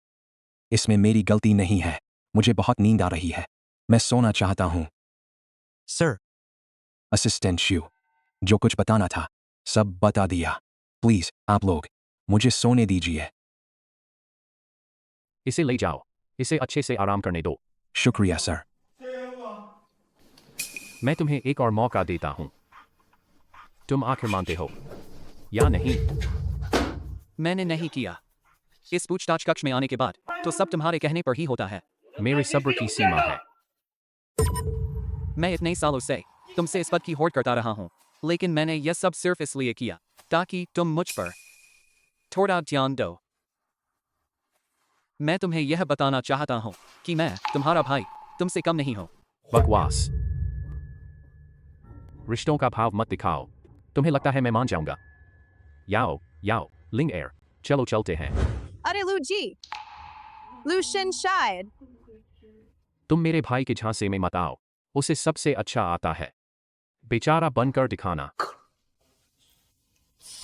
इसमें मेरी गलती नहीं है। मुझे बहुत नींद आ रही है, मैं सोना चाहता हूं। सर, असिस्टेंट शू, जो कुछ बताना था सब बता दिया। प्लीज आप लोग मुझे सोने दीजिए। इसे ले जाओ, इसे अच्छे से आराम करने दो। शुक्रिया सर। मैं तुम्हें एक और मौका देता हूं। तुम आखिर मानते हो या नहीं? मैंने नहीं किया। इस पूछताछ कक्ष में आने के बाद तो सब तुम्हारे कहने पर ही होता है। मेरे सब्र की सीमा है। मैं इतने सालों से तुमसे इस पद की होड़ करता रहा हूं, लेकिन मैंने यह सब सिर्फ इसलिए किया ताकि तुम मुझ पर थोड़ा ध्यान दो। मैं तुम्हें यह बताना चाहता हूँ कि मैं तुम्हारा भाई तुमसे कम नहीं हूँ। बकवास। रिश्तों का भाव मत दिखाओ। तुम्हें लगता है मैं मान जाऊंगा? याओ याओ लिंग एयर, चलो चलते हैं। अरे लू जी, लूशियन शायद। तुम मेरे भाई के झांसे में मत आओ, उसे सबसे अच्छा आता है। बेचारा बनकर दिखाना।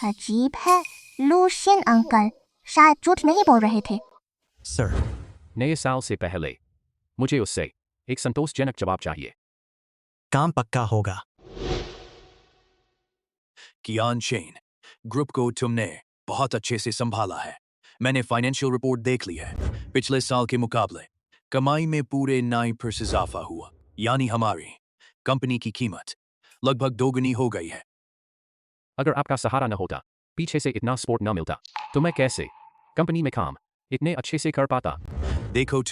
अजीब है, लूशियन अंकल शायद झूठ नहीं बोल रहे थे। सर, नए साल से पहले मुझे उससे एक संतोषजनक जवाब चाहिए। काम पक्का होगा। कियान चेन, ग्रुप को तुमने बहुत अच्छे से संभाला है। मैंने फाइनेंशियल रिपोर्ट देख ली है। पिछले साल के मुकाबले कमाई में पूरे 9% इजाफा हुआ, यानी हमारी कंपनी की कीमत लगभग दोगुनी हो गई है। अगर आपका सहारा न होता, पीछे से इतना सपोर्ट न मिलता, तो मैं कैसे कंपनी में काम इतने अच्छे से कर पाता? देखो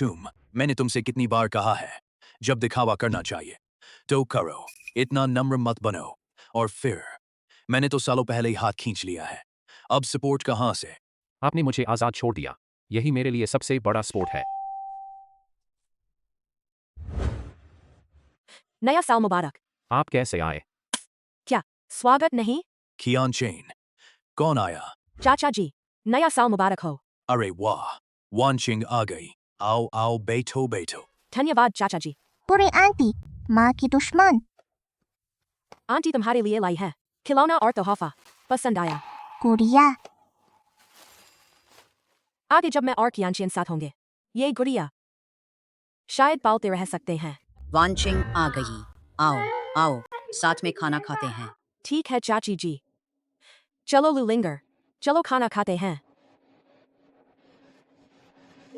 मैंने तुमसे कितनी बार कहा है, जब दिखावा करना चाहिए तो करो, इतना नम्र मत बनो। और फिर मैंने तो सालों पहले ही हाथ खींच लिया है, अब सपोर्ट कहाँ से? आपने मुझे आजाद छोड़ दिया, यही मेरे लिए सबसे बड़ा सपोर्ट है। नया साल मुबारक। आप कैसे आए? क्या स्वागत नहीं? कियान चेन, कौन आया? चाचा जी, नया साल मुबारक हो। अरे वाह, वानचिंग आ गई। आओ आओ, बैठो बैठो। धन्यवाद चाचा जी। पूरी आंटी, माँ की दुश्मन। आंटी तुम्हारे लिए लाई है खिलौना और तोहफा, पसंद आया? गुड़िया। आगे जब मैं और कियानचेन साथ होंगे, ये गुड़िया शायद पालते रह सकते हैं। वानचिंग आ गई। आओ आओ, साथ में खाना खाते हैं। ठीक है चाची जी। चलो लुलिंगर, चलो खाना खाते हैं।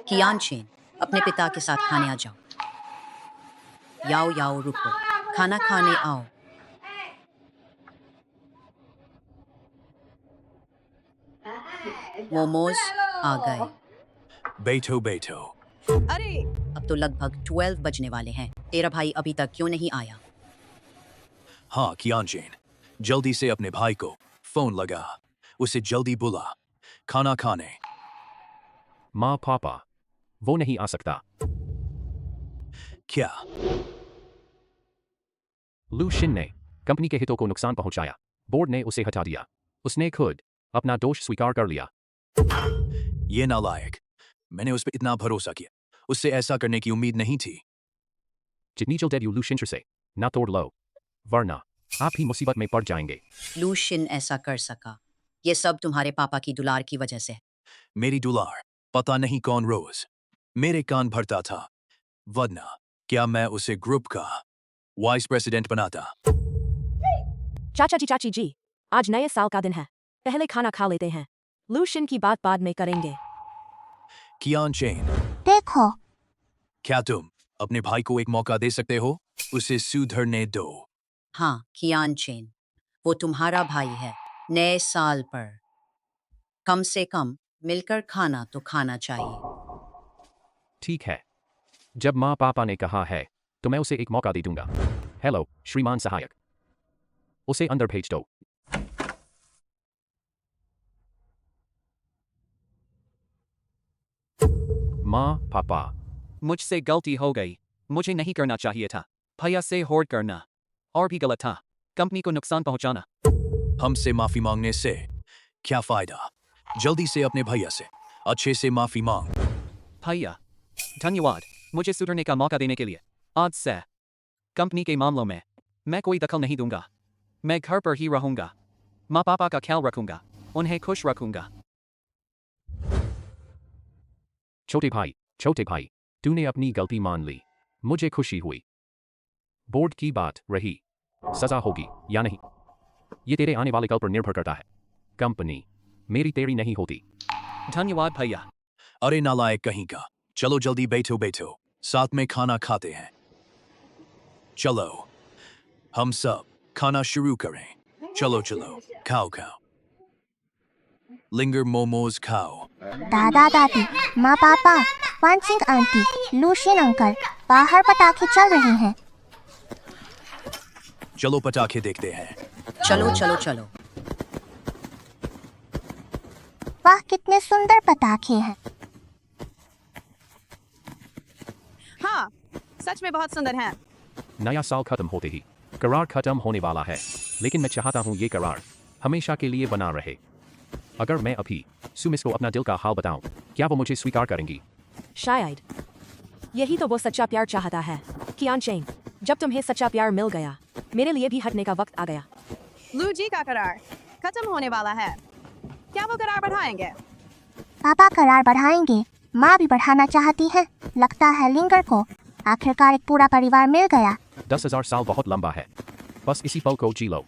कियान चेन, अपने पिता के साथ खाने आ जाओ। याओ याओ, रुको, खाना खाने आओ। मोमोज आ गए। बैठो बैठो। अरे अब तो लगभग 12 बजने वाले हैं। तेरा भाई अभी तक क्यों नहीं आया? हाँ कियान चेन, जल्दी से अपने भाई को फोन लगा, उसे जल्दी बुला, खाना खाने। माँ पापा, वो नहीं आ सकता। क्या? लूशियन ने कंपनी के हितों को नुकसान पहुंचाया, बोर्ड ने उसे हटा दिया, उसने खुद अपना दोष स्वीकार कर लिया। ये नालायक, मैंने उस पर इतना भरोसा किया, उससे ऐसा करने की उम्मीद नहीं थी। जितनी जल्द यू लूशियन से ना तोड़ लो, वरना आप ही मुसीबत में पड़ जाएंगे। लूशियन ऐसा कर सका, ये सब तुम्हारे पापा की दुलार की वजह से। मेरी दुलार पता नहीं कौन रोज मेरे कान भरता था, वरना क्या मैं उसे ग्रुप का वाइस प्रेसिडेंट बनाता? चाची जी, आज नए साल का दिन है, पहले खाना खा लेते हैं, लूशियन की बात बाद में करेंगे। कियान चेन, देखो, क्या तुम अपने भाई को एक मौका दे सकते हो? उसे सुधरने दो। हाँ कियान चेन, वो तुम्हारा भाई है। नए साल पर कम से कम मिलकर खाना तो खाना चाहिए। ठीक है, जब माँ पापा ने कहा है तो मैं उसे एक मौका दे दूंगा। हेलो श्रीमान सहायक, उसे अंदर भेज दो। माँ पापा, मुझसे गलती हो गई, मुझे नहीं करना चाहिए था। भैया से होड़ करना और भी गलत था, कंपनी को नुकसान पहुंचाना। हमसे माफी मांगने से क्या फायदा? जल्दी से अपने भैया से अच्छे से माफी मांग। भैया, धन्यवाद मुझे सुधरने का मौका देने के लिए। आज से कंपनी के मामलों में मैं कोई दखल नहीं दूंगा। मैं घर पर ही रहूंगा, माँ पापा का ख्याल रखूंगा, उन्हें खुश रखूंगा। छोटे भाई, तूने अपनी गलती मान ली, मुझे खुशी हुई। बोर्ड की बात रही, सजा होगी या नहीं, ये तेरे आने वाले कल पर निर्भर करता है। कंपनी मेरी तेरी नहीं होती। धन्यवाद भैया। अरे नालायक कहीं का, चलो जल्दी बैठो, साथ में खाना खाते हैं। चलो हम सब खाना शुरू करें। चलो खाओ। लिंगर मोमोज खाओ। दादा दादी, माँ पापा, वानचिंग आंटी, लूशियन अंकल, बाहर पटाखे चल रहे हैं। चलो पटाखे देखते हैं। चलो। वाह कितने सुंदर पटाखे हैं। हाँ सच में बहुत सुंदर हैं। नया साल खत्म होते ही करार खत्म होने वाला है, लेकिन मैं चाहता हूँ ये करार हमेशा के लिए बना रहे। अगर मैं अभी सुमिस को अपना दिल का हाल बताऊं, क्या वो मुझे स्वीकार करेंगी? शायद यही तो वो सच्चा प्यार चाहता है। कियान चेन, जब तुम्हें सच्चा प्यार मिल गया, मेरे लिए भी हटने का वक्त आ गया। लू जी का करार खत्म होने वाला है। क्या वो करार बढ़ाएंगे? पापा करार बढ़ाएंगे, माँ भी बढ़ाना चाहती है। लगता है लिंगर को आखिरकार एक पूरा परिवार मिल गया। 10,000 साल बहुत लंबा है, बस इसी पल को जी लो।